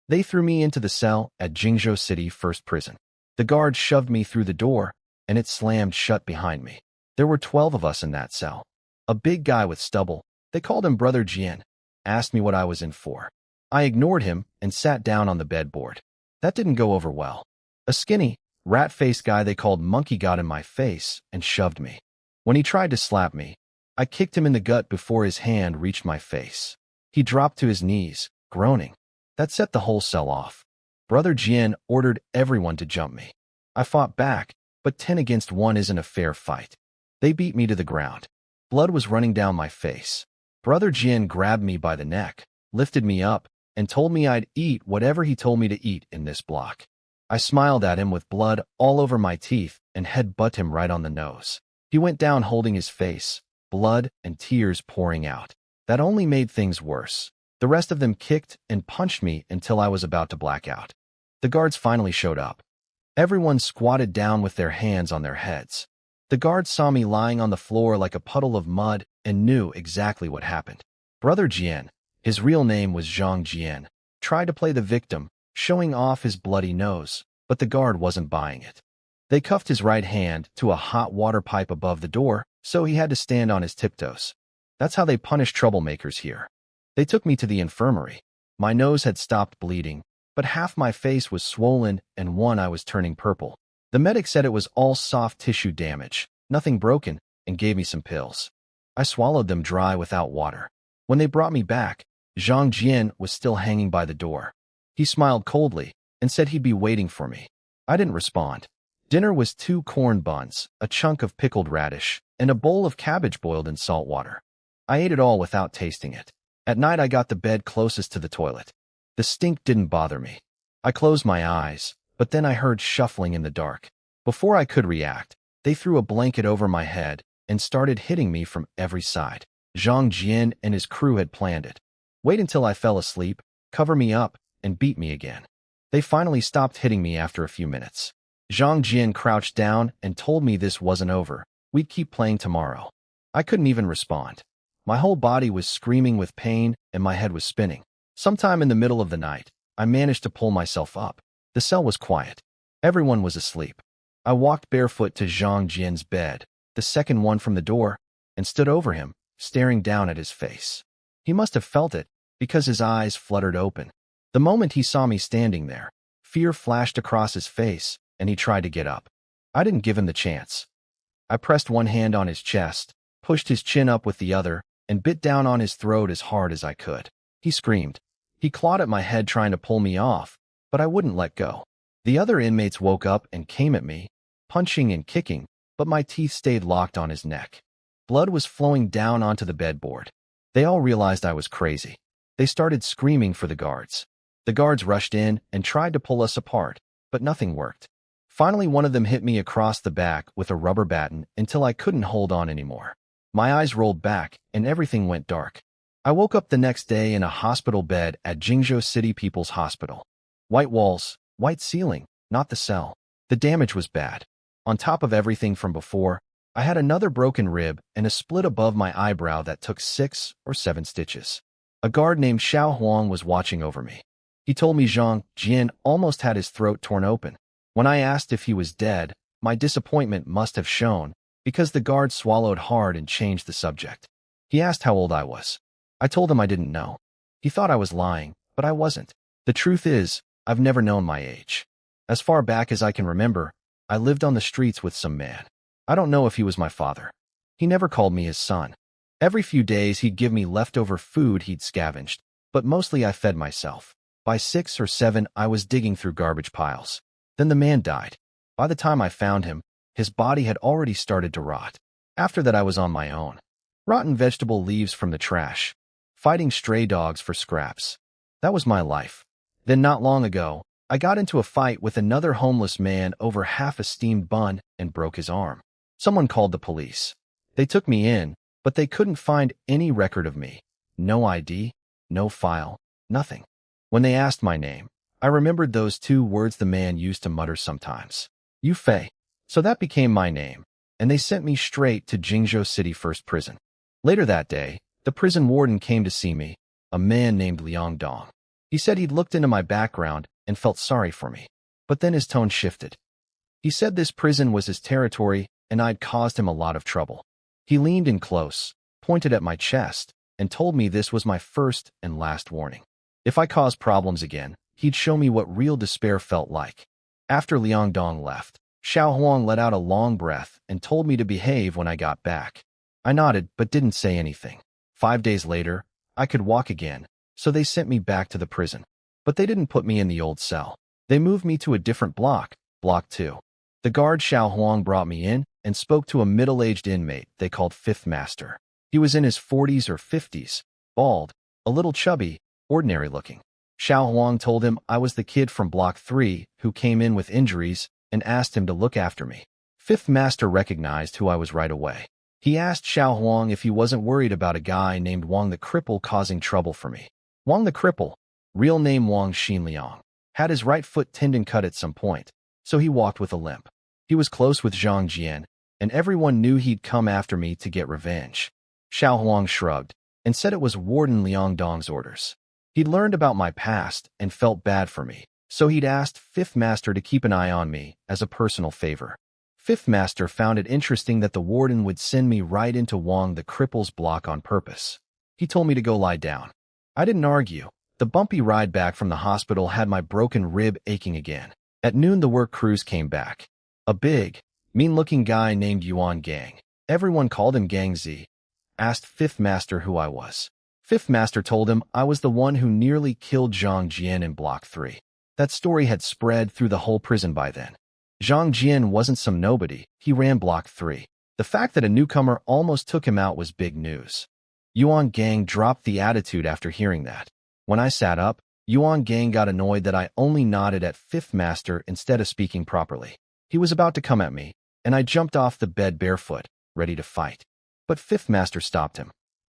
They threw me into the cell at Jingzhou City First Prison. The guard shoved me through the door, and it slammed shut behind me. There were 12 of us in that cell. A big guy with stubble, they called him Brother Jian, asked me what I was in for. I ignored him and sat down on the bedboard. That didn't go over well. A skinny, rat-faced guy they called Monkey got in my face and shoved me. When he tried to slap me, I kicked him in the gut before his hand reached my face. He dropped to his knees, groaning. That set the whole cell off. Brother Jian ordered everyone to jump me. I fought back, but 10 against 1 isn't a fair fight. They beat me to the ground. Blood was running down my face. Brother Jian grabbed me by the neck, lifted me up, and told me I'd eat whatever he told me to eat in this block. I smiled at him with blood all over my teeth and headbutt him right on the nose. He went down holding his face, blood and tears pouring out. That only made things worse. The rest of them kicked and punched me until I was about to black out. The guards finally showed up. Everyone squatted down with their hands on their heads. The guards saw me lying on the floor like a puddle of mud and knew exactly what happened. Brother Jian, his real name was Zhang Jian, tried to play the victim, showing off his bloody nose, but the guard wasn't buying it. They cuffed his right hand to a hot water pipe above the door, so he had to stand on his tiptoes. That's how they punish troublemakers here. They took me to the infirmary. My nose had stopped bleeding, but half my face was swollen and one eye was turning purple. The medic said it was all soft tissue damage, nothing broken, and gave me some pills. I swallowed them dry without water. When they brought me back, Zhang Jian was still hanging by the door. He smiled coldly and said he'd be waiting for me. I didn't respond. Dinner was 2 corn buns, a chunk of pickled radish, and a bowl of cabbage boiled in salt water. I ate it all without tasting it. At night, I got the bed closest to the toilet. The stink didn't bother me. I closed my eyes, but then I heard shuffling in the dark. Before I could react, they threw a blanket over my head and started hitting me from every side. Zhang Jian and his crew had planned it. Wait until I fell asleep, cover me up, and beat me again. They finally stopped hitting me after a few minutes. Zhang Jian crouched down and told me this wasn't over. We'd keep playing tomorrow. I couldn't even respond. My whole body was screaming with pain and my head was spinning. Sometime in the middle of the night, I managed to pull myself up. The cell was quiet. Everyone was asleep. I walked barefoot to Zhang Jian's bed, the second one from the door, and stood over him, staring down at his face. He must have felt it, because his eyes fluttered open. The moment he saw me standing there, fear flashed across his face, and he tried to get up. I didn't give him the chance. I pressed one hand on his chest, pushed his chin up with the other, and bit down on his throat as hard as I could. He screamed. He clawed at my head trying to pull me off, but I wouldn't let go. The other inmates woke up and came at me, punching and kicking, but my teeth stayed locked on his neck. Blood was flowing down onto the bedboard. They all realized I was crazy. They started screaming for the guards. The guards rushed in and tried to pull us apart, but nothing worked. Finally, one of them hit me across the back with a rubber baton until I couldn't hold on anymore. My eyes rolled back and everything went dark. I woke up the next day in a hospital bed at Jingzhou City People's Hospital. White walls, white ceiling, not the cell. The damage was bad. On top of everything from before, I had another broken rib and a split above my eyebrow that took 6 or 7 stitches. A guard named Xiao Huang was watching over me. He told me Zhang Jian almost had his throat torn open. When I asked if he was dead, my disappointment must have shown, because the guard swallowed hard and changed the subject. He asked how old I was. I told him I didn't know. He thought I was lying, but I wasn't. The truth is, I've never known my age. As far back as I can remember, I lived on the streets with some man. I don't know if he was my father. He never called me his son. Every few days he'd give me leftover food he'd scavenged, but mostly I fed myself. By 6 or 7, I was digging through garbage piles. Then the man died. By the time I found him, his body had already started to rot. After that, I was on my own. Rotten vegetable leaves from the trash. Fighting stray dogs for scraps. That was my life. Then not long ago, I got into a fight with another homeless man over half a steamed bun and broke his arm. Someone called the police. They took me in, but they couldn't find any record of me. No ID, no file, nothing. When they asked my name, I remembered those 2 words the man used to mutter sometimes. Yu Fei. So that became my name, and they sent me straight to Jingzhou City First Prison. Later that day, the prison warden came to see me, a man named Liang Dong. He said he'd looked into my background and felt sorry for me. But then his tone shifted. He said this prison was his territory and I'd caused him a lot of trouble. He leaned in close, pointed at my chest, and told me this was my first and last warning. If I caused problems again, he'd show me what real despair felt like. After Liang Dong left, Xiao Huang let out a long breath and told me to behave when I got back. I nodded but didn't say anything. 5 days later, I could walk again, so they sent me back to the prison. But they didn't put me in the old cell. They moved me to a different block, Block 2. The guard Xiao Huang brought me in and spoke to a middle-aged inmate they called Fifth Master. He was in his 40s or 50s, bald, a little chubby, ordinary-looking. Xiao Huang told him I was the kid from Block 3 who came in with injuries and asked him to look after me. Fifth Master recognized who I was right away. He asked Xiao Huang if he wasn't worried about a guy named Wang the Cripple causing trouble for me. Wang the Cripple, real name Wang Xinliang, had his right foot tendon cut at some point, so he walked with a limp. He was close with Zhang Jian, and everyone knew he'd come after me to get revenge. Xiao Huang shrugged and said it was Warden Liang Dong's orders. He'd learned about my past and felt bad for me, so he'd asked Fifth Master to keep an eye on me as a personal favor. Fifth Master found it interesting that the warden would send me right into Wang the Cripple's block on purpose. He told me to go lie down. I didn't argue. The bumpy ride back from the hospital had my broken rib aching again. At noon, the work crews came back. A big, mean-looking guy named Yuan Gang, everyone called him Gang Z, asked Fifth Master who I was. Fifth Master told him I was the one who nearly killed Zhang Jian in Block 3. That story had spread through the whole prison by then. Zhang Jian wasn't some nobody, he ran Block 3. The fact that a newcomer almost took him out was big news. Yuan Gang dropped the attitude after hearing that. When I sat up, Yuan Gang got annoyed that I only nodded at Fifth Master instead of speaking properly. He was about to come at me, and I jumped off the bed barefoot, ready to fight. But Fifth Master stopped him.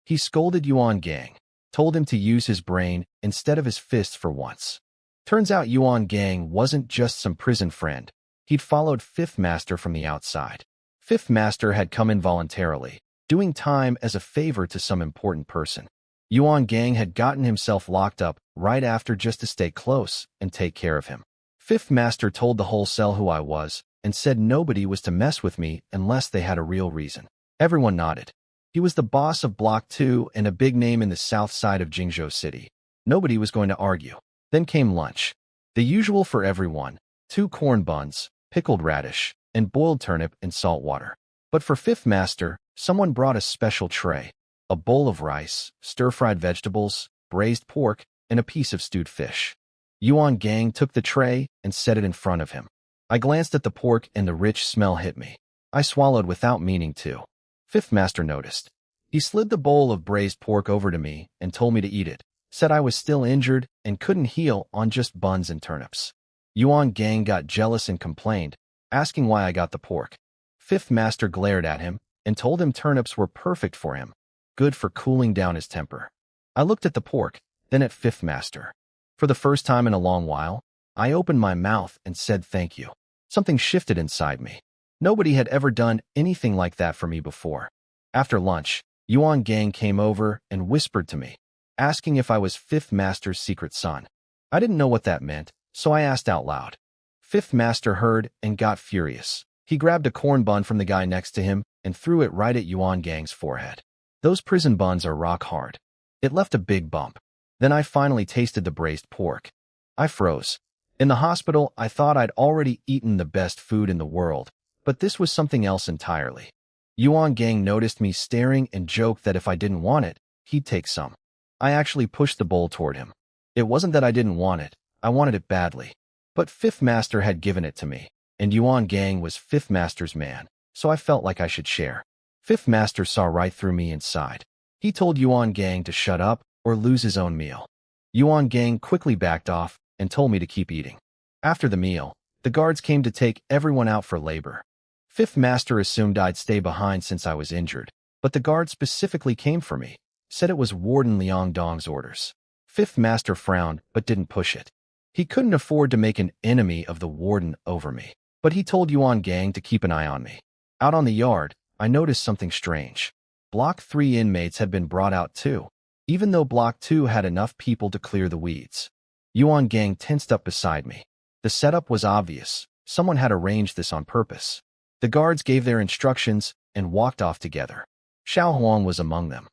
He scolded Yuan Gang, told him to use his brain instead of his fists for once. Turns out Yuan Gang wasn't just some prison friend. He'd followed Fifth Master from the outside. Fifth Master had come in voluntarily, doing time as a favor to some important person. Yuan Gang had gotten himself locked up right after just to stay close and take care of him. Fifth Master told the whole cell who I was and said nobody was to mess with me unless they had a real reason. Everyone nodded. He was the boss of Block 2 and a big name in the south side of Jingzhou City. Nobody was going to argue. Then came lunch. The usual for everyone: 2 corn buns, pickled radish, and boiled turnip in salt water. But for Fifth Master, someone brought a special tray: a bowl of rice, stir-fried vegetables, braised pork, and a piece of stewed fish. Yuan Gang took the tray and set it in front of him. I glanced at the pork and the rich smell hit me. I swallowed without meaning to. Fifth Master noticed. He slid the bowl of braised pork over to me and told me to eat it, said I was still injured and couldn't heal on just buns and turnips. Yuan Gang got jealous and complained, asking why I got the pork. Fifth Master glared at him and told him turnips were perfect for him, good for cooling down his temper. I looked at the pork, then at Fifth Master. For the first time in a long while, I opened my mouth and said thank you. Something shifted inside me. Nobody had ever done anything like that for me before. After lunch, Yuan Gang came over and whispered to me, asking if I was Fifth Master's secret son. I didn't know what that meant, so I asked out loud. Fifth Master heard and got furious. He grabbed a corn bun from the guy next to him and threw it right at Yuan Gang's forehead. Those prison buns are rock hard. It left a big bump. Then I finally tasted the braised pork. I froze. In the hospital, I thought I'd already eaten the best food in the world, but this was something else entirely. Yuan Gang noticed me staring and joked that if I didn't want it, he'd take some. I actually pushed the bowl toward him. It wasn't that I didn't want it. I wanted it badly. But Fifth Master had given it to me, and Yuan Gang was Fifth Master's man, so I felt like I should share. Fifth Master saw right through me inside. He told Yuan Gang to shut up or lose his own meal. Yuan Gang quickly backed off and told me to keep eating. After the meal, the guards came to take everyone out for labor. Fifth Master assumed I'd stay behind since I was injured, but the guard specifically came for me, said it was Warden Liang Dong's orders. Fifth Master frowned but didn't push it. He couldn't afford to make an enemy of the warden over me, but he told Yuan Gang to keep an eye on me. Out on the yard, I noticed something strange. Block 3 inmates had been brought out too, even though Block 2 had enough people to clear the weeds. Yuan Gang tensed up beside me. The setup was obvious. Someone had arranged this on purpose. The guards gave their instructions and walked off together. Xiao Huang was among them.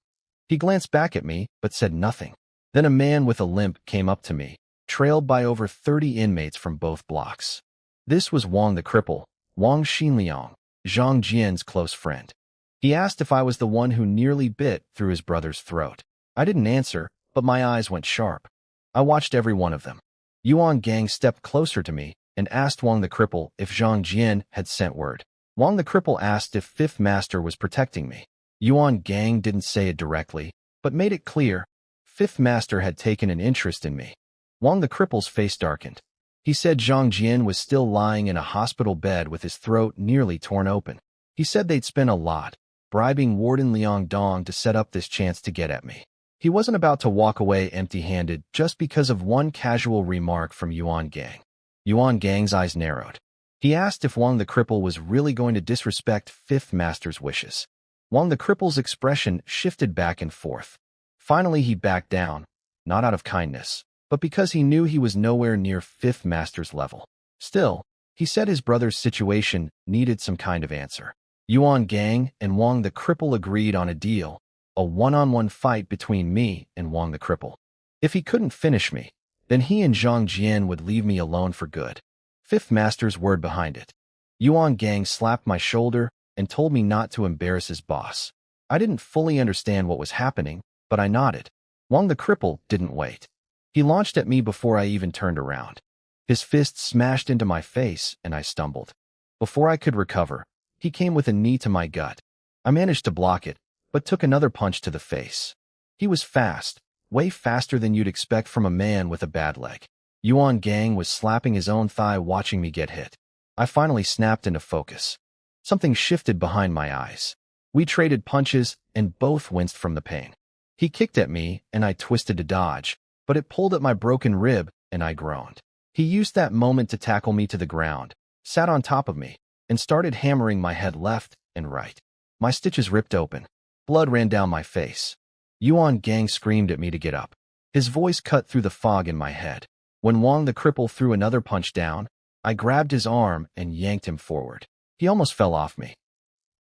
He glanced back at me, but said nothing. Then a man with a limp came up to me, trailed by over 30 inmates from both blocks. This was Wang the Cripple, Wang Xinliang, Zhang Jian's close friend. He asked if I was the one who nearly bit through his brother's throat. I didn't answer, but my eyes went sharp. I watched every one of them. Yuan Gang stepped closer to me and asked Wang the Cripple if Zhang Jian had sent word. Wang the Cripple asked if Fifth Master was protecting me. Yuan Gang didn't say it directly, but made it clear Fifth Master had taken an interest in me. Wang the Cripple's face darkened. He said Zhang Jian was still lying in a hospital bed with his throat nearly torn open. He said they'd spent a lot, bribing Warden Liang Dong to set up this chance to get at me. He wasn't about to walk away empty-handed just because of one casual remark from Yuan Gang. Yuan Gang's eyes narrowed. He asked if Wang the Cripple was really going to disrespect Fifth Master's wishes. Wang the Cripple's expression shifted back and forth. Finally, he backed down, not out of kindness, but because he knew he was nowhere near Fifth Master's level. Still, he said his brother's situation needed some kind of answer. Yuan Gang and Wang the Cripple agreed on a deal, a one-on-one fight between me and Wang the Cripple. If he couldn't finish me, then he and Zhang Jian would leave me alone for good. Fifth Master's word behind it. Yuan Gang slapped my shoulder and told me not to embarrass his boss. I didn't fully understand what was happening, but I nodded. Wang the Cripple didn't wait. He launched at me before I even turned around. His fist smashed into my face and I stumbled. Before I could recover, he came with a knee to my gut. I managed to block it, but took another punch to the face. He was fast, way faster than you'd expect from a man with a bad leg. Yuan Gang was slapping his own thigh watching me get hit. I finally snapped into focus. Something shifted behind my eyes. We traded punches and both winced from the pain. He kicked at me and I twisted to dodge, but it pulled at my broken rib and I groaned. He used that moment to tackle me to the ground, sat on top of me, and started hammering my head left and right. My stitches ripped open. Blood ran down my face. Yuan Gang screamed at me to get up. His voice cut through the fog in my head. When Wang the Cripple threw another punch down, I grabbed his arm and yanked him forward. He almost fell off me.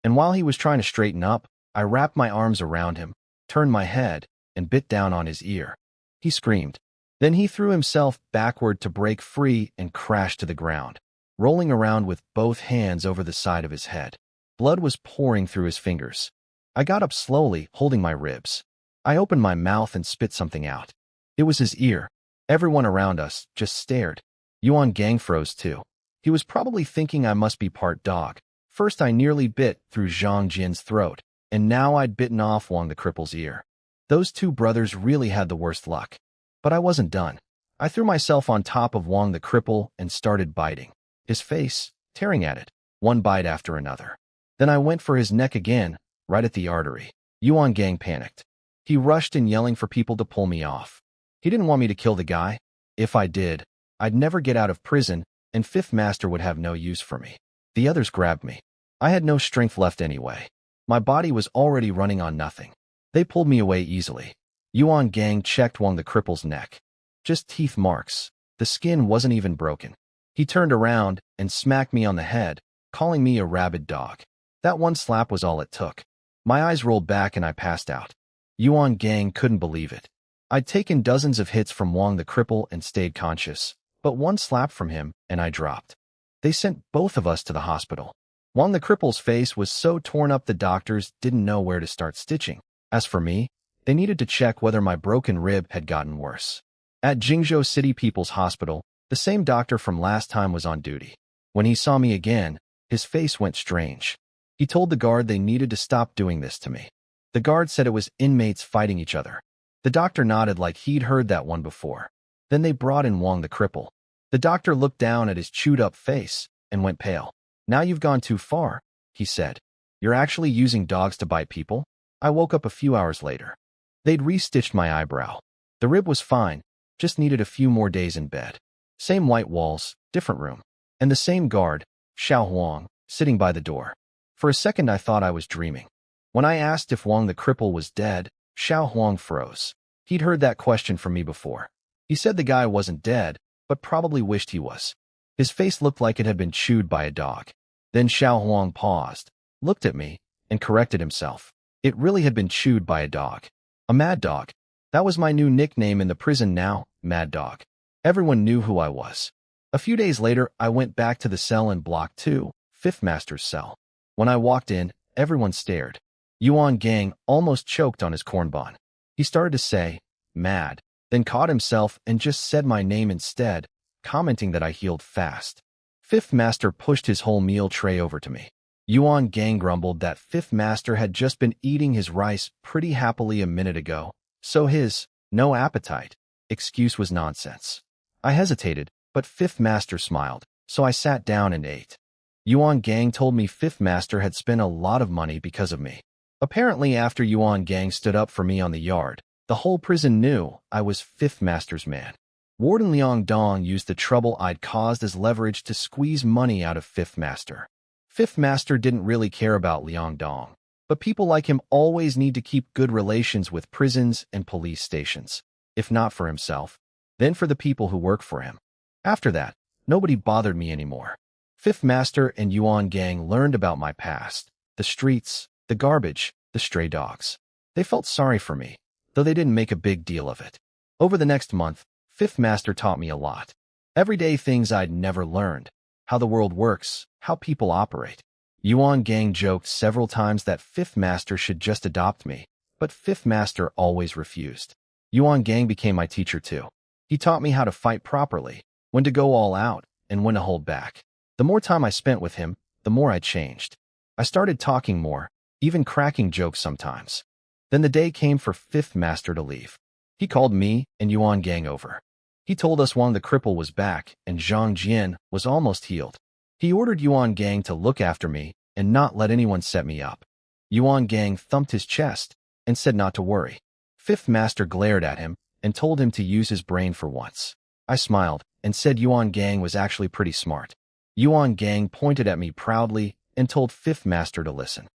And while he was trying to straighten up, I wrapped my arms around him, turned my head, and bit down on his ear. He screamed. Then he threw himself backward to break free and crashed to the ground, rolling around with both hands over the side of his head. Blood was pouring through his fingers. I got up slowly, holding my ribs. I opened my mouth and spit something out. It was his ear. Everyone around us just stared. Yuan Gang froze too. He was probably thinking I must be part dog. First I nearly bit through Zhang Jian's throat, and now I'd bitten off Wang the Cripple's ear. Those two brothers really had the worst luck. But I wasn't done. I threw myself on top of Wang the Cripple and started biting his face, tearing at it, one bite after another. Then I went for his neck again, right at the artery. Yuan Gang panicked. He rushed in yelling for people to pull me off. He didn't want me to kill the guy. If I did, I'd never get out of prison, and Fifth Master would have no use for me. The others grabbed me. I had no strength left anyway. My body was already running on nothing. They pulled me away easily. Yuan Gang checked Wang the Cripple's neck. Just teeth marks. The skin wasn't even broken. He turned around and smacked me on the head, calling me a rabid dog. That one slap was all it took. My eyes rolled back and I passed out. Yuan Gang couldn't believe it. I'd taken dozens of hits from Wang the Cripple and stayed conscious, but one slap from him and I dropped. They sent both of us to the hospital. Wang the Cripple's face was so torn up the doctors didn't know where to start stitching. As for me, they needed to check whether my broken rib had gotten worse. At Jingzhou City People's Hospital, the same doctor from last time was on duty. When he saw me again, his face went strange. He told the guard they needed to stop doing this to me. The guard said it was inmates fighting each other. The doctor nodded like he'd heard that one before. Then they brought in Wang the Cripple. The doctor looked down at his chewed-up face and went pale. "Now you've gone too far," he said. "You're actually using dogs to bite people?" I woke up a few hours later. They'd re-stitched my eyebrow. The rib was fine, just needed a few more days in bed. Same white walls, different room. And the same guard, Xiao Huang, sitting by the door. For a second I thought I was dreaming. When I asked if Wang the Cripple was dead, Xiao Huang froze. He'd heard that question from me before. He said the guy wasn't dead, but probably wished he was. His face looked like it had been chewed by a dog. Then Xiao Huang paused, looked at me, and corrected himself. It really had been chewed by a dog. A mad dog. That was my new nickname in the prison now, Mad Dog. Everyone knew who I was. A few days later, I went back to the cell in Block 2, Fifth Master's cell. When I walked in, everyone stared. Yuan Gang almost choked on his corn bun. He started to say, mad, then caught himself and just said my name instead, commenting that I healed fast. Fifth Master pushed his whole meal tray over to me. Yuan Gang grumbled that Fifth Master had just been eating his rice pretty happily a minute ago, so his no appetite excuse was nonsense. I hesitated, but Fifth Master smiled, so I sat down and ate. Yuan Gang told me Fifth Master had spent a lot of money because of me. Apparently, after Yuan Gang stood up for me on the yard, the whole prison knew I was Fifth Master's man. Warden Liang Dong used the trouble I'd caused as leverage to squeeze money out of Fifth Master. Fifth Master didn't really care about Liang Dong, but people like him always need to keep good relations with prisons and police stations. If not for himself, then for the people who work for him. After that, nobody bothered me anymore. Fifth Master and Yuan Gang learned about my past, the streets, the garbage, the stray dogs. They felt sorry for me, though they didn't make a big deal of it. Over the next month, Fifth Master taught me a lot. Everyday things I'd never learned. How the world works, how people operate. Yuan Gang joked several times that Fifth Master should just adopt me, but Fifth Master always refused. Yuan Gang became my teacher too. He taught me how to fight properly, when to go all out, and when to hold back. The more time I spent with him, the more I changed. I started talking more, even cracking jokes sometimes. Then the day came for Fifth Master to leave. He called me and Yuan Gang over. He told us Wang the cripple was back and Zhang Jian was almost healed. He ordered Yuan Gang to look after me and not let anyone set me up. Yuan Gang thumped his chest and said not to worry. Fifth Master glared at him and told him to use his brain for once. I smiled and said Yuan Gang was actually pretty smart. Yuan Gang pointed at me proudly and told Fifth Master to listen.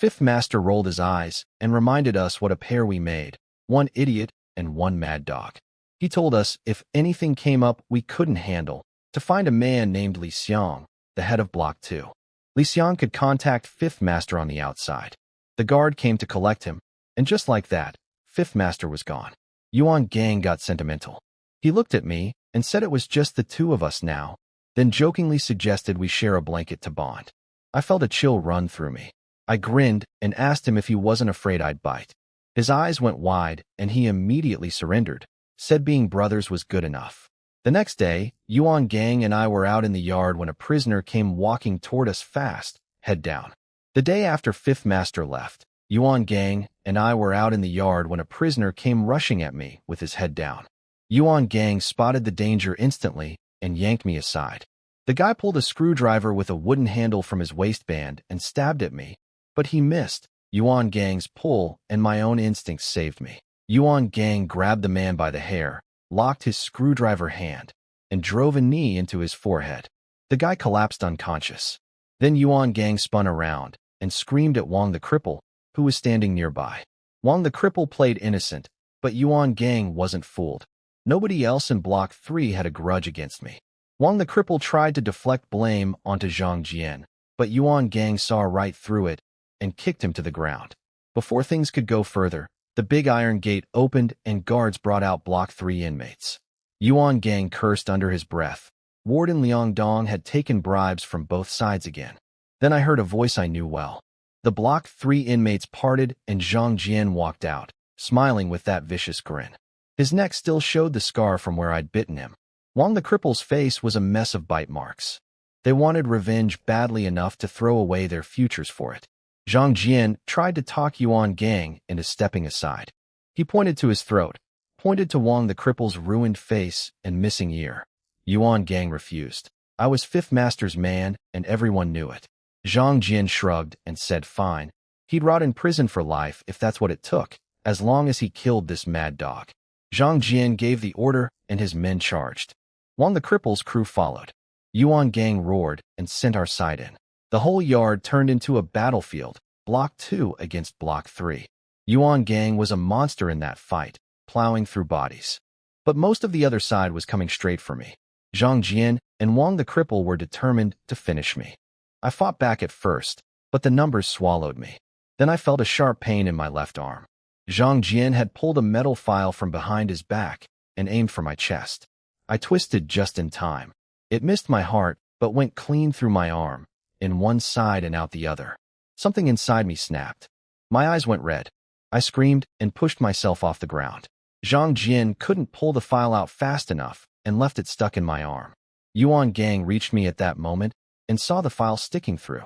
Fifth Master rolled his eyes and reminded us what a pair we made, one idiot and one mad dog. He told us if anything came up we couldn't handle, to find a man named Li Xiang, the head of Block 2. Li Xiang could contact Fifth Master on the outside. The guard came to collect him, and just like that, Fifth Master was gone. Yuan Gang got sentimental. He looked at me and said it was just the two of us now, then jokingly suggested we share a blanket to bond. I felt a chill run through me. I grinned and asked him if he wasn't afraid I'd bite. His eyes went wide and he immediately surrendered, said being brothers was good enough. The next day, Yuan Gang and I were out in the yard when a prisoner came walking toward us fast, head down. The day after Fifth Master left, Yuan Gang and I were out in the yard when a prisoner came rushing at me with his head down. Yuan Gang spotted the danger instantly and yanked me aside. The guy pulled a screwdriver with a wooden handle from his waistband and stabbed at me, but he missed. Yuan Gang's pull and my own instincts saved me. Yuan Gang grabbed the man by the hair, locked his screwdriver hand, and drove a knee into his forehead. The guy collapsed unconscious. Then Yuan Gang spun around and screamed at Wang the cripple, who was standing nearby. Wang the cripple played innocent, but Yuan Gang wasn't fooled. Nobody else in Block 3 had a grudge against me. Wang the cripple tried to deflect blame onto Zhang Jian, but Yuan Gang saw right through it and kicked him to the ground. Before things could go further, the big iron gate opened and guards brought out Block 3 inmates. Yuan Gang cursed under his breath. Warden Liang Dong had taken bribes from both sides again. Then I heard a voice I knew well. The Block 3 inmates parted and Zhang Jian walked out, smiling with that vicious grin. His neck still showed the scar from where I'd bitten him. Wang the cripple's face was a mess of bite marks. They wanted revenge badly enough to throw away their futures for it. Zhang Jian tried to talk Yuan Gang into stepping aside. He pointed to his throat, pointed to Wang the cripple's ruined face and missing ear. Yuan Gang refused. I was Fifth Master's man, and everyone knew it. Zhang Jian shrugged and said fine. He'd rot in prison for life if that's what it took, as long as he killed this mad dog. Zhang Jian gave the order, and his men charged. Wang the cripple's crew followed. Yuan Gang roared and sent our side in. The whole yard turned into a battlefield, Block 2 against Block 3. Yuan Gang was a monster in that fight, plowing through bodies. but most of the other side was coming straight for me. Zhang Jian and Wang the cripple were determined to finish me. I fought back at first, but the numbers swallowed me. Then I felt a sharp pain in my left arm. Zhang Jian had pulled a metal file from behind his back and aimed for my chest. I twisted just in time. It missed my heart, but went clean through my arm, in one side and out the other. Something inside me snapped. My eyes went red. I screamed and pushed myself off the ground. Zhang Jian couldn't pull the file out fast enough and left it stuck in my arm. Yuan Gang reached me at that moment and saw the file sticking through.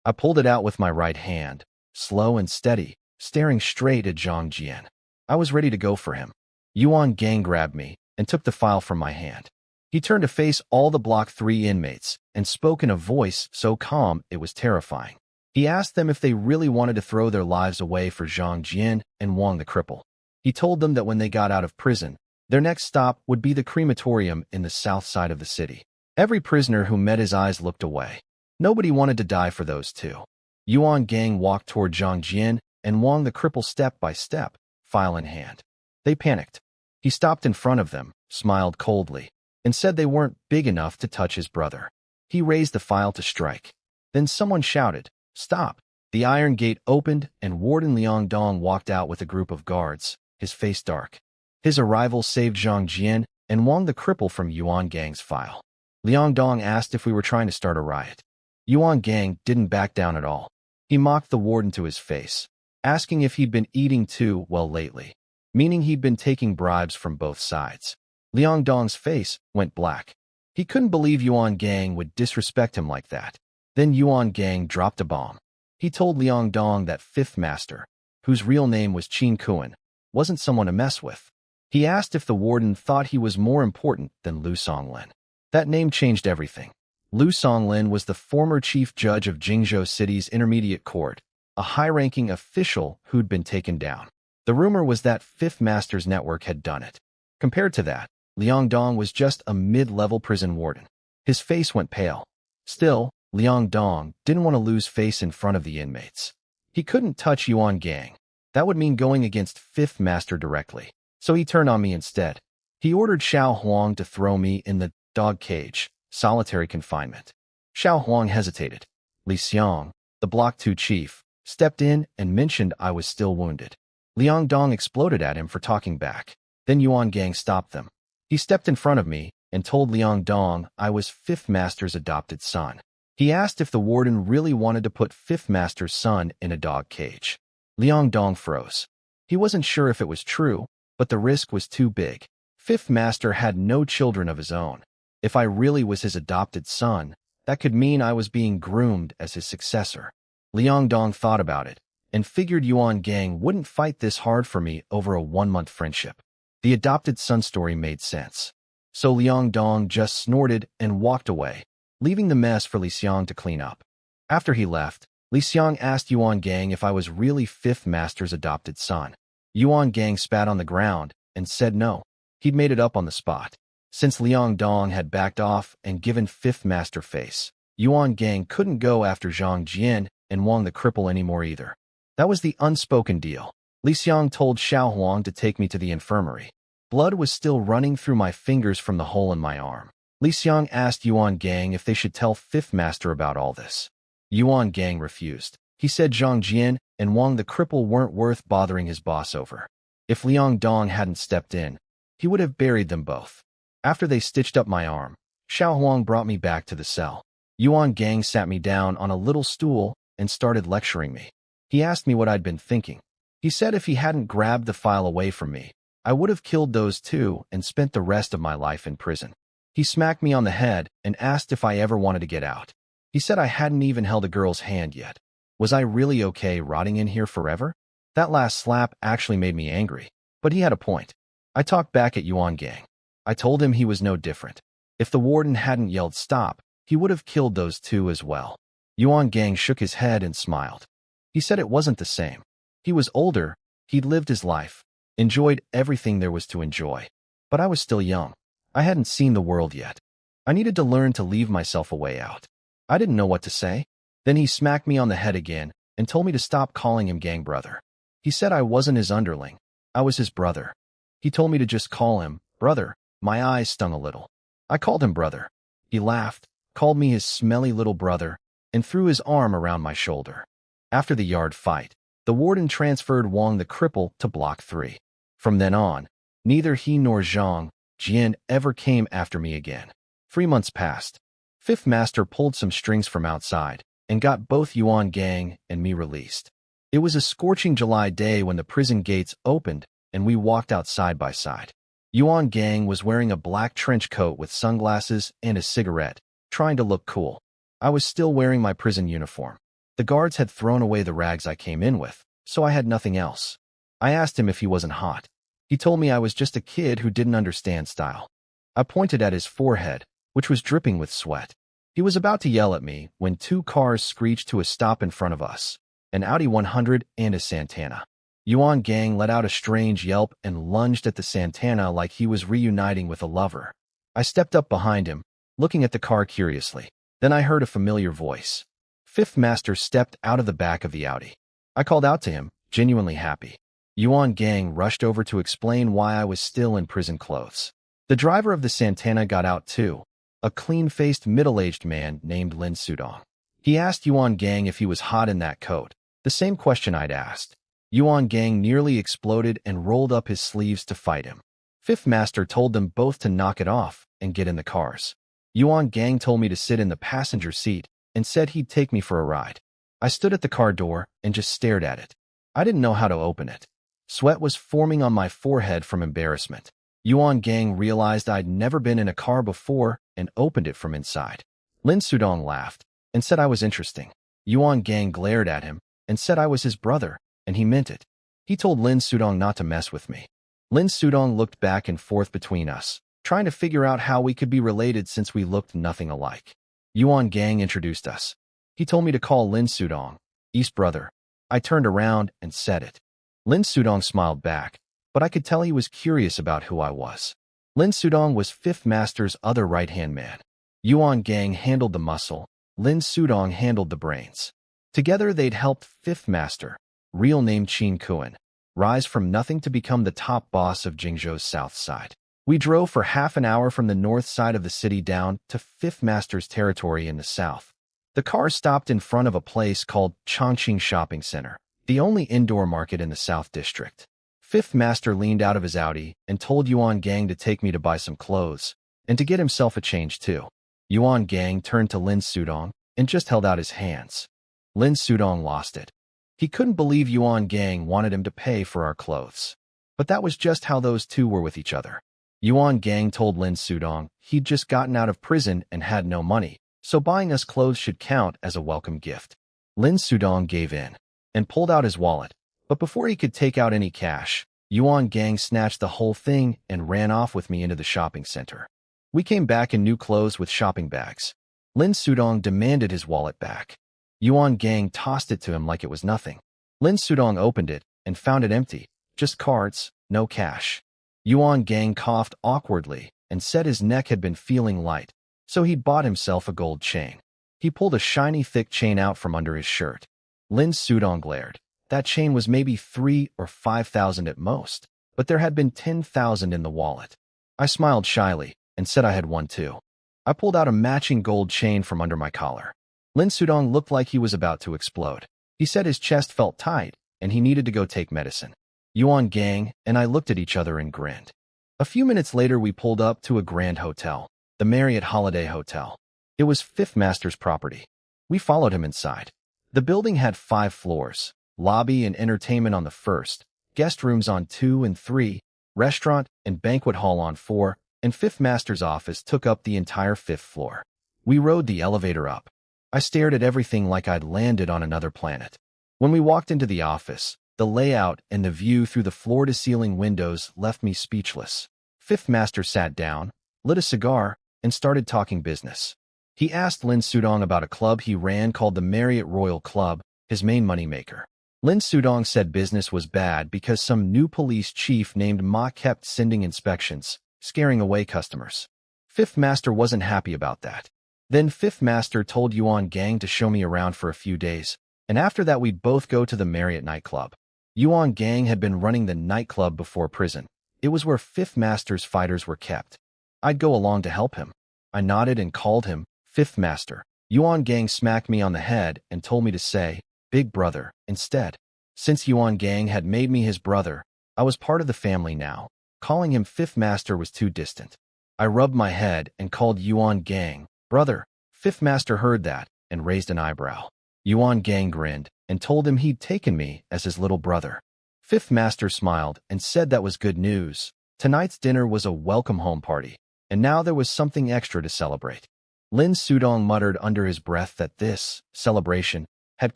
I pulled it out with my right hand, slow and steady, staring straight at Zhang Jian. I was ready to go for him. Yuan Gang grabbed me and took the file from my hand. He turned to face all the Block 3 inmates and spoke in a voice so calm it was terrifying. He asked them if they really wanted to throw their lives away for Zhang Jian and Wang the cripple. He told them that when they got out of prison, their next stop would be the crematorium in the south side of the city. Every prisoner who met his eyes looked away. Nobody wanted to die for those two. Yuan Gang walked toward Zhang Jian and Wang the cripple step by step, file in hand. They panicked. He stopped in front of them, smiled coldly, and said they weren't big enough to touch his brother. He raised the file to strike. Then someone shouted, "Stop!" The iron gate opened and Warden Liang Dong walked out with a group of guards, his face dark. His arrival saved Zhang Jian and Wang the cripple from Yuan Gang's file. Liang Dong asked if we were trying to start a riot. Yuan Gang didn't back down at all. He mocked the warden to his face, asking if he'd been eating too well lately, meaning he'd been taking bribes from both sides. Liang Dong's face went black. He couldn't believe Yuan Gang would disrespect him like that. Then Yuan Gang dropped a bomb. He told Liang Dong that Fifth Master, whose real name was Qin Kuan, wasn't someone to mess with. He asked if the warden thought he was more important than Liu Songlin. That name changed everything. Liu Songlin was the former chief judge of Jingzhou City's intermediate court, a high-ranking official who'd been taken down. The rumor was that Fifth Master's network had done it. Compared to that, Liang Dong was just a mid-level prison warden. His face went pale. Still, Liang Dong didn't want to lose face in front of the inmates. He couldn't touch Yuan Gang. That would mean going against Fifth Master directly. So he turned on me instead. He ordered Xiao Huang to throw me in the dog cage, solitary confinement. Xiao Huang hesitated. Li Xiang, the Block 2 chief, stepped in and mentioned I was still wounded. Liang Dong exploded at him for talking back. Then Yuan Gang stopped them. He stepped in front of me and told Liang Dong I was Fifth Master's adopted son. He asked if the warden really wanted to put Fifth Master's son in a dog cage. Liang Dong froze. He wasn't sure if it was true, but the risk was too big. Fifth Master had no children of his own. If I really was his adopted son, that could mean I was being groomed as his successor. Liang Dong thought about it and figured Yuan Gang wouldn't fight this hard for me over a 1-month friendship. The adopted son story made sense. So Liang Dong just snorted and walked away, leaving the mess for Li Xiang to clean up. After he left, Li Xiang asked Yuan Gang if I was really Fifth Master's adopted son. Yuan Gang spat on the ground and said no. He'd made it up on the spot. Since Liang Dong had backed off and given Fifth Master face, Yuan Gang couldn't go after Zhang Jian and Wang the cripple anymore either. That was the unspoken deal. Li Xiang told Xiao Huang to take me to the infirmary. Blood was still running through my fingers from the hole in my arm. Li Xiang asked Yuan Gang if they should tell Fifth Master about all this. Yuan Gang refused. He said Zhang Jian and Wang the cripple weren't worth bothering his boss over. If Liang Dong hadn't stepped in, he would have buried them both. After they stitched up my arm, Xiao Huang brought me back to the cell. Yuan Gang sat me down on a little stool and started lecturing me. He asked me what I'd been thinking. He said if he hadn't grabbed the file away from me, I would have killed those two and spent the rest of my life in prison. He smacked me on the head and asked if I ever wanted to get out. He said I hadn't even held a girl's hand yet. Was I really okay rotting in here forever? That last slap actually made me angry, but he had a point. I talked back at Yuan Gang. I told him he was no different. If the warden hadn't yelled stop, he would have killed those two as well. Yuan Gang shook his head and smiled. He said it wasn't the same. He was older, he'd lived his life, enjoyed everything there was to enjoy. But I was still young. I hadn't seen the world yet. I needed to learn to leave myself a way out. I didn't know what to say. Then he smacked me on the head again and told me to stop calling him gang brother. He said I wasn't his underling. I was his brother. He told me to just call him Brother, my eyes stung a little. I called him brother. He laughed, called me his smelly little brother, and threw his arm around my shoulder. After the yard fight, the warden transferred Wang the cripple to Block 3. From then on, neither he nor Zhang Jian ever came after me again. 3 months passed. Fifth Master pulled some strings from outside and got both Yuan Gang and me released. It was a scorching July day when the prison gates opened and we walked out side by side. Yuan Gang was wearing a black trench coat with sunglasses and a cigarette, trying to look cool. I was still wearing my prison uniform. The guards had thrown away the rags I came in with, so I had nothing else. I asked him if he wasn't hot. He told me I was just a kid who didn't understand style. I pointed at his forehead, which was dripping with sweat. He was about to yell at me when 2 cars screeched to a stop in front of us, an Audi 100 and a Santana. Yuan Gang let out a strange yelp and lunged at the Santana like he was reuniting with a lover. I stepped up behind him, looking at the car curiously. Then I heard a familiar voice. Fifth Master stepped out of the back of the Audi. I called out to him, genuinely happy. Yuan Gang rushed over to explain why I was still in prison clothes. The driver of the Santana got out too, a clean-faced middle-aged man named Lin Sudong. He asked Yuan Gang if he was hot in that coat, the same question I'd asked. Yuan Gang nearly exploded and rolled up his sleeves to fight him. Fifth Master told them both to knock it off and get in the cars. Yuan Gang told me to sit in the passenger seat and said he'd take me for a ride. I stood at the car door and just stared at it. I didn't know how to open it. Sweat was forming on my forehead from embarrassment. Yuan Gang realized I'd never been in a car before and opened it from inside. Lin Sudong laughed and said I was interesting. Yuan Gang glared at him and said I was his brother, and he meant it. He told Lin Sudong not to mess with me. Lin Sudong looked back and forth between us, trying to figure out how we could be related since we looked nothing alike. Yuan Gang introduced us. He told me to call Lin Sudong East brother. I turned around and said it. Lin Sudong smiled back, but I could tell he was curious about who I was. Lin Sudong was Fifth Master's other right-hand man. Yuan Gang handled the muscle, Lin Sudong handled the brains. Together they'd helped Fifth Master, real name Qin Kuan, rise from nothing to become the top boss of Jingzhou's south side. We drove for half an hour from the north side of the city down to Fifth Master's territory in the south. The car stopped in front of a place called Chongqing Shopping Center, the only indoor market in the South District. Fifth Master leaned out of his Audi and told Yuan Gang to take me to buy some clothes and to get himself a change too. Yuan Gang turned to Lin Sudong and just held out his hands. Lin Sudong lost it. He couldn't believe Yuan Gang wanted him to pay for our clothes. But that was just how those two were with each other. Yuan Gang told Lin Sudong he'd just gotten out of prison and had no money, so buying us clothes should count as a welcome gift. Lin Sudong gave in and pulled out his wallet, but before he could take out any cash, Yuan Gang snatched the whole thing and ran off with me into the shopping center. We came back in new clothes with shopping bags. Lin Sudong demanded his wallet back. Yuan Gang tossed it to him like it was nothing. Lin Sudong opened it and found it empty, just cards, no cash. Yuan Gang coughed awkwardly and said his neck had been feeling light, so he'd bought himself a gold chain. He pulled a shiny thick chain out from under his shirt. Lin Sudong glared. That chain was maybe 3,000 or 5,000 at most, but there had been 10,000 in the wallet. I smiled shyly and said I had one too. I pulled out a matching gold chain from under my collar. Lin Sudong looked like he was about to explode. He said his chest felt tight and he needed to go take medicine. Yuan Gang and I looked at each other and grinned. A few minutes later we pulled up to a grand hotel, the Marriott Holiday Hotel. It was Fifth Master's property. We followed him inside. The building had 5 floors, lobby and entertainment on the first, guest rooms on 2 and 3, restaurant and banquet hall on 4, and Fifth Master's office took up the entire 5th floor. We rode the elevator up. I stared at everything like I'd landed on another planet. When we walked into the office, the layout and the view through the floor-to-ceiling windows left me speechless. Fifth Master sat down, lit a cigar, and started talking business. He asked Lin Sudong about a club he ran called the Marriott Royal Club, his main moneymaker. Lin Sudong said business was bad because some new police chief named Ma kept sending inspections, scaring away customers. Fifth Master wasn't happy about that. Then Fifth Master told Yuan Gang to show me around for a few days, and after that we'd both go to the Marriott nightclub. Yuan Gang had been running the nightclub before prison. It was where Fifth Master's fighters were kept. I'd go along to help him. I nodded and called him Fifth Master. Yuan Gang smacked me on the head and told me to say, Big Brother, instead. Since Yuan Gang had made me his brother, I was part of the family now. Calling him Fifth Master was too distant. I rubbed my head and called Yuan Gang, brother. Fifth Master heard that and raised an eyebrow. Yuan Gang grinned and told him he'd taken me as his little brother. Fifth Master smiled and said that was good news. Tonight's dinner was a welcome home party, and now there was something extra to celebrate. Lin Sudong muttered under his breath that this celebration had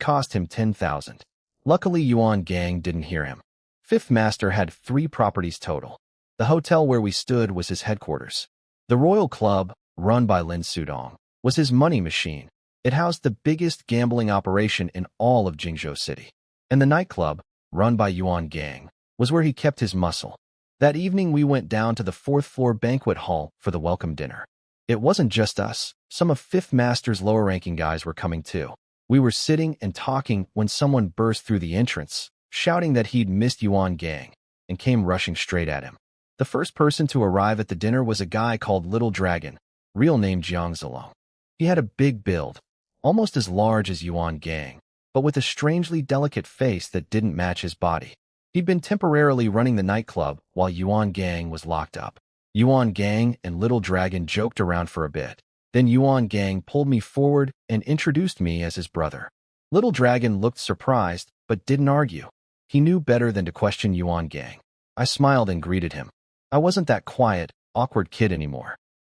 cost him 10,000. Luckily, Yuan Gang didn't hear him. Fifth Master had 3 properties total. The hotel where we stood was his headquarters. The Royal Club, run by Lin Sudong, was his money machine. It housed the biggest gambling operation in all of Jingzhou City. And the nightclub, run by Yuan Gang, was where he kept his muscle. That evening we went down to the 4th-floor banquet hall for the welcome dinner. It wasn't just us. Some of Fifth Master's lower-ranking guys were coming too. We were sitting and talking when someone burst through the entrance, shouting that he'd missed Yuan Gang, and came rushing straight at him. The first person to arrive at the dinner was a guy called Little Dragon, real name Jiang Zilong. He had a big build, almost as large as Yuan Gang, but with a strangely delicate face that didn't match his body. He'd been temporarily running the nightclub while Yuan Gang was locked up. Yuan Gang and Little Dragon joked around for a bit. Then Yuan Gang pulled me forward and introduced me as his brother. Little Dragon looked surprised, but didn't argue. He knew better than to question Yuan Gang. I smiled and greeted him. I wasn't that quiet, awkward kid anymore.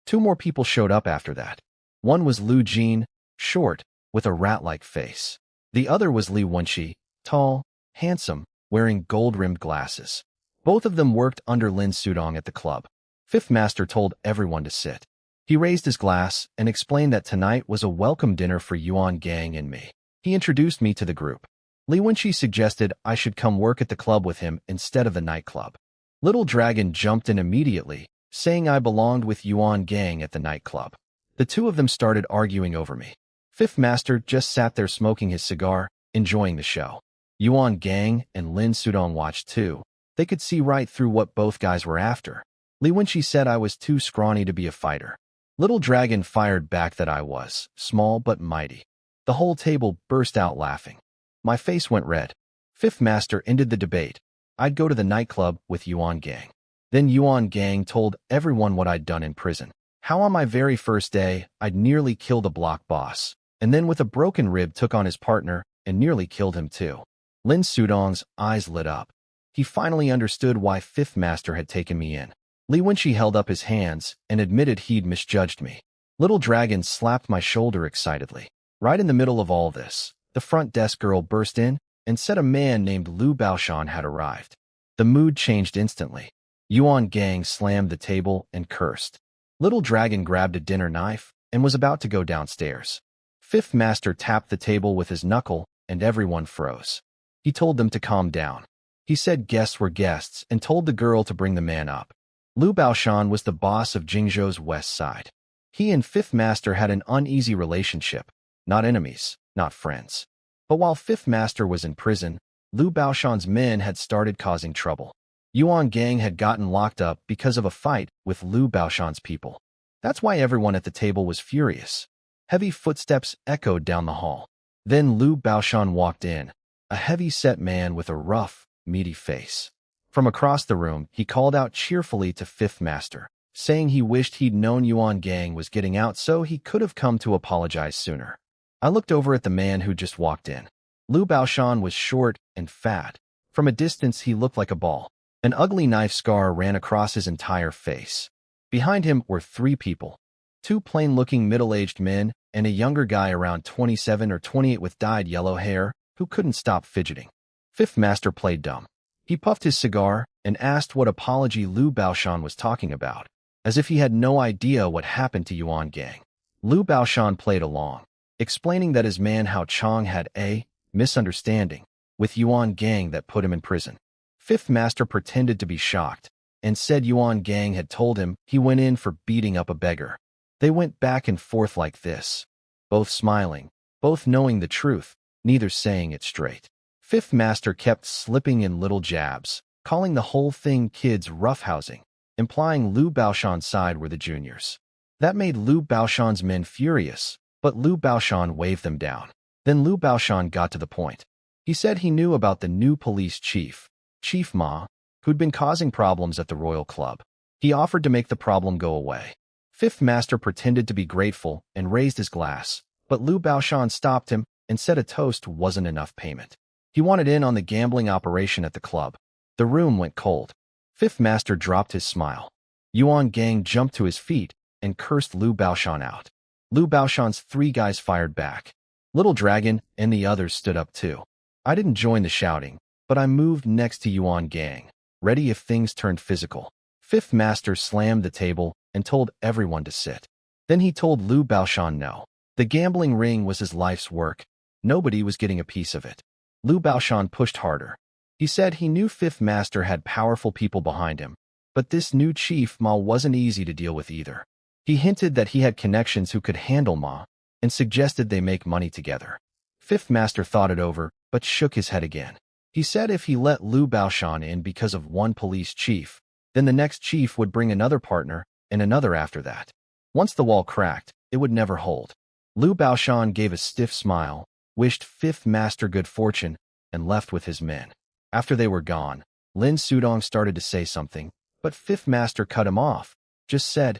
2 more people showed up after that. One was Lu Jin, short, with a rat-like face. The other was Li Wenqi, tall, handsome, wearing gold-rimmed glasses. Both of them worked under Lin Sudong at the club. Fifth Master told everyone to sit. He raised his glass and explained that tonight was a welcome dinner for Yuan Gang and me. He introduced me to the group. Li Wenqi suggested I should come work at the club with him instead of the nightclub. Little Dragon jumped in immediately, saying I belonged with Yuan Gang at the nightclub. The 2 of them started arguing over me. Fifth Master just sat there smoking his cigar, enjoying the show. Yuan Gang and Lin Sudong watched too. They could see right through what both guys were after. Li Wenqi said I was too scrawny to be a fighter. Little Dragon fired back that I was small but mighty. The whole table burst out laughing. My face went red. Fifth Master ended the debate. I'd go to the nightclub with Yuan Gang. Then Yuan Gang told everyone what I'd done in prison. How on my very first day, I'd nearly killed a block boss, and then with a broken rib took on his partner and nearly killed him too. Lin Sudong's eyes lit up. He finally understood why Fifth Master had taken me in. Li Wenqi held up his hands and admitted he'd misjudged me. Little Dragon slapped my shoulder excitedly. Right in the middle of all this, the front desk girl burst in and said a man named Lu Baoshan had arrived. The mood changed instantly. Yuan Gang slammed the table and cursed. Little Dragon grabbed a dinner knife and was about to go downstairs. Fifth Master tapped the table with his knuckle and everyone froze. He told them to calm down. He said guests were guests and told the girl to bring the man up. Lu Baoshan was the boss of Jingzhou's west side. He and Fifth Master had an uneasy relationship, not enemies, not friends. But while Fifth Master was in prison, Lu Baoshan's men had started causing trouble. Yuan Gang had gotten locked up because of a fight with Lu Baoshan's people. That's why everyone at the table was furious. Heavy footsteps echoed down the hall. Then Lu Baoshan walked in, a heavy-set man with a rough, meaty face. From across the room, he called out cheerfully to Fifth Master, saying he wished he'd known Yuan Gang was getting out so he could have come to apologize sooner. I looked over at the man who just walked in. Lu Baoshan was short and fat. From a distance, he looked like a ball. An ugly knife scar ran across his entire face. Behind him were 3 people, 2 plain-looking middle-aged men and a younger guy around 27 or 28 with dyed yellow hair who couldn't stop fidgeting. Fifth Master played dumb. He puffed his cigar and asked what apology Lu Baoshan was talking about, as if he had no idea what happened to Yuan Gang. Lu Baoshan played along, explaining that his man Hao Chong had a misunderstanding with Yuan Gang that put him in prison. Fifth Master pretended to be shocked and said Yuan Gang had told him he went in for beating up a beggar. They went back and forth like this, both smiling, both knowing the truth, neither saying it straight. Fifth Master kept slipping in little jabs, calling the whole thing kids' roughhousing, implying Liu Baoshan's side were the juniors. That made Liu Baoshan's men furious, but Liu Baoshan waved them down. Then Liu Baoshan got to the point. He said he knew about the new police chief, Chief Ma, who'd been causing problems at the Royal Club. He offered to make the problem go away. Fifth Master pretended to be grateful and raised his glass, but Liu Baoshan stopped him and said a toast wasn't enough payment. He wanted in on the gambling operation at the club. The room went cold. Fifth Master dropped his smile. Yuan Gang jumped to his feet and cursed Liu Baoshan out. Liu Baoshan's 3 guys fired back. Little Dragon and the others stood up too. I didn't join the shouting, but I moved next to Yuan Gang, ready if things turned physical. Fifth Master slammed the table and told everyone to sit. Then he told Liu Baoshan no. The gambling ring was his life's work. Nobody was getting a piece of it. Liu Baoshan pushed harder. He said he knew Fifth Master had powerful people behind him, but this new chief Ma wasn't easy to deal with either. He hinted that he had connections who could handle Ma and suggested they make money together. Fifth Master thought it over, but shook his head again. He said if he let Liu Baoshan in because of one police chief, then the next chief would bring another partner and another after that. Once the wall cracked, it would never hold. Liu Baoshan gave a stiff smile, wished Fifth Master good fortune, and left with his men. After they were gone, Lin Sudong started to say something, but Fifth Master cut him off, just said,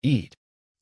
"Eat."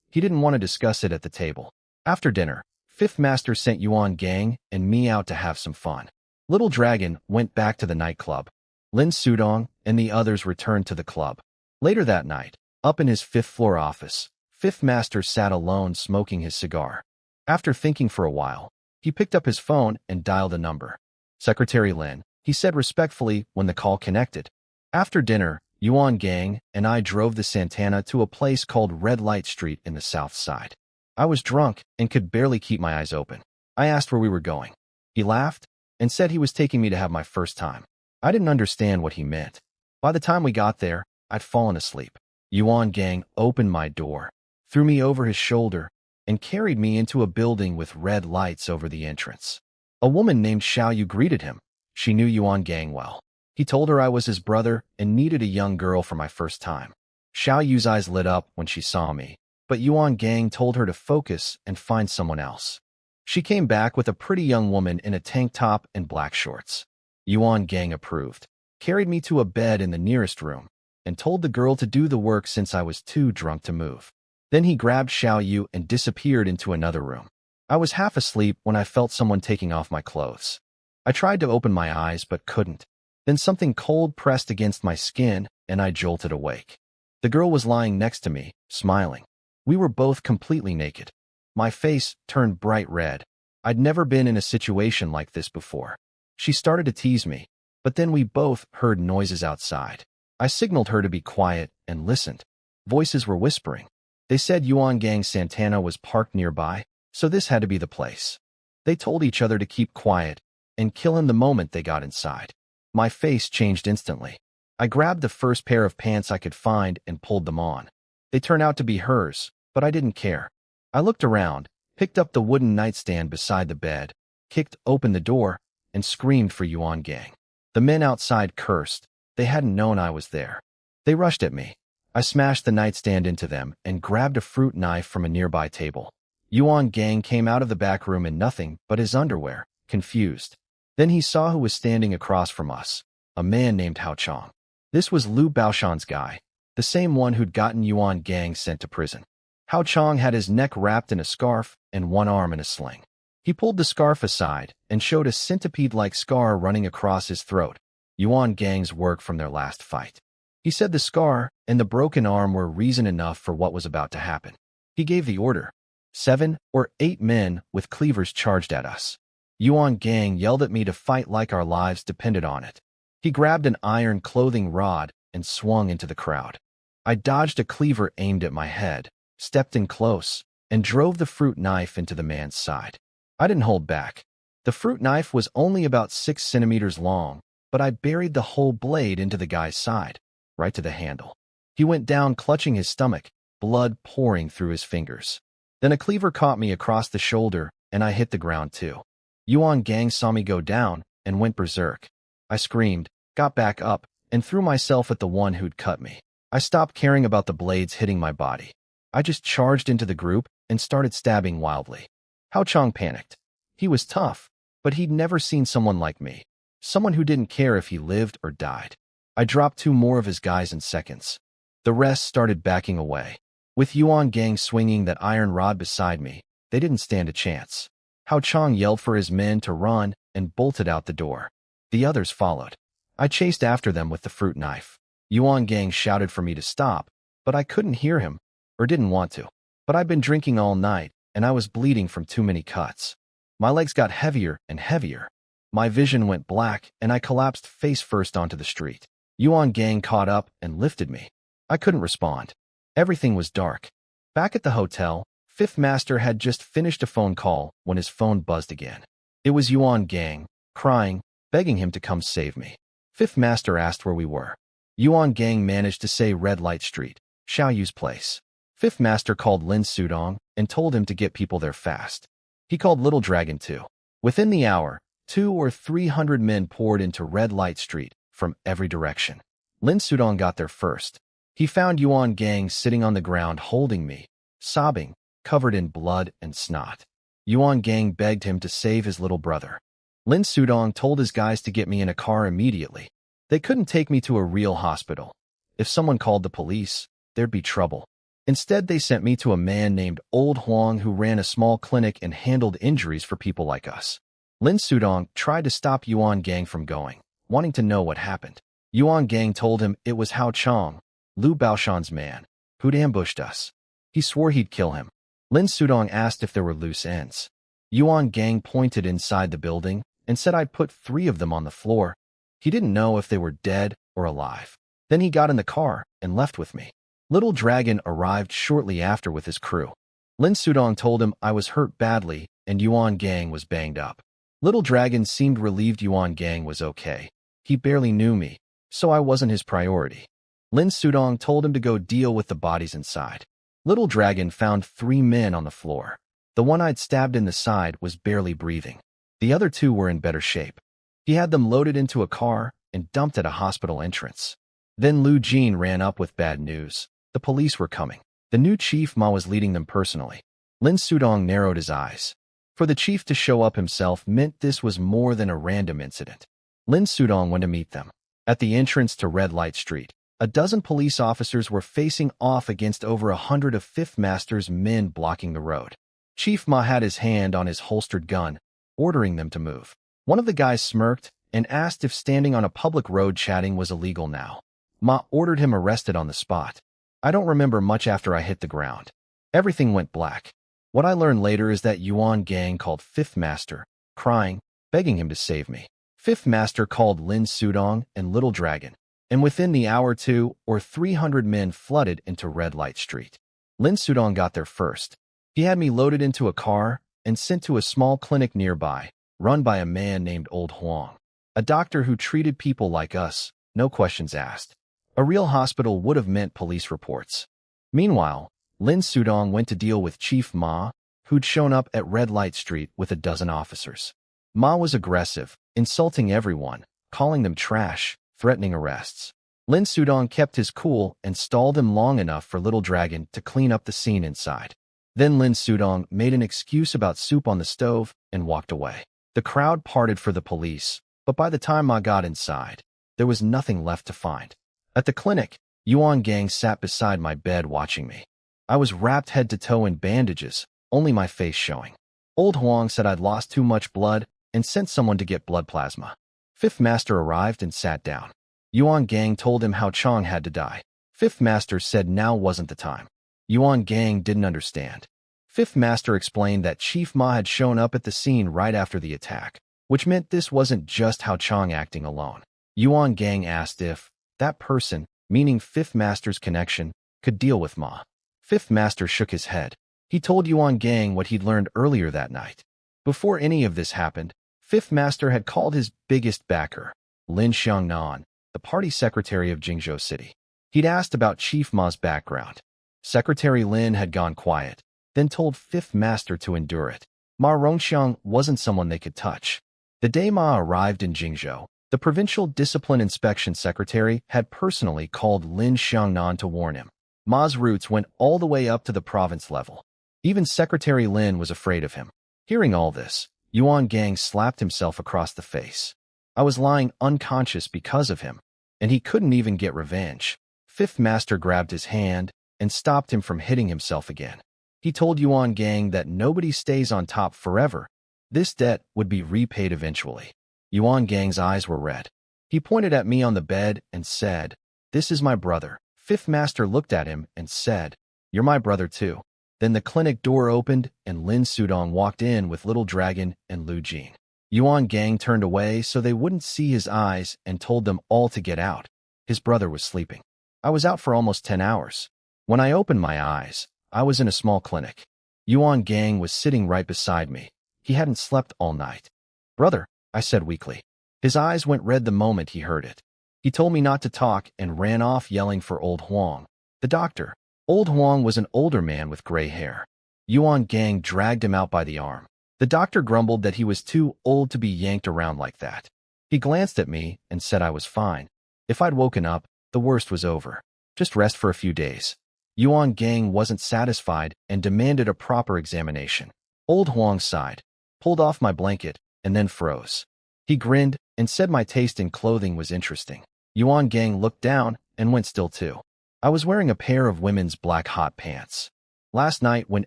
He didn't want to discuss it at the table. After dinner, Fifth Master sent Yuan Gang and me out to have some fun. Little Dragon went back to the nightclub. Lin Sudong and the others returned to the club. Later that night, up in his 5th-floor office, Fifth Master sat alone smoking his cigar. After thinking for a while, he picked up his phone and dialed a number. "Secretary Lin," he said respectfully when the call connected. After dinner, Yuan Gang and I drove the Santana to a place called Red Light Street in the south side. I was drunk and could barely keep my eyes open. I asked where we were going. He laughed and said he was taking me to have my first time. I didn't understand what he meant. By the time we got there, I'd fallen asleep. Yuan Gang opened my door, threw me over his shoulder, and carried me into a building with red lights over the entrance. A woman named Xiao Yu greeted him. She knew Yuan Gang well. He told her I was his brother and needed a young girl for my first time. Xiao Yu's eyes lit up when she saw me, but Yuan Gang told her to focus and find someone else. She came back with a pretty young woman in a tank top and black shorts. Yuan Gang approved, carried me to a bed in the nearest room, and told the girl to do the work since I was too drunk to move. Then he grabbed Xiao Yu and disappeared into another room. I was half asleep when I felt someone taking off my clothes. I tried to open my eyes but couldn't. Then something cold pressed against my skin and I jolted awake. The girl was lying next to me, smiling. We were both completely naked. My face turned bright red. I'd never been in a situation like this before. She started to tease me, but then we both heard noises outside. I signaled her to be quiet and listened. Voices were whispering. They said Yuan Gang Santana was parked nearby, so this had to be the place. They told each other to keep quiet and kill him the moment they got inside. My face changed instantly. I grabbed the first pair of pants I could find and pulled them on. They turned out to be hers, but I didn't care. I looked around, picked up the wooden nightstand beside the bed, kicked open the door, and screamed for Yuan Gang. The men outside cursed. They hadn't known I was there. They rushed at me. I smashed the nightstand into them and grabbed a fruit knife from a nearby table. Yuan Gang came out of the back room in nothing but his underwear, confused. Then he saw who was standing across from us, a man named Hao Chong. This was Liu Baoshan's guy, the same one who'd gotten Yuan Gang sent to prison. Hao Chong had his neck wrapped in a scarf and one arm in a sling. He pulled the scarf aside and showed a centipede-like scar running across his throat, Yuan Gang's work from their last fight. He said the scar and the broken arm were reason enough for what was about to happen. He gave the order. 7 or 8 men with cleavers charged at us. Yuan Gang yelled at me to fight like our lives depended on it. He grabbed an iron clothing rod and swung into the crowd. I dodged a cleaver aimed at my head, stepped in close, and drove the fruit knife into the man's side. I didn't hold back. The fruit knife was only about 6 centimeters long, but I buried the whole blade into the guy's side, right to the handle. He went down clutching his stomach, blood pouring through his fingers. Then a cleaver caught me across the shoulder, and I hit the ground too. Yuan Gang saw me go down and went berserk. I screamed, got back up, and threw myself at the one who'd cut me. I stopped caring about the blades hitting my body. I just charged into the group and started stabbing wildly. Hao Chong panicked. He was tough, but he'd never seen someone like me. Someone who didn't care if he lived or died. I dropped 2 more of his guys in seconds. The rest started backing away. With Yuan Gang swinging that iron rod beside me, they didn't stand a chance. Hao Chong yelled for his men to run and bolted out the door. The others followed. I chased after them with the fruit knife. Yuan Gang shouted for me to stop, but I couldn't hear him, or didn't want to. But I'd been drinking all night, and I was bleeding from too many cuts. My legs got heavier and heavier. My vision went black, and I collapsed face first onto the street. Yuan Gang caught up and lifted me. I couldn't respond. Everything was dark. Back at the hotel, Fifth Master had just finished a phone call when his phone buzzed again. It was Yuan Gang, crying, begging him to come save me. Fifth Master asked where we were. Yuan Gang managed to say Red Light Street, Xiaoyu's place. Fifth Master called Lin Sudong and told him to get people there fast. He called Little Dragon too. Within the hour, 200 or 300 men poured into Red Light Street from every direction. Lin Sudong got there first. He found Yuan Gang sitting on the ground holding me, sobbing, covered in blood and snot. Yuan Gang begged him to save his little brother. Lin Sudong told his guys to get me in a car immediately. They couldn't take me to a real hospital. If someone called the police, there'd be trouble. Instead, they sent me to a man named Old Huang who ran a small clinic and handled injuries for people like us. Lin Sudong tried to stop Yuan Gang from going, wanting to know what happened. Yuan Gang told him it was Hao Chong, Liu Baoshan's man, who'd ambushed us. He swore he'd kill him. Lin Sudong asked if there were loose ends. Yuan Gang pointed inside the building and said I'd put 3 of them on the floor. He didn't know if they were dead or alive. Then he got in the car and left with me. Little Dragon arrived shortly after with his crew. Lin Sudong told him I was hurt badly and Yuan Gang was banged up. Little Dragon seemed relieved Yuan Gang was okay. He barely knew me, so I wasn't his priority. Lin Sudong told him to go deal with the bodies inside. Little Dragon found 3 men on the floor. The one I'd stabbed in the side was barely breathing. The other 2 were in better shape. He had them loaded into a car and dumped at a hospital entrance. Then Lu Jin ran up with bad news. The police were coming. The new chief Ma was leading them personally. Lin Sudong narrowed his eyes. For the chief to show up himself meant this was more than a random incident. Lin Sudong went to meet them. At the entrance to Red Light Street, a dozen police officers were facing off against over 100 of Fifth Master's men blocking the road. Chief Ma had his hand on his holstered gun, ordering them to move. One of the guys smirked and asked if standing on a public road chatting was illegal now. Ma ordered him arrested on the spot. I don't remember much after I hit the ground. Everything went black. What I learned later is that Yuan Gang called Fifth Master, crying, begging him to save me. Fifth Master called Lin Sudong and Little Dragon, and within the hour 200 or 300 men flooded into Red Light Street. Lin Sudong got there first. He had me loaded into a car and sent to a small clinic nearby, run by a man named Old Huang, a doctor who treated people like us, no questions asked. A real hospital would have meant police reports. Meanwhile, Lin Sudong went to deal with Chief Ma, who'd shown up at Red Light Street with a dozen officers. Ma was aggressive, insulting everyone, calling them trash, threatening arrests. Lin Sudong kept his cool and stalled him long enough for Little Dragon to clean up the scene inside. Then Lin Sudong made an excuse about soup on the stove and walked away. The crowd parted for the police, but by the time Ma got inside, there was nothing left to find. At the clinic, Yuan Gang sat beside my bed watching me. I was wrapped head to toe in bandages, only my face showing. Old Huang said I'd lost too much blood and sent someone to get blood plasma. Fifth Master arrived and sat down. Yuan Gang told him how Chong had to die. Fifth Master said now wasn't the time. Yuan Gang didn't understand. Fifth Master explained that Chief Ma had shown up at the scene right after the attack, which meant this wasn't just Hao Chong acting alone. Yuan Gang asked if that person, meaning Fifth Master's connection, could deal with Ma. Fifth Master shook his head. He told Yuan Gang what he'd learned earlier that night. Before any of this happened, Fifth Master had called his biggest backer, Lin Xiangnan, the party secretary of Jingzhou City. He'd asked about Chief Ma's background. Secretary Lin had gone quiet, then told Fifth Master to endure it. Ma Rongxiang wasn't someone they could touch. The day Ma arrived in Jingzhou, The provincial discipline inspection secretary had personally called Lin Xiangnan to warn him. Ma's roots went all the way up to the province level. Even Secretary Lin was afraid of him. Hearing all this, Yuan Gang slapped himself across the face. I was lying unconscious because of him, and he couldn't even get revenge. Fifth Master grabbed his hand and stopped him from hitting himself again. He told Yuan Gang that nobody stays on top forever. This debt would be repaid eventually. Yuan Gang's eyes were red. He pointed at me on the bed and said, "This is my brother." Fifth Master looked at him and said, "You're my brother too." Then the clinic door opened and Lin Sudong walked in with Little Dragon and Lu Jing. Yuan Gang turned away so they wouldn't see his eyes and told them all to get out. His brother was sleeping. I was out for almost 10 hours. When I opened my eyes, I was in a small clinic. Yuan Gang was sitting right beside me. He hadn't slept all night. "Brother," I said weakly. His eyes went red the moment he heard it. He told me not to talk and ran off yelling for Old Huang, the doctor. Old Huang was an older man with gray hair. Yuan Gang dragged him out by the arm. The doctor grumbled that he was too old to be yanked around like that. He glanced at me and said I was fine. If I'd woken up, the worst was over. Just rest for a few days. Yuan Gang wasn't satisfied and demanded a proper examination. Old Huang sighed, pulled off my blanket, and then froze. He grinned and said my taste in clothing was interesting. Yuan Gang looked down and went still too. I was wearing a pair of women's black hot pants. Last night, when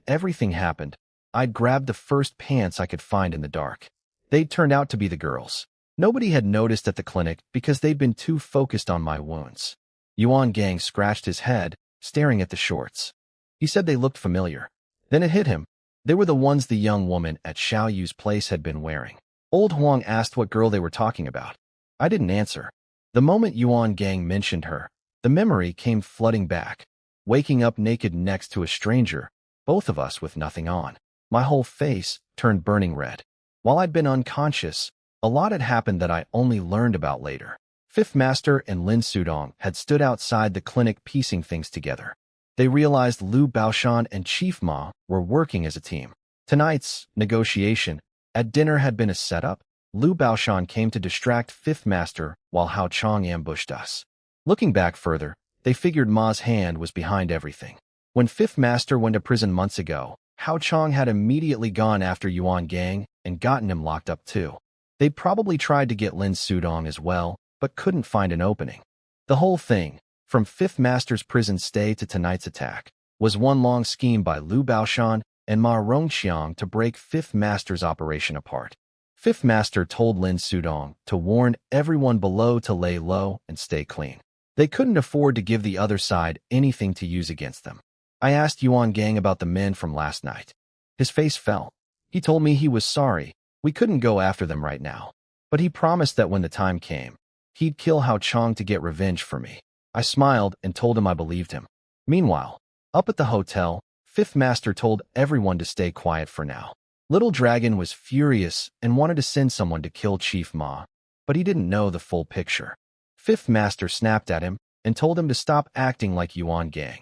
everything happened, I'd grabbed the first pants I could find in the dark. They'd turned out to be the girls'. Nobody had noticed at the clinic because they'd been too focused on my wounds. Yuan Gang scratched his head, staring at the shorts. He said they looked familiar. Then it hit him. They were the ones the young woman at Xiao Yu's place had been wearing. Old Huang asked what girl they were talking about. I didn't answer. The moment Yuan Gang mentioned her, the memory came flooding back. Waking up naked next to a stranger, both of us with nothing on. My whole face turned burning red. While I'd been unconscious, a lot had happened that I only learned about later. Fifth Master and Lin Sudong had stood outside the clinic piecing things together. They realized Lu Baoshan and Chief Ma were working as a team. Tonight's negotiation at dinner had been a setup. Lu Baoshan came to distract Fifth Master while Hao Chong ambushed us. Looking back further, they figured Ma's hand was behind everything. When Fifth Master went to prison months ago, Hao Chong had immediately gone after Yuan Gang and gotten him locked up too. They'd probably tried to get Lin Sudong as well, but couldn't find an opening. The whole thing, from Fifth Master's prison stay to tonight's attack, was one long scheme by Lu Baoshan and Ma Rongxiang to break Fifth Master's operation apart. Fifth Master told Lin Sudong to warn everyone below to lay low and stay clean. They couldn't afford to give the other side anything to use against them. I asked Yuan Gang about the men from last night. His face fell. He told me he was sorry. We couldn't go after them right now. But he promised that when the time came, he'd kill Hao Chong to get revenge for me. I smiled and told him I believed him. Meanwhile, up at the hotel, Fifth Master told everyone to stay quiet for now. Little Dragon was furious and wanted to send someone to kill Chief Ma, but he didn't know the full picture. Fifth Master snapped at him and told him to stop acting like Yuan Gang,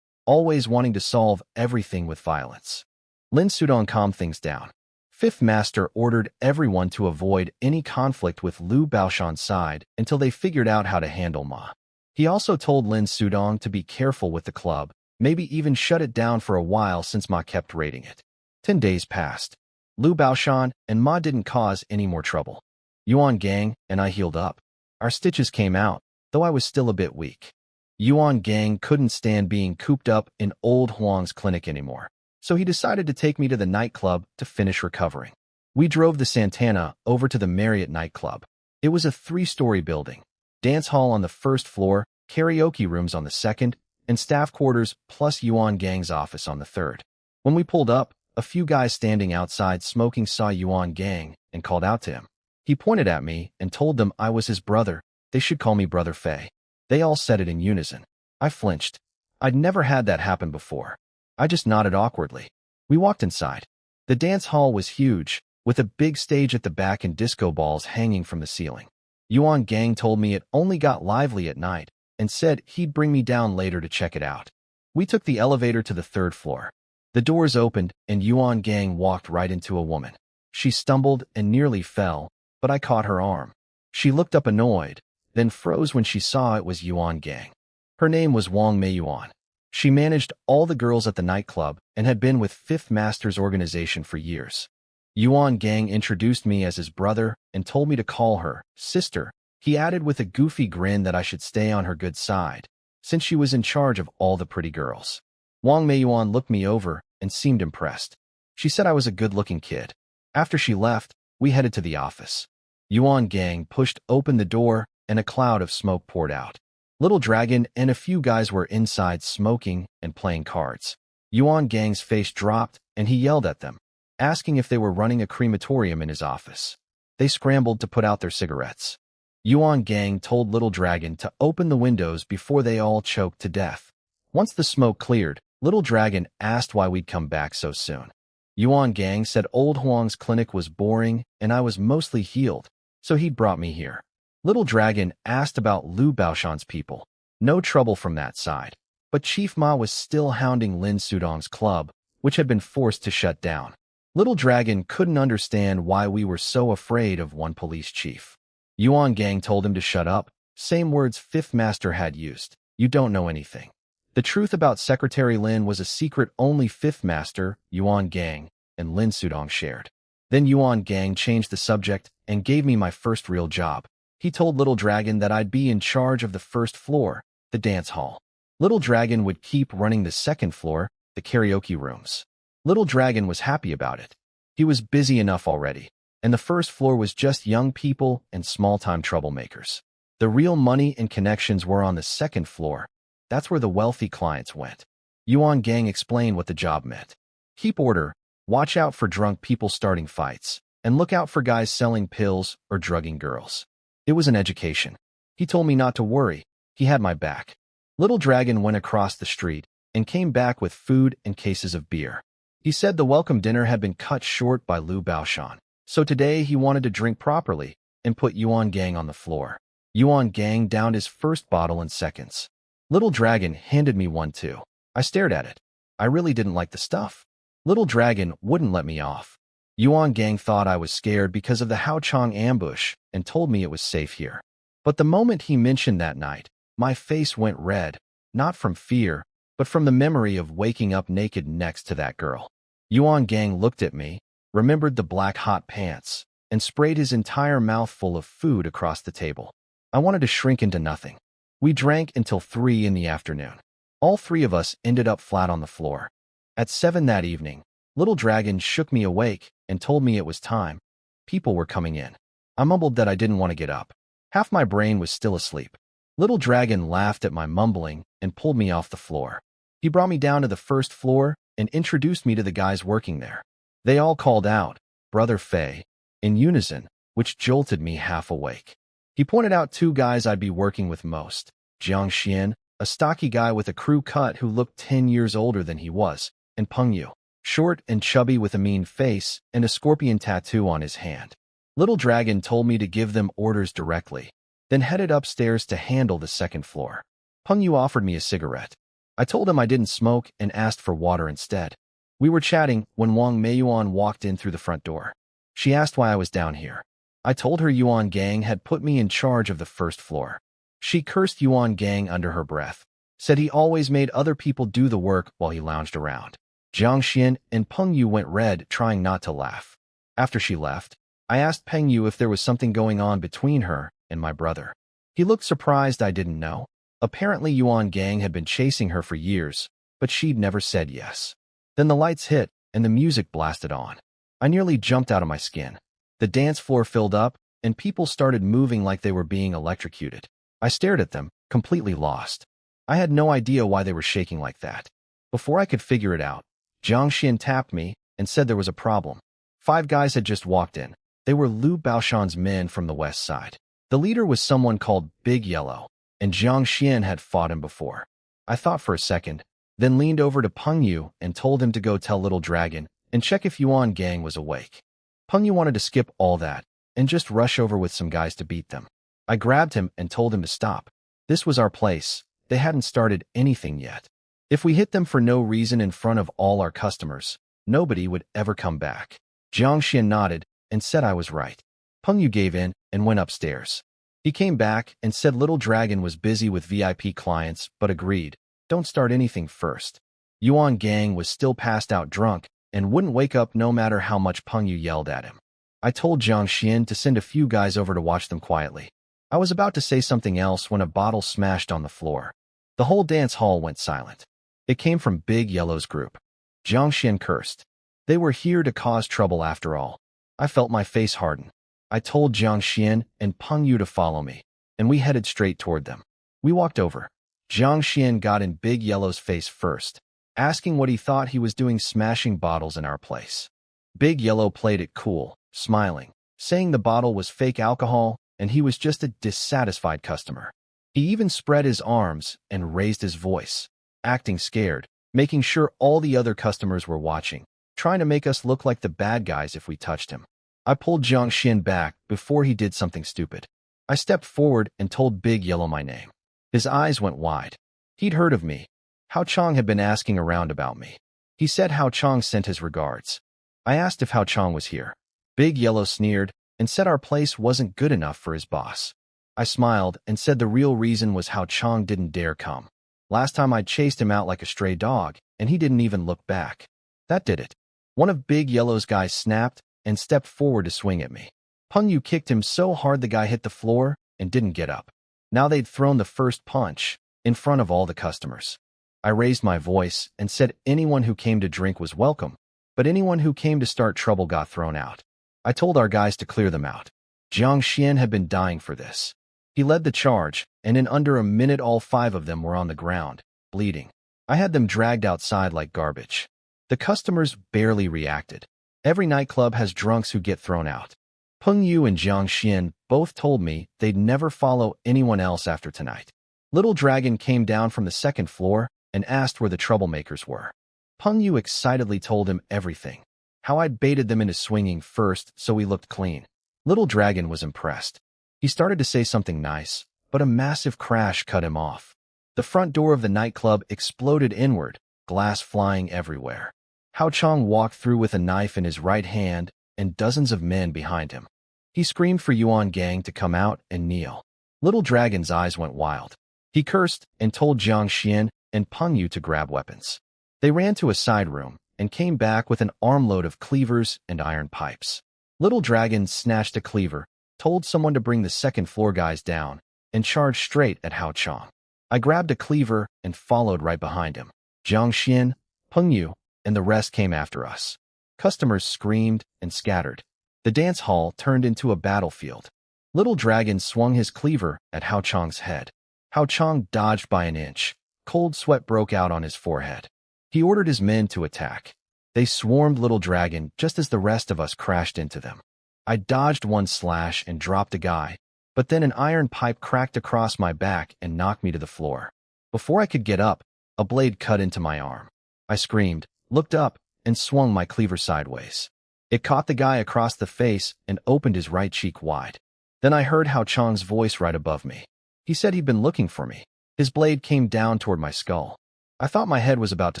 always wanting to solve everything with violence. Lin Sudong calmed things down. Fifth Master ordered everyone to avoid any conflict with Lu Baoshan's side until they figured out how to handle Ma. He also told Lin Sudong to be careful with the club, maybe even shut it down for a while since Ma kept raiding it. 10 days passed. Lu Baoshan and Ma didn't cause any more trouble. Yuan Gang and I healed up. Our stitches came out, though I was still a bit weak. Yuan Gang couldn't stand being cooped up in Old Huang's clinic anymore, so he decided to take me to the nightclub to finish recovering. We drove the Santana over to the Marriott nightclub. It was a 3-story building. Dance hall on the first floor, karaoke rooms on the second, and staff quarters plus Yuan Gang's office on the third. When we pulled up, a few guys standing outside smoking saw Yuan Gang and called out to him. He pointed at me and told them I was his brother. They should call me Brother Fei. They all said it in unison. I flinched. I'd never had that happen before. I just nodded awkwardly. We walked inside. The dance hall was huge, with a big stage at the back and disco balls hanging from the ceiling. Yuan Gang told me it only got lively at night and said he'd bring me down later to check it out. We took the elevator to the 3rd floor. The doors opened and Yuan Gang walked right into a woman. She stumbled and nearly fell, but I caught her arm. She looked up annoyed, then froze when she saw it was Yuan Gang. Her name was Wang Meiyuan. She managed all the girls at the nightclub and had been with Fifth Master's organization for years. Yuan Gang introduced me as his brother and told me to call her sister. He added with a goofy grin that I should stay on her good side, since she was in charge of all the pretty girls. Wang Meiyuan looked me over and seemed impressed. She said I was a good-looking kid. After she left, we headed to the office. Yuan Gang pushed open the door and a cloud of smoke poured out. Little Dragon and a few guys were inside smoking and playing cards. Yuan Gang's face dropped and he yelled at them, asking if they were running a crematorium in his office. They scrambled to put out their cigarettes. Yuan Gang told Little Dragon to open the windows before they all choked to death. Once the smoke cleared, Little Dragon asked why we'd come back so soon. Yuan Gang said Old Huang's clinic was boring and I was mostly healed, so he'd brought me here. Little Dragon asked about Lu Baoshan's people. No trouble from that side. But Chief Ma was still hounding Lin Sudong's club, which had been forced to shut down. Little Dragon couldn't understand why we were so afraid of one police chief. Yuan Gang told him to shut up, same words Fifth Master had used. You don't know anything. The truth about Secretary Lin was a secret only Fifth Master, Yuan Gang, and Lin Sudong shared. Then Yuan Gang changed the subject and gave me my first real job. He told Little Dragon that I'd be in charge of the first floor, the dance hall. Little Dragon would keep running the second floor, the karaoke rooms. Little Dragon was happy about it. He was busy enough already, and the first floor was just young people and small-time troublemakers. The real money and connections were on the second floor. That's where the wealthy clients went. Yuan Gang explained what the job meant. Keep order, watch out for drunk people starting fights, and look out for guys selling pills or drugging girls. It was an education. He told me not to worry. He had my back. Little Dragon went across the street and came back with food and cases of beer. He said the welcome dinner had been cut short by Lu Baoshan, so today he wanted to drink properly and put Yuan Gang on the floor. Yuan Gang downed his first bottle in seconds. Little Dragon handed me one too. I stared at it. I really didn't like the stuff. Little Dragon wouldn't let me off. Yuan Gang thought I was scared because of the Hao Chong ambush and told me it was safe here. But the moment he mentioned that night, my face went red, not from fear, but from the memory of waking up naked next to that girl. Yuan Gang looked at me, remembered the black hot pants, and sprayed his entire mouth full of food across the table. I wanted to shrink into nothing. We drank until 3 in the afternoon. All 3 of us ended up flat on the floor. At 7 that evening, Little Dragon shook me awake and told me it was time. People were coming in. I mumbled that I didn't want to get up. Half my brain was still asleep. Little Dragon laughed at my mumbling and pulled me off the floor. He brought me down to the first floor and introduced me to the guys working there. They all called out, "Brother Fei," in unison, which jolted me half awake. He pointed out 2 guys I'd be working with most. Jiang Xian, a stocky guy with a crew cut who looked 10 years older than he was, and Peng Yu, short and chubby with a mean face and a scorpion tattoo on his hand. Little Dragon told me to give them orders directly, then headed upstairs to handle the second floor. Peng Yu offered me a cigarette. I told him I didn't smoke and asked for water instead. We were chatting when Wang Meiyuan walked in through the front door. She asked why I was down here. I told her Yuan Gang had put me in charge of the first floor. She cursed Yuan Gang under her breath, said he always made other people do the work while he lounged around. Jiang Xian and Peng Yu went red, trying not to laugh. After she left, I asked Peng Yu if there was something going on between her and my brother. He looked surprised I didn't know. Apparently Yuan Gang had been chasing her for years, but she'd never said yes. Then the lights hit and the music blasted on. I nearly jumped out of my skin. The dance floor filled up, and people started moving like they were being electrocuted. I stared at them, completely lost. I had no idea why they were shaking like that. Before I could figure it out, Jiang Xian tapped me and said there was a problem. 5 guys had just walked in. They were Lu Baoshan's men from the west side. The leader was someone called Big Yellow, and Jiang Xian had fought him before. I thought for a second, then leaned over to Peng Yu and told him to go tell Little Dragon and check if Yuan Gang was awake. Peng Yu wanted to skip all that and just rush over with some guys to beat them. I grabbed him and told him to stop. This was our place. They hadn't started anything yet. If we hit them for no reason in front of all our customers, nobody would ever come back. Jiang Xian nodded and said I was right. Peng Yu gave in and went upstairs. He came back and said Little Dragon was busy with VIP clients, but agreed, don't start anything first. Yuan Gang was still passed out drunk and wouldn't wake up no matter how much Peng Yu yelled at him. I told Jiang Xian to send a few guys over to watch them quietly. I was about to say something else when a bottle smashed on the floor. The whole dance hall went silent. It came from Big Yellow's group. Jiang Xian cursed. They were here to cause trouble after all. I felt my face harden. I told Jiang Xian and Peng Yu to follow me, and we headed straight toward them. We walked over. Jiang Xian got in Big Yellow's face first, asking what he thought he was doing smashing bottles in our place. Big Yellow played it cool, smiling, saying the bottle was fake alcohol and he was just a dissatisfied customer. He even spread his arms and raised his voice, acting scared, making sure all the other customers were watching, trying to make us look like the bad guys if we touched him. I pulled Jiang Xian back before he did something stupid. I stepped forward and told Big Yellow my name. His eyes went wide. He'd heard of me. Hao Chong had been asking around about me. He said Hao Chong sent his regards. I asked if Hao Chong was here. Big Yellow sneered and said our place wasn't good enough for his boss. I smiled and said the real reason was Hao Chong didn't dare come. Last time I chased him out like a stray dog, and he didn't even look back. That did it. One of Big Yellow's guys snapped and stepped forward to swing at me. Peng Yu kicked him so hard the guy hit the floor and didn't get up. Now they'd thrown the first punch in front of all the customers. I raised my voice and said anyone who came to drink was welcome, but anyone who came to start trouble got thrown out. I told our guys to clear them out. Jiang Xian had been dying for this. He led the charge, and in under a minute all 5 of them were on the ground, bleeding. I had them dragged outside like garbage. The customers barely reacted. Every nightclub has drunks who get thrown out. Peng Yu and Jiang Xian both told me they'd never follow anyone else after tonight. Little Dragon came down from the 2nd floor and asked where the troublemakers were. Peng Yu excitedly told him everything, how I'd baited them into swinging first so he looked clean. Little Dragon was impressed. He started to say something nice, but a massive crash cut him off. The front door of the nightclub exploded inward, glass flying everywhere. Hao Chong walked through with a knife in his right hand and dozens of men behind him. He screamed for Yuan Gang to come out and kneel. Little Dragon's eyes went wild. He cursed and told Jiang Xian and Peng Yu to grab weapons. They ran to a side room and came back with an armload of cleavers and iron pipes. Little Dragon snatched a cleaver, told someone to bring the 2nd floor guys down, and charged straight at Hao Chong. I grabbed a cleaver and followed right behind him. Jiang Xian, Peng Yu, and the rest came after us. Customers screamed and scattered. The dance hall turned into a battlefield. Little Dragon swung his cleaver at Hao Chong's head. Hao Chong dodged by an inch. Cold sweat broke out on his forehead. He ordered his men to attack. They swarmed Little Dragon just as the rest of us crashed into them. I dodged one slash and dropped a guy, but then an iron pipe cracked across my back and knocked me to the floor. Before I could get up, a blade cut into my arm. I screamed, looked up, and swung my cleaver sideways. It caught the guy across the face and opened his right cheek wide. Then I heard Hao Chong's voice right above me. He said he'd been looking for me. His blade came down toward my skull. I thought my head was about to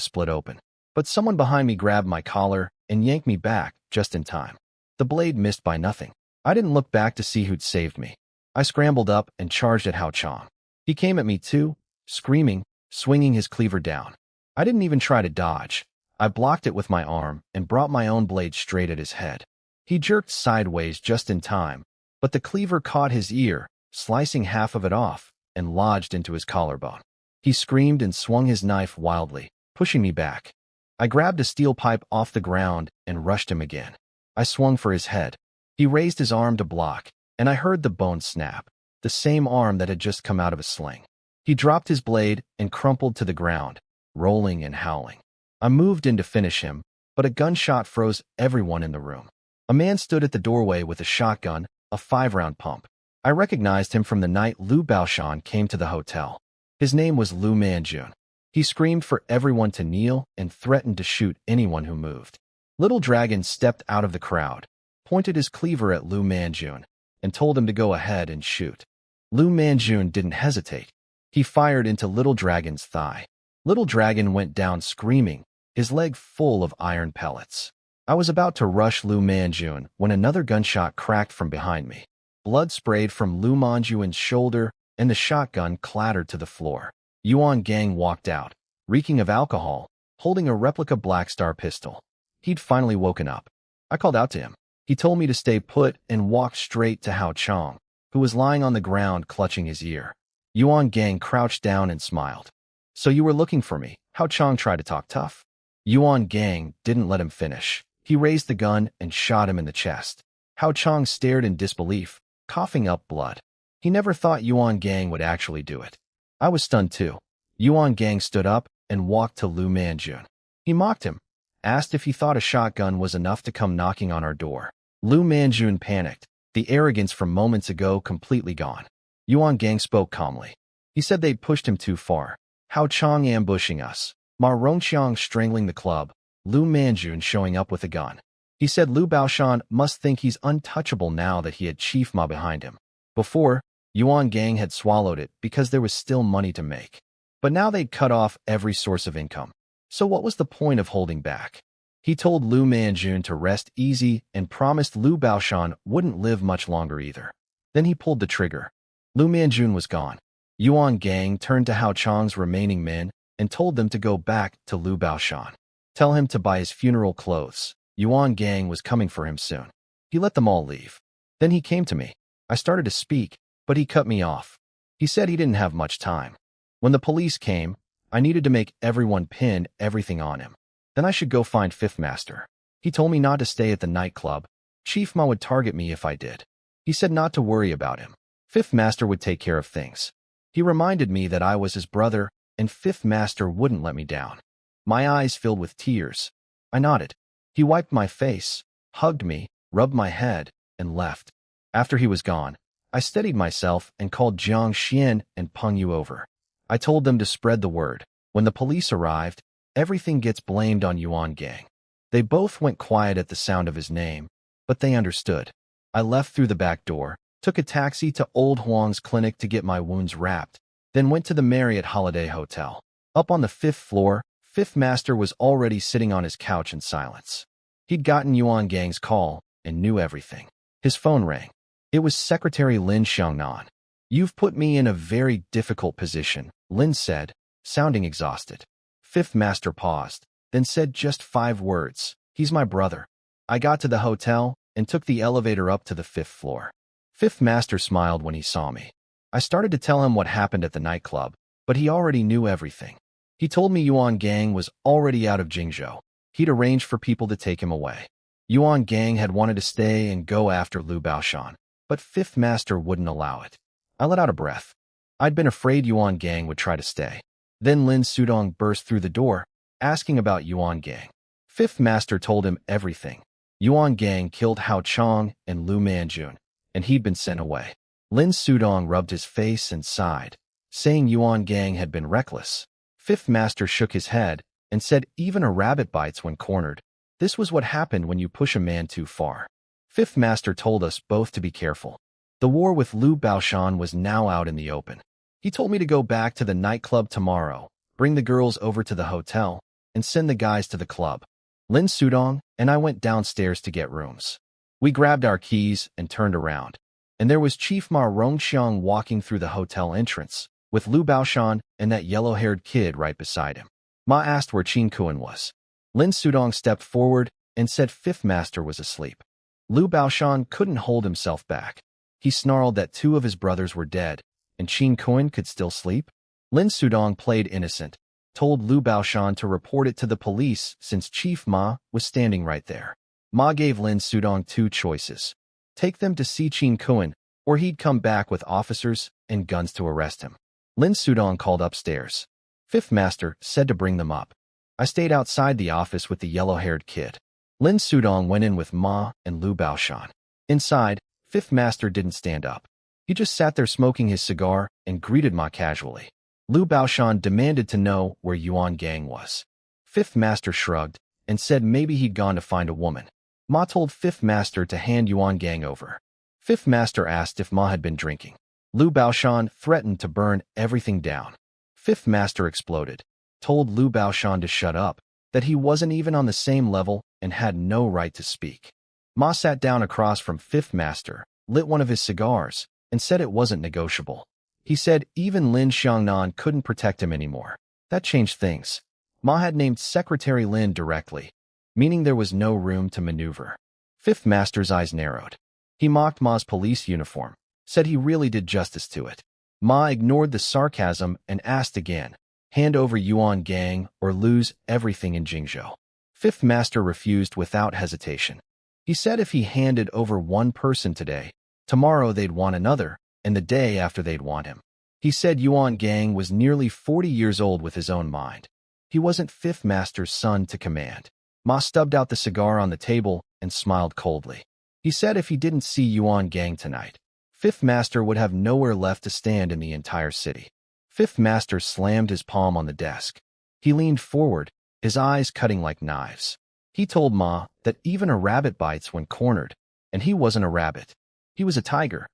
split open, but someone behind me grabbed my collar and yanked me back just in time. The blade missed by nothing. I didn't look back to see who'd saved me. I scrambled up and charged at Hao Chong. He came at me too, screaming, swinging his cleaver down. I didn't even try to dodge. I blocked it with my arm and brought my own blade straight at his head. He jerked sideways just in time, but the cleaver caught his ear, slicing half of it off, and lodged into his collarbone. He screamed and swung his knife wildly, pushing me back. I grabbed a steel pipe off the ground and rushed him again. I swung for his head. He raised his arm to block, and I heard the bone snap, the same arm that had just come out of a sling. He dropped his blade and crumpled to the ground, rolling and howling. I moved in to finish him, but a gunshot froze everyone in the room. A man stood at the doorway with a shotgun, a 5-round pump. I recognized him from the night Liu Baoshan came to the hotel. His name was Lu Manjun. He screamed for everyone to kneel and threatened to shoot anyone who moved. Little Dragon stepped out of the crowd, pointed his cleaver at Lu Manjun, and told him to go ahead and shoot. Lu Manjun didn't hesitate. He fired into Little Dragon's thigh. Little Dragon went down screaming, his leg full of iron pellets. I was about to rush Lu Manjun when another gunshot cracked from behind me. Blood sprayed from Lu Manjuan's shoulder, and the shotgun clattered to the floor. Yuan Gang walked out, reeking of alcohol, holding a replica Black Star pistol. He'd finally woken up. I called out to him. He told me to stay put and walked straight to Hao Chong, who was lying on the ground clutching his ear. Yuan Gang crouched down and smiled. "So you were looking for me?" Hao Chong tried to talk tough. Yuan Gang didn't let him finish. He raised the gun and shot him in the chest. Hao Chong stared in disbelief, coughing up blood. He never thought Yuan Gang would actually do it. I was stunned too. Yuan Gang stood up and walked to Lu Manjun. He mocked him, asked if he thought a shotgun was enough to come knocking on our door. Lu Manjun panicked, the arrogance from moments ago completely gone. Yuan Gang spoke calmly. He said they'd pushed him too far. Hao Chong ambushing us, Ma Rongqiang strangling the club, Lu Manjun showing up with a gun. He said Lu Baoshan must think he's untouchable now that he had Chief Ma behind him. Before, Yuan Gang had swallowed it because there was still money to make. But now they'd cut off every source of income. So what was the point of holding back? He told Lu Manjun to rest easy and promised Lu Baoshan wouldn't live much longer either. Then he pulled the trigger. Lu Manjun was gone. Yuan Gang turned to Hao Chong's remaining men and told them to go back to Lu Baoshan. Tell him to buy his funeral clothes. Yuan Gang was coming for him soon. He let them all leave. Then he came to me. I started to speak, but he cut me off. He said he didn't have much time. When the police came, I needed to make everyone pin everything on him. Then I should go find Fifth Master. He told me not to stay at the nightclub. Chief Ma would target me if I did. He said not to worry about him. Fifth Master would take care of things. He reminded me that I was his brother, and Fifth Master wouldn't let me down. My eyes filled with tears. I nodded. He wiped my face, hugged me, rubbed my head, and left. After he was gone, I steadied myself and called Jiang Xian and Peng Yu over. I told them to spread the word. When the police arrived, everything gets blamed on Yuan Gang. They both went quiet at the sound of his name, but they understood. I left through the back door, took a taxi to Old Huang's clinic to get my wounds wrapped, then went to the Marriott Holiday Hotel. Up on the 5th floor, Fifth Master was already sitting on his couch in silence. He'd gotten Yuan Gang's call and knew everything. His phone rang. It was Secretary Lin Xiangnan. "You've put me in a very difficult position," Lin said, sounding exhausted. Fifth Master paused, then said just 5 words. "He's my brother." I got to the hotel and took the elevator up to the 5th floor. Fifth Master smiled when he saw me. I started to tell him what happened at the nightclub, but he already knew everything. He told me Yuan Gang was already out of Jingzhou. He'd arranged for people to take him away. Yuan Gang had wanted to stay and go after Lu Baoshan, but Fifth Master wouldn't allow it. I let out a breath. I'd been afraid Yuan Gang would try to stay. Then Lin Sudong burst through the door, asking about Yuan Gang. Fifth Master told him everything. Yuan Gang killed Hao Chong and Lu Manjun, and he'd been sent away. Lin Sudong rubbed his face and sighed, saying Yuan Gang had been reckless. Fifth Master shook his head and said even a rabbit bites when cornered. This was what happened when you push a man too far. Fifth Master told us both to be careful. The war with Lu Baoshan was now out in the open. He told me to go back to the nightclub tomorrow, bring the girls over to the hotel, and send the guys to the club. Lin Sudong and I went downstairs to get rooms. We grabbed our keys and turned around, and there was Chief Ma Rongqiang walking through the hotel entrance, with Lu Baoshan and that yellow-haired kid right beside him. Ma asked where Qin Kuan was. Lin Sudong stepped forward and said Fifth Master was asleep. Lu Baoshan couldn't hold himself back. He snarled that 2 of his brothers were dead, and Qin Kuan could still sleep. Lin Sudong played innocent, told Lu Baoshan to report it to the police since Chief Ma was standing right there. Ma gave Lin Sudong 2 choices. Take them to see Qin Kuan, or he'd come back with officers and guns to arrest him. Lin Sudong called upstairs. Fifth Master said to bring them up. I stayed outside the office with the yellow-haired kid. Lin Sudong went in with Ma and Lu Baoshan. Inside, Fifth Master didn't stand up. He just sat there smoking his cigar and greeted Ma casually. Lu Baoshan demanded to know where Yuan Gang was. Fifth Master shrugged and said maybe he'd gone to find a woman. Ma told Fifth Master to hand Yuan Gang over. Fifth Master asked if Ma had been drinking. Lu Baoshan threatened to burn everything down. Fifth Master exploded, told Lu Baoshan to shut up, that he wasn't even on the same level and had no right to speak. Ma sat down across from Fifth Master lit one of his cigars, and said it wasn't negotiable. He said even Lin Xiangnan couldn't protect him anymore. That changed things. Ma had named Secretary Lin directly, meaning there was no room to maneuver. Fifth Master's eyes narrowed. He mocked Ma's police uniform, said he really did justice to it. Ma ignored the sarcasm and asked again, hand over Yuan Gang or lose everything in Jingzhou. Fifth Master refused without hesitation. He said if he handed over one person today, tomorrow they'd want another, and the day after they'd want him. He said Yuan Gang was nearly 40 years old with his own mind. He wasn't Fifth Master's son to command. Ma stubbed out the cigar on the table and smiled coldly. He said if he didn't see Yuan Gang tonight, Fifth Master would have nowhere left to stand in the entire city. Fifth Master slammed his palm on the desk. He leaned forward, his eyes cutting like knives. He told Ma that even a rabbit bites when cornered, and he wasn't a rabbit. He was a tiger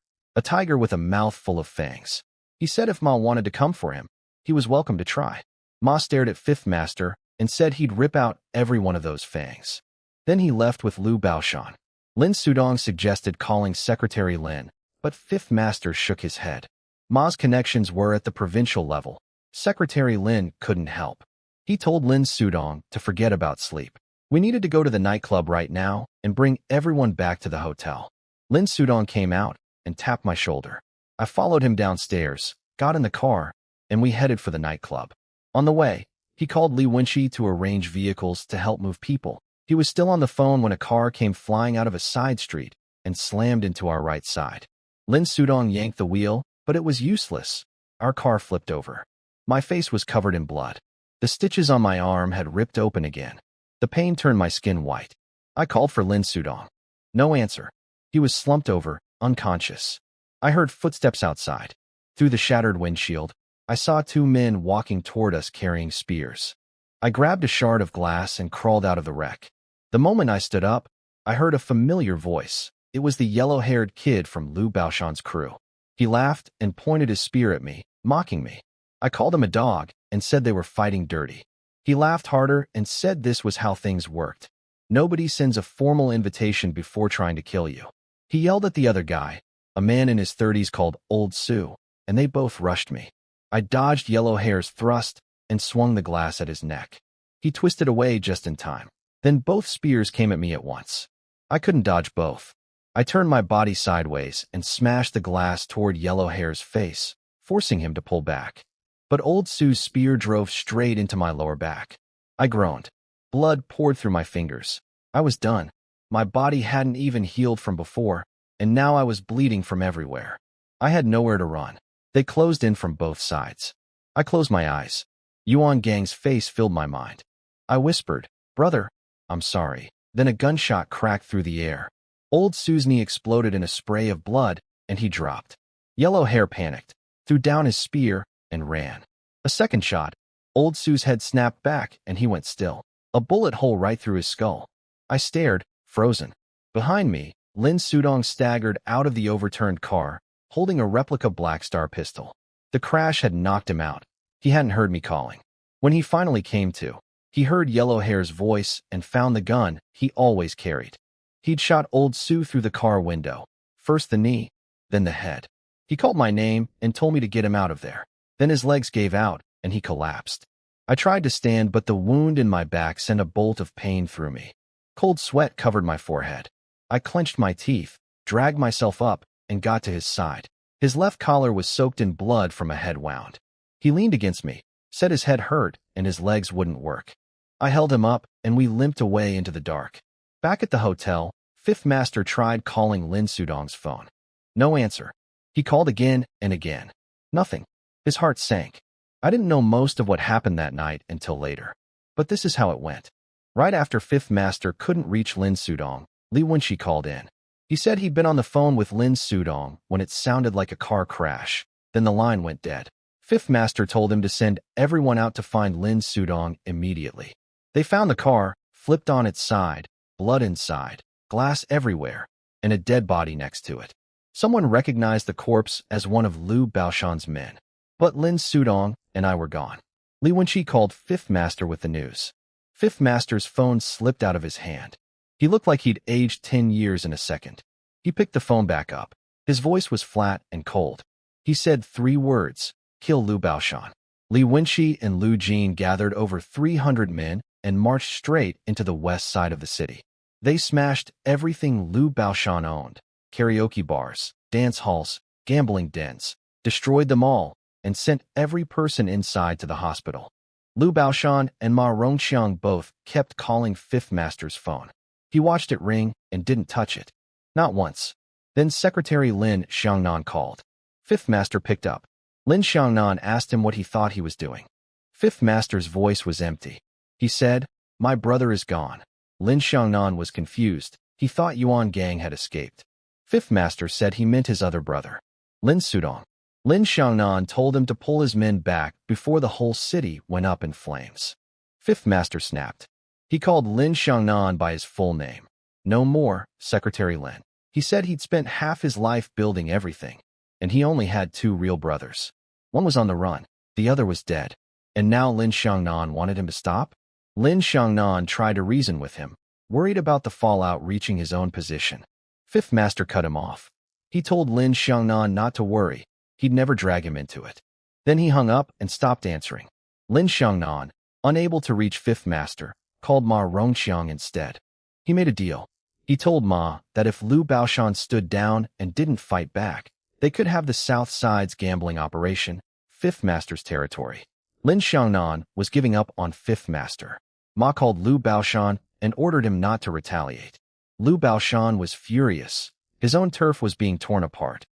with a mouth full of fangs. He said if Ma wanted to come for him, he was welcome to try. Ma stared at Fifth Master and said he'd rip out every one of those fangs. Then he left with Liu Baoshan. Lin Sudong suggested calling Secretary Lin, but Fifth Master shook his head. Ma's connections were at the provincial level. Secretary Lin couldn't help. He told Lin Sudong to forget about sleep. We needed to go to the nightclub right now and bring everyone back to the hotel. Lin Sudong came out and tapped my shoulder. I followed him downstairs, got in the car, and we headed for the nightclub. On the way, he called Li Wenqi to arrange vehicles to help move people. He was still on the phone when a car came flying out of a side street and slammed into our right side. Lin Sudong yanked the wheel, but it was useless. Our car flipped over. My face was covered in blood. The stitches on my arm had ripped open again. The pain turned my skin white. I called for Lin Sudong. No answer. He was slumped over, unconscious. I heard footsteps outside. Through the shattered windshield, I saw two men walking toward us carrying spears. I grabbed a shard of glass and crawled out of the wreck. The moment I stood up, I heard a familiar voice. It was the yellow-haired kid from Liu Baoshan's crew. He laughed and pointed his spear at me, mocking me. I called him a dog and said they were fighting dirty. He laughed harder and said this was how things worked. Nobody sends a formal invitation before trying to kill you. He yelled at the other guy, a man in his 30s called Old Sue, and they both rushed me. I dodged Yellow Hair's thrust and swung the glass at his neck. He twisted away just in time. Then both spears came at me at once. I couldn't dodge both. I turned my body sideways and smashed the glass toward Yellow Hair's face, forcing him to pull back. But Old Sue's spear drove straight into my lower back. I groaned. Blood poured through my fingers. I was done. My body hadn't even healed from before, and now I was bleeding from everywhere. I had nowhere to run. They closed in from both sides. I closed my eyes. Yuan Gang's face filled my mind. I whispered, "Brother, I'm sorry." Then a gunshot cracked through the air. Old Sue's knee exploded in a spray of blood, and he dropped. Yellow Hair panicked, threw down his spear, and ran. A second shot. Old Sue's head snapped back, and he went still. A bullet hole right through his skull. I stared, frozen. Behind me, Lin Sudong staggered out of the overturned car, holding a replica Black Star pistol. The crash had knocked him out. He hadn't heard me calling. When he finally came to, he heard Yellow Hair's voice and found the gun he always carried. He'd shot Old Sue through the car window, first the knee, then the head. He called my name and told me to get him out of there. Then his legs gave out, and he collapsed. I tried to stand, but the wound in my back sent a bolt of pain through me. Cold sweat covered my forehead. I clenched my teeth, dragged myself up, and got to his side. His left collar was soaked in blood from a head wound. He leaned against me, said his head hurt, and his legs wouldn't work. I held him up, and we limped away into the dark. Back at the hotel, Fifth Master tried calling Lin Sudong's phone. No answer. He called again and again. Nothing. His heart sank. I didn't know most of what happened that night until later. But this is how it went. Right after Fifth Master couldn't reach Lin Sudong, Li Wenqi called in. He said he'd been on the phone with Lin Sudong when it sounded like a car crash. Then the line went dead. Fifth Master told him to send everyone out to find Lin Sudong immediately. They found the car, flipped on its side, blood inside, glass everywhere, and a dead body next to it. Someone recognized the corpse as one of Liu Baoshan's men. But Lin Sudong and I were gone. Li Wenqi called Fifth Master with the news. Fifth Master's phone slipped out of his hand. He looked like he'd aged 10 years in a second. He picked the phone back up. His voice was flat and cold. He said 3 words, kill Lu Baoshan. Li Wenqi and Lu Jin gathered over 300 men and marched straight into the west side of the city. They smashed everything Lu Baoshan owned, karaoke bars, dance halls, gambling dens, destroyed them all, and sent every person inside to the hospital. Lu Baoshan and Ma Rongqiang both kept calling Fifth Master's phone. He watched it ring and didn't touch it. Not once. Then Secretary Lin Xiangnan called. Fifth Master picked up. Lin Xiangnan asked him what he thought he was doing. Fifth Master's voice was empty. He said, "My brother is gone." Lin Xiangnan was confused. He thought Yuan Gang had escaped. Fifth Master said he meant his other brother, Lin Sudong. Lin Xiangnan told him to pull his men back before the whole city went up in flames. Fifth Master snapped. He called Lin Xiangnan by his full name. "No more, Secretary Lin." He said he'd spent half his life building everything, and he only had 2 real brothers. One was on the run, the other was dead. And now Lin Xiangnan wanted him to stop? Lin Xiangnan tried to reason with him, worried about the fallout reaching his own position. Fifth Master cut him off. He told Lin Xiangnan not to worry. He'd never drag him into it. Then he hung up and stopped answering. Lin Xiangnan, unable to reach Fifth Master, called Ma Rongqiang instead. He made a deal. He told Ma that if Lu Baoshan stood down and didn't fight back, they could have the South Side's gambling operation, Fifth Master's territory. Lin Xiangnan was giving up on Fifth Master. Ma called Lu Baoshan and ordered him not to retaliate. Lu Baoshan was furious. His own turf was being torn apart.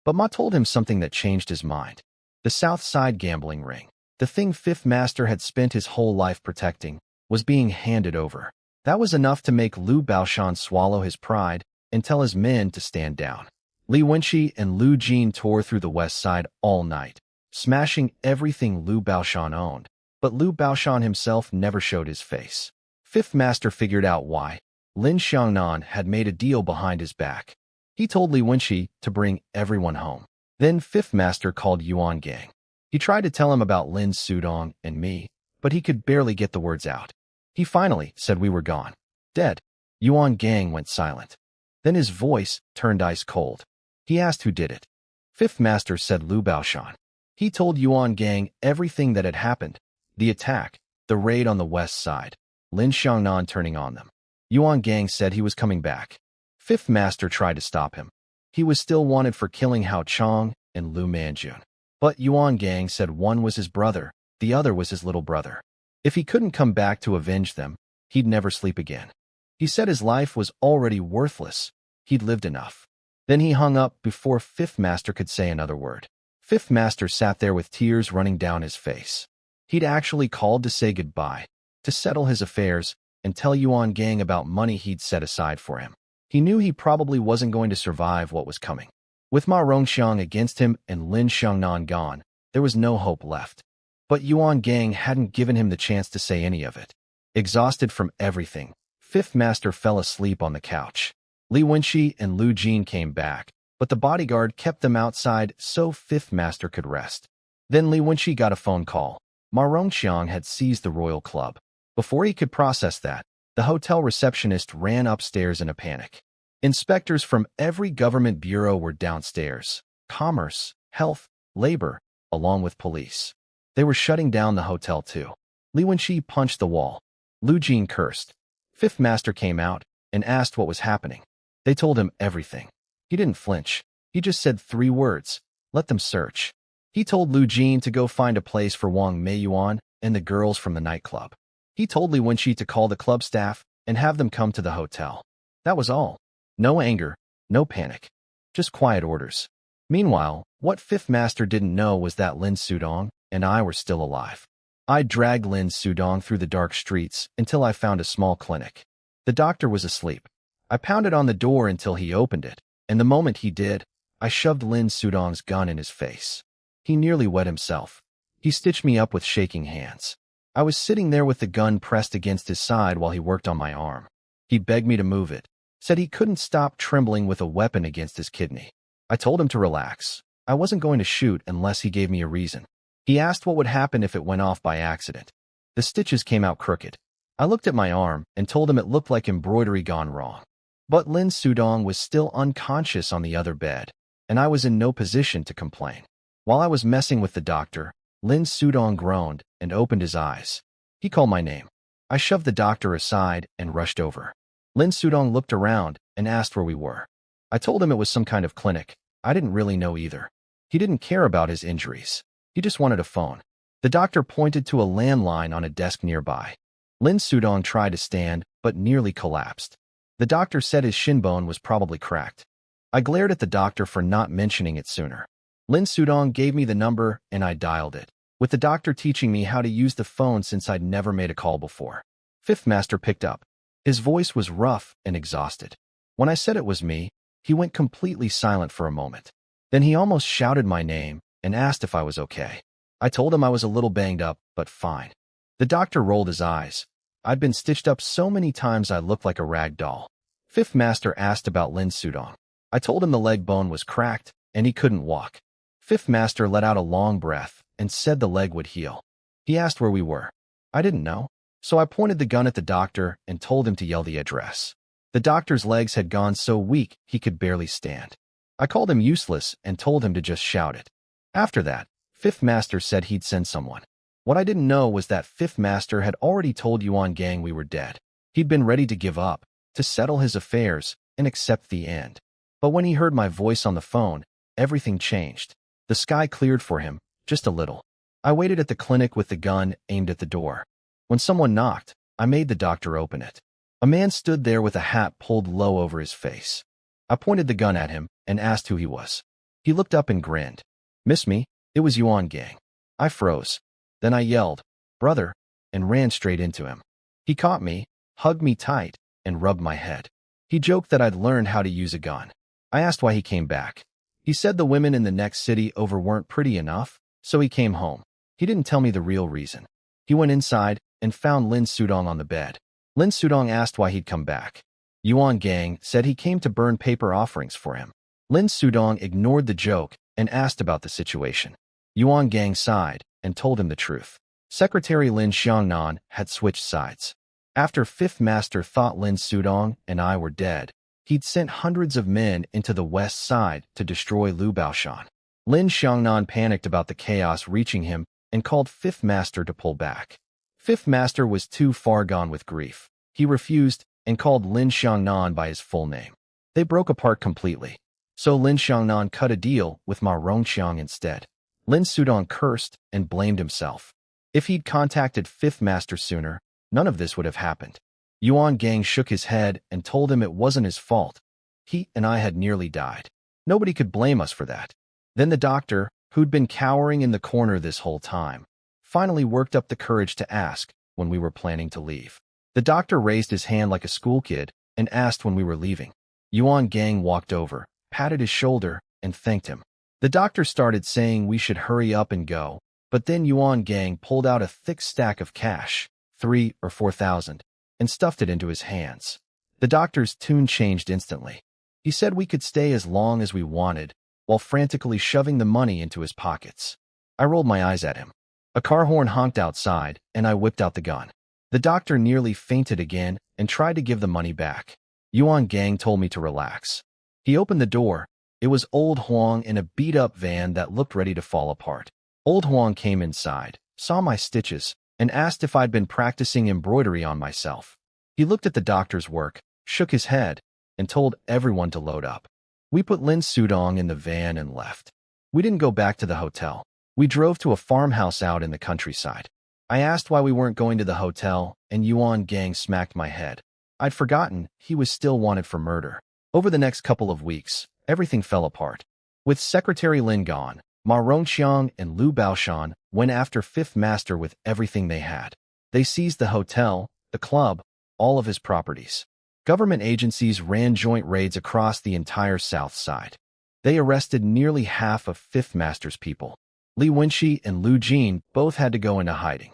But Ma told him something that changed his mind. The South Side gambling ring, the thing Fifth Master had spent his whole life protecting, was being handed over. That was enough to make Lu Baoshan swallow his pride and tell his men to stand down. Li Wenqi and Lu Jin tore through the west side all night, smashing everything Lu Baoshan owned, but Lu Baoshan himself never showed his face. Fifth Master figured out why. Lin Xiangnan had made a deal behind his back. He told Li Wenqi to bring everyone home. Then Fifth Master called Yuan Gang. He tried to tell him about Lin Sudong and me, but he could barely get the words out. He finally said we were gone. Dead. Yuan Gang went silent. Then his voice turned ice cold. He asked who did it. Fifth Master said Lu Baoshan. He told Yuan Gang everything that had happened. The attack, the raid on the west side, Lin Xiangnan turning on them. Yuan Gang said he was coming back. Fifth Master tried to stop him. He was still wanted for killing Hao Chong and Lu Manjun. But Yuan Gang said one was his brother, the other was his little brother. If he couldn't come back to avenge them, he'd never sleep again. He said his life was already worthless. He'd lived enough. Then he hung up before Fifth Master could say another word. Fifth Master sat there with tears running down his face. He'd actually called to say goodbye, to settle his affairs, and tell Yuan Gang about money he'd set aside for him. He knew he probably wasn't going to survive what was coming. With Ma Rongqiang against him and Lin Xiangnan gone, there was no hope left. But Yuan Gang hadn't given him the chance to say any of it. Exhausted from everything, Fifth Master fell asleep on the couch. Li Wenqi and Lu Jin came back, but the bodyguard kept them outside so Fifth Master could rest. Then Li Wenqi got a phone call. Ma Rongqiang had seized the royal club. Before he could process that, the hotel receptionist ran upstairs in a panic. Inspectors from every government bureau were downstairs. Commerce, health, labor, along with police. They were shutting down the hotel too. Li Wenqi punched the wall. Lu Jin cursed. Fifth Master came out and asked what was happening. They told him everything. He didn't flinch. He just said 3 words. Let them search. He told Lu Jin to go find a place for Wang Meiyuan and the girls from the nightclub. He told Li Wenqi to call the club staff and have them come to the hotel. That was all. No anger, no panic. Just quiet orders. Meanwhile, what Fifth Master didn't know was that Lin Sudong and I were still alive. I dragged Lin Sudong through the dark streets until I found a small clinic. The doctor was asleep. I pounded on the door until he opened it, and the moment he did, I shoved Lin Sudong's gun in his face. He nearly wet himself. He stitched me up with shaking hands. I was sitting there with the gun pressed against his side while he worked on my arm. He begged me to move it, said he couldn't stop trembling with a weapon against his kidney. I told him to relax. I wasn't going to shoot unless he gave me a reason. He asked what would happen if it went off by accident. The stitches came out crooked. I looked at my arm and told him it looked like embroidery gone wrong. But Lin Sudong was still unconscious on the other bed. and I was in no position to complain. While I was messing with the doctor, Lin Sudong groaned and opened his eyes. He called my name. I shoved the doctor aside and rushed over. Lin Sudong looked around and asked where we were. I told him it was some kind of clinic. I didn't really know either. He didn't care about his injuries. He just wanted a phone. The doctor pointed to a landline on a desk nearby. Lin Sudong tried to stand, but nearly collapsed. The doctor said his shin bone was probably cracked. I glared at the doctor for not mentioning it sooner. Lin Sudong gave me the number and I dialed it, with the doctor teaching me how to use the phone since I'd never made a call before. Fifth Master picked up. His voice was rough and exhausted. When I said it was me, he went completely silent for a moment. Then he almost shouted my name and asked if I was okay. I told him I was a little banged up, but fine. The doctor rolled his eyes. I'd been stitched up so many times I looked like a rag doll. Fifth Master asked about Lin Sudong. I told him the leg bone was cracked and he couldn't walk. Fifth Master let out a long breath and said the leg would heal. He asked where we were. I didn't know, so I pointed the gun at the doctor and told him to yell the address. The doctor's legs had gone so weak he could barely stand. I called him useless and told him to just shout it. After that, Fifth Master said he'd send someone. What I didn't know was that Fifth Master had already told Yuan Gang we were dead. He'd been ready to give up, to settle his affairs, and accept the end. But when he heard my voice on the phone, everything changed. The sky cleared for him, just a little. I waited at the clinic with the gun aimed at the door. When someone knocked, I made the doctor open it. A man stood there with a hat pulled low over his face. I pointed the gun at him and asked who he was. He looked up and grinned. "Miss me? It was Yuan Gang." I froze. Then I yelled, "Brother," and ran straight into him. He caught me, hugged me tight, and rubbed my head. He joked that I'd learned how to use a gun. I asked why he came back. He said the women in the next city over weren't pretty enough, so he came home. He didn't tell me the real reason. He went inside and found Lin Sudong on the bed. Lin Sudong asked why he'd come back. Yuan Gang said he came to burn paper offerings for him. Lin Sudong ignored the joke and asked about the situation. Yuan Gang sighed and told him the truth. Secretary Lin Xiangnan had switched sides. After Fifth Master thought Lin Sudong and I were dead, he'd sent hundreds of men into the west side to destroy Lu Baoshan. Lin Xiangnan panicked about the chaos reaching him and called Fifth Master to pull back. Fifth Master was too far gone with grief. He refused and called Lin Xiangnan by his full name. They broke apart completely. So Lin Xiangnan cut a deal with Ma Rongqiang instead. Lin Sudong cursed and blamed himself. If he'd contacted Fifth Master sooner, none of this would have happened. Yuan Gang shook his head and told him it wasn't his fault. He and I had nearly died. Nobody could blame us for that. Then the doctor, who'd been cowering in the corner this whole time, finally worked up the courage to ask when we were planning to leave. The doctor raised his hand like a school kid and asked when we were leaving. Yuan Gang walked over, patted his shoulder, and thanked him. The doctor started saying we should hurry up and go, but then Yuan Gang pulled out a thick stack of cash, 3,000 or 4,000, and stuffed it into his hands. The doctor's tune changed instantly. He said we could stay as long as we wanted, while frantically shoving the money into his pockets. I rolled my eyes at him. A car horn honked outside, and I whipped out the gun. The doctor nearly fainted again and tried to give the money back. Yuan Gang told me to relax. He opened the door. It was Old Huang in a beat-up van that looked ready to fall apart. Old Huang came inside, saw my stitches, and asked if I'd been practicing embroidery on myself. He looked at the doctor's work, shook his head, and told everyone to load up. We put Lin Sudong in the van and left. We didn't go back to the hotel. We drove to a farmhouse out in the countryside. I asked why we weren't going to the hotel, and Yuan Gang smacked my head. I'd forgotten he was still wanted for murder. Over the next couple of weeks, everything fell apart. With Secretary Lin gone, Ma Rongqiang and Lu Baoshan went after Fifth Master with everything they had. They seized the hotel, the club, all of his properties. Government agencies ran joint raids across the entire south side. They arrested nearly half of Fifth Master's people. Li Wenxi and Lu Jin both had to go into hiding.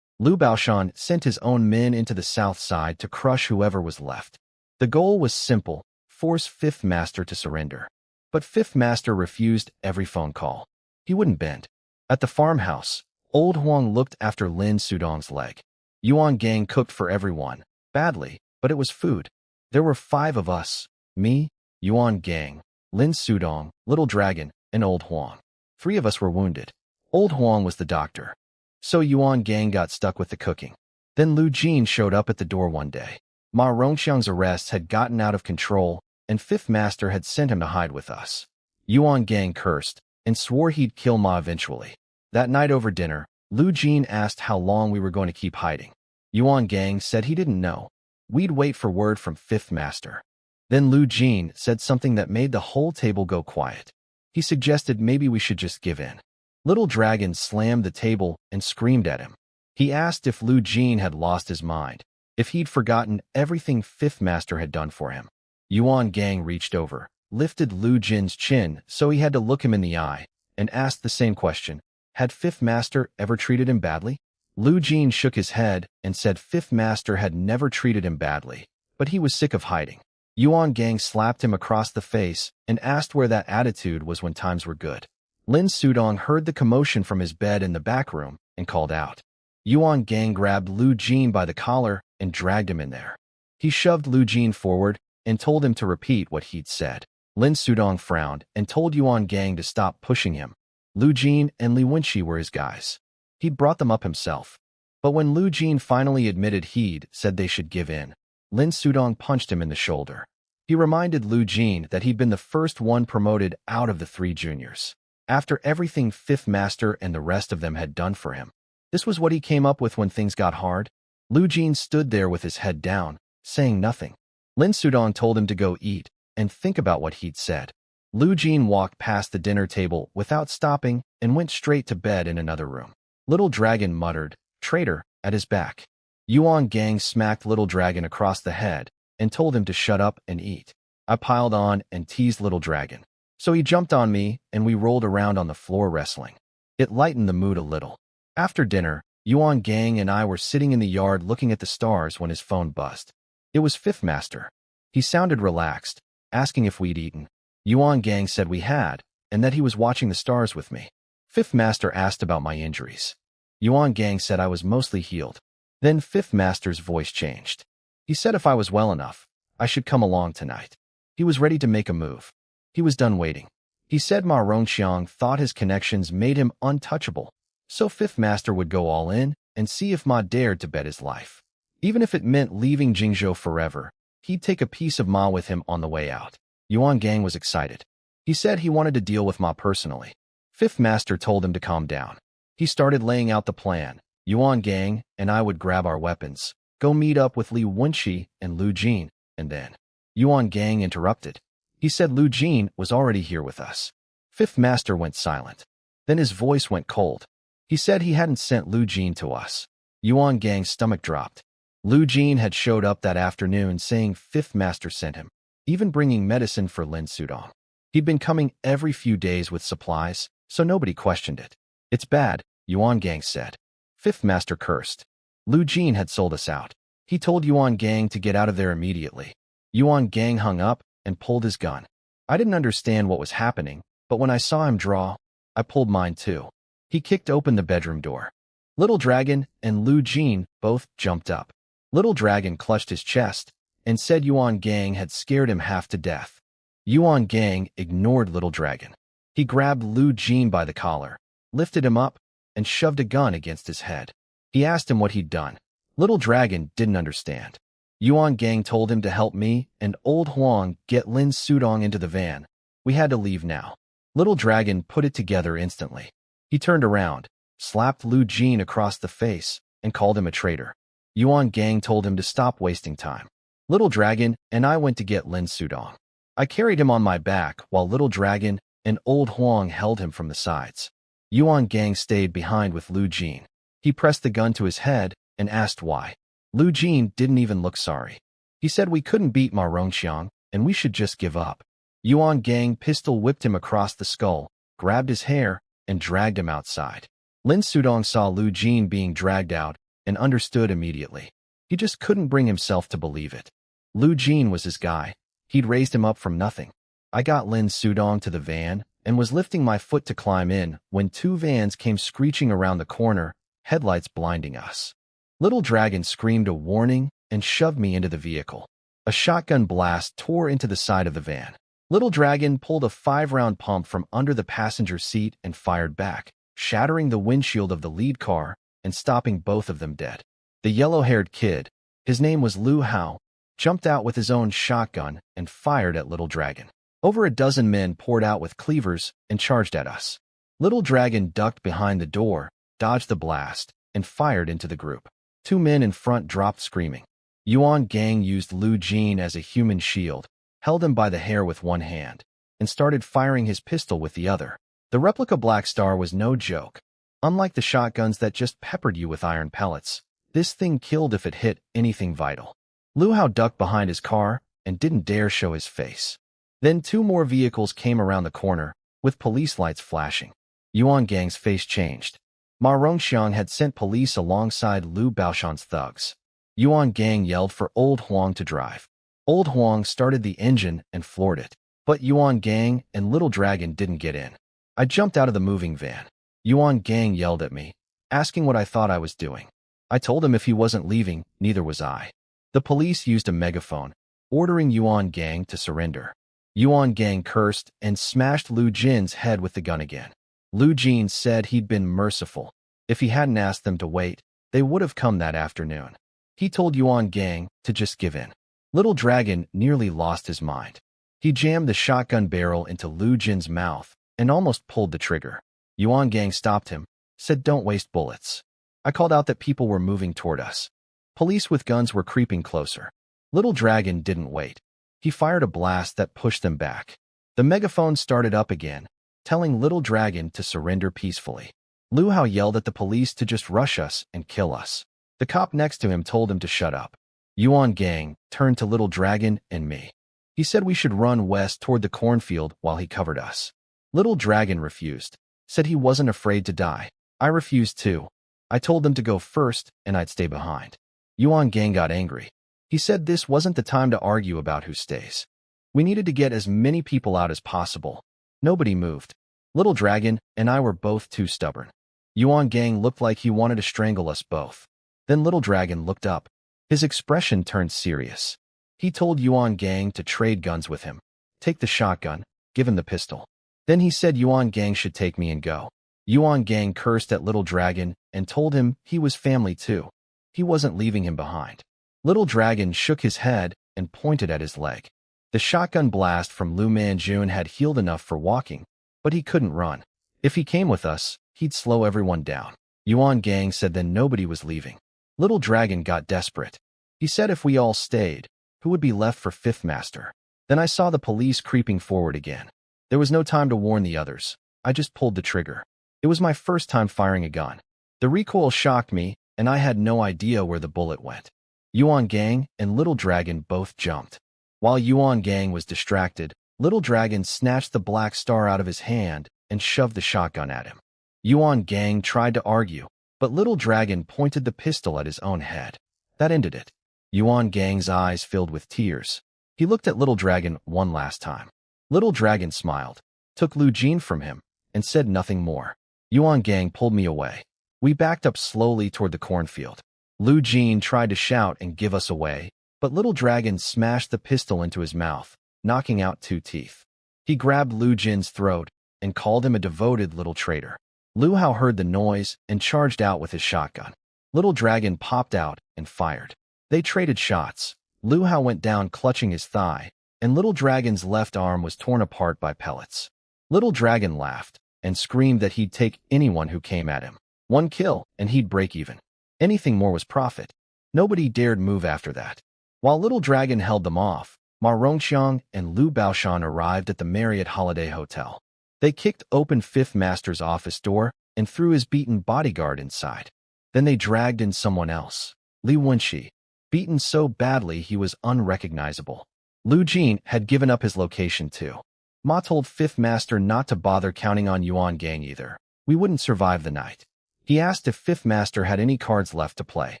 Lu Baoshan sent his own men into the south side to crush whoever was left. The goal was simple: force Fifth Master to surrender. But Fifth Master refused every phone call. He wouldn't bend. At the farmhouse, Old Huang looked after Lin Sudong's leg. Yuan Gang cooked for everyone, badly, but it was food. There were 5 of us: me, Yuan Gang, Lin Sudong, Little Dragon, and Old Huang. 3 of us were wounded. Old Huang was the doctor. So Yuan Gang got stuck with the cooking. Then Lu Jin showed up at the door one day. Ma Rongxiang's arrests had gotten out of control, and Fifth Master had sent him to hide with us. Yuan Gang cursed and swore he'd kill Ma eventually. That night over dinner, Lu Jin asked how long we were going to keep hiding. Yuan Gang said he didn't know. We'd wait for word from Fifth Master. Then Lu Jin said something that made the whole table go quiet. He suggested maybe we should just give in. Little Dragon slammed the table and screamed at him. He asked if Lu Jin had lost his mind, if he'd forgotten everything Fifth Master had done for him. Yuan Gang reached over, lifted Lu Jin's chin so he had to look him in the eye, and asked the same question. Had Fifth Master ever treated him badly? Lu Jin shook his head and said Fifth Master had never treated him badly, but he was sick of hiding. Yuan Gang slapped him across the face and asked where that attitude was when times were good. Lin Sudong heard the commotion from his bed in the back room and called out. Yuan Gang grabbed Lu Jin by the collar and dragged him in there. He shoved Lu Jin forward and told him to repeat what he'd said. Lin Sudong frowned and told Yuan Gang to stop pushing him. Lu Jin and Li Wenqi were his guys. He'd brought them up himself. But when Lu Jin finally admitted he'd said they should give in, Lin Sudong punched him in the shoulder. He reminded Lu Jin that he'd been the first one promoted out of the 3 juniors. After everything Fifth Master and the rest of them had done for him. This was what he came up with when things got hard. Lu Jin stood there with his head down, saying nothing. Lin Sudong told him to go eat and think about what he'd said. Lu Jin walked past the dinner table without stopping and went straight to bed in another room. Little Dragon muttered, "Traitor," at his back. Yuan Gang smacked Little Dragon across the head and told him to shut up and eat. I piled on and teased Little Dragon. So he jumped on me and we rolled around on the floor wrestling. It lightened the mood a little. After dinner, Yuan Gang and I were sitting in the yard looking at the stars when his phone buzzed. It was Fifth Master. He sounded relaxed, asking if we'd eaten. Yuan Gang said we had, and that he was watching the stars with me. Fifth Master asked about my injuries. Yuan Gang said I was mostly healed. Then Fifth Master's voice changed. He said if I was well enough, I should come along tonight. He was ready to make a move. He was done waiting. He said Ma Rongxiang thought his connections made him untouchable, so Fifth Master would go all in and see if Ma dared to bet his life. Even if it meant leaving Jingzhou forever, he'd take a piece of Ma with him on the way out. Yuan Gang was excited. He said he wanted to deal with Ma personally. Fifth Master told him to calm down. He started laying out the plan. Yuan Gang and I would grab our weapons, go meet up with Li Wenqi and Lu Jin, and then Yuan Gang interrupted. He said Lu Jin was already here with us. Fifth Master went silent. Then his voice went cold. He said he hadn't sent Lu Jin to us. Yuan Gang's stomach dropped. Lu Jin had showed up that afternoon saying Fifth Master sent him, even bringing medicine for Lin Sudong. He'd been coming every few days with supplies, so nobody questioned it. It's bad, Yuan Gang said. Fifth Master cursed. Lu Jin had sold us out. He told Yuan Gang to get out of there immediately. Yuan Gang hung up and pulled his gun. I didn't understand what was happening, but when I saw him draw, I pulled mine too. He kicked open the bedroom door. Little Dragon and Lu Jin both jumped up. Little Dragon clutched his chest and said Yuan Gang had scared him half to death. Yuan Gang ignored Little Dragon. He grabbed Lu Jin by the collar, lifted him up, and shoved a gun against his head. He asked him what he'd done. Little Dragon didn't understand. Yuan Gang told him to help me and Old Huang get Lin Sudong into the van. We had to leave now. Little Dragon put it together instantly. He turned around, slapped Lu Jin across the face, and called him a traitor. Yuan Gang told him to stop wasting time. Little Dragon and I went to get Lin Sudong. I carried him on my back while Little Dragon and Old Huang held him from the sides. Yuan Gang stayed behind with Lu Jin. He pressed the gun to his head and asked why. Lu Jin didn't even look sorry. He said we couldn't beat Ma Rongxiang and we should just give up. Yuan Gang pistol whipped him across the skull, grabbed his hair, and dragged him outside. Lin Sudong saw Lu Jin being dragged out and understood immediately. He just couldn't bring himself to believe it. Lu Jin was his guy. He'd raised him up from nothing. I got Lin Sudong to the van and was lifting my foot to climb in when 2 vans came screeching around the corner, headlights blinding us. Little Dragon screamed a warning and shoved me into the vehicle. A shotgun blast tore into the side of the van. Little Dragon pulled a 5-round pump from under the passenger seat and fired back, shattering the windshield of the lead car and stopping both of them dead. The yellow-haired kid, his name was Lu Hao, jumped out with his own shotgun and fired at Little Dragon. Over a dozen men poured out with cleavers and charged at us. Little Dragon ducked behind the door, dodged the blast, and fired into the group. 2 men in front dropped screaming. Yuan Gang used Lu Jin as a human shield, held him by the hair with one hand, and started firing his pistol with the other. The replica Black Star was no joke. Unlike the shotguns that just peppered you with iron pellets, this thing killed if it hit anything vital. Lu Hao ducked behind his car and didn't dare show his face. Then 2 more vehicles came around the corner, with police lights flashing. Yuan Gang's face changed. Ma Rongxiang had sent police alongside Lu Baoshan's thugs. Yuan Gang yelled for Old Huang to drive. Old Huang started the engine and floored it. But Yuan Gang and Little Dragon didn't get in. I jumped out of the moving van. Yuan Gang yelled at me, asking what I thought I was doing. I told him if he wasn't leaving, neither was I. The police used a megaphone, ordering Yuan Gang to surrender. Yuan Gang cursed and smashed Lu Jin's head with the gun again. Lu Jin said he'd been merciful. If he hadn't asked them to wait, they would have come that afternoon. He told Yuan Gang to just give in. Little Dragon nearly lost his mind. He jammed the shotgun barrel into Lu Jin's mouth and almost pulled the trigger. Yuan Gang stopped him, said don't waste bullets. I called out that people were moving toward us. Police with guns were creeping closer. Little Dragon didn't wait. He fired a blast that pushed them back. The megaphone started up again, telling Little Dragon to surrender peacefully. Lu Hao yelled at the police to just rush us and kill us. The cop next to him told him to shut up. Yuan Gang turned to Little Dragon and me. He said we should run west toward the cornfield while he covered us. Little Dragon refused, said he wasn't afraid to die. I refused too. I told them to go first and I'd stay behind. Yuan Gang got angry. He said this wasn't the time to argue about who stays. We needed to get as many people out as possible. Nobody moved. Little Dragon and I were both too stubborn. Yuan Gang looked like he wanted to strangle us both. Then Little Dragon looked up. His expression turned serious. He told Yuan Gang to trade guns with him. Take the shotgun, give him the pistol. Then he said Yuan Gang should take me and go. Yuan Gang cursed at Little Dragon and told him he was family too. He wasn't leaving him behind. Little Dragon shook his head and pointed at his leg. The shotgun blast from Lu Manjun had healed enough for walking, but he couldn't run. If he came with us, he'd slow everyone down. Yuan Gang said then nobody was leaving. Little Dragon got desperate. He said if we all stayed, who would be left for Fifth Master? Then I saw the police creeping forward again. There was no time to warn the others. I just pulled the trigger. It was my first time firing a gun. The recoil shocked me, and I had no idea where the bullet went. Yuan Gang and Little Dragon both jumped. While Yuan Gang was distracted, Little Dragon snatched the Black Star out of his hand and shoved the shotgun at him. Yuan Gang tried to argue, but Little Dragon pointed the pistol at his own head. That ended it. Yuan Gang's eyes filled with tears. He looked at Little Dragon one last time. Little Dragon smiled, took Lu Jin from him, and said nothing more. Yuan Gang pulled me away. We backed up slowly toward the cornfield. Lu Jin tried to shout and give us away, but Little Dragon smashed the pistol into his mouth, knocking out 2 teeth. He grabbed Lu Jin's throat and called him a devoted little traitor. Lu Hao heard the noise and charged out with his shotgun. Little Dragon popped out and fired. They traded shots. Lu Hao went down clutching his thigh, and Little Dragon's left arm was torn apart by pellets. Little Dragon laughed and screamed that he'd take anyone who came at him. 1 kill, and he'd break even. Anything more was profit. Nobody dared move after that. While Little Dragon held them off, Ma Rongxiang and Lu Baoshan arrived at the Marriott Holiday Hotel. They kicked open Fifth Master's office door and threw his beaten bodyguard inside. Then they dragged in someone else, Li Wenxi, beaten so badly he was unrecognizable. Lu Jin had given up his location too. Ma told Fifth Master not to bother counting on Yuan Gang either. We wouldn't survive the night. He asked if Fifth Master had any cards left to play.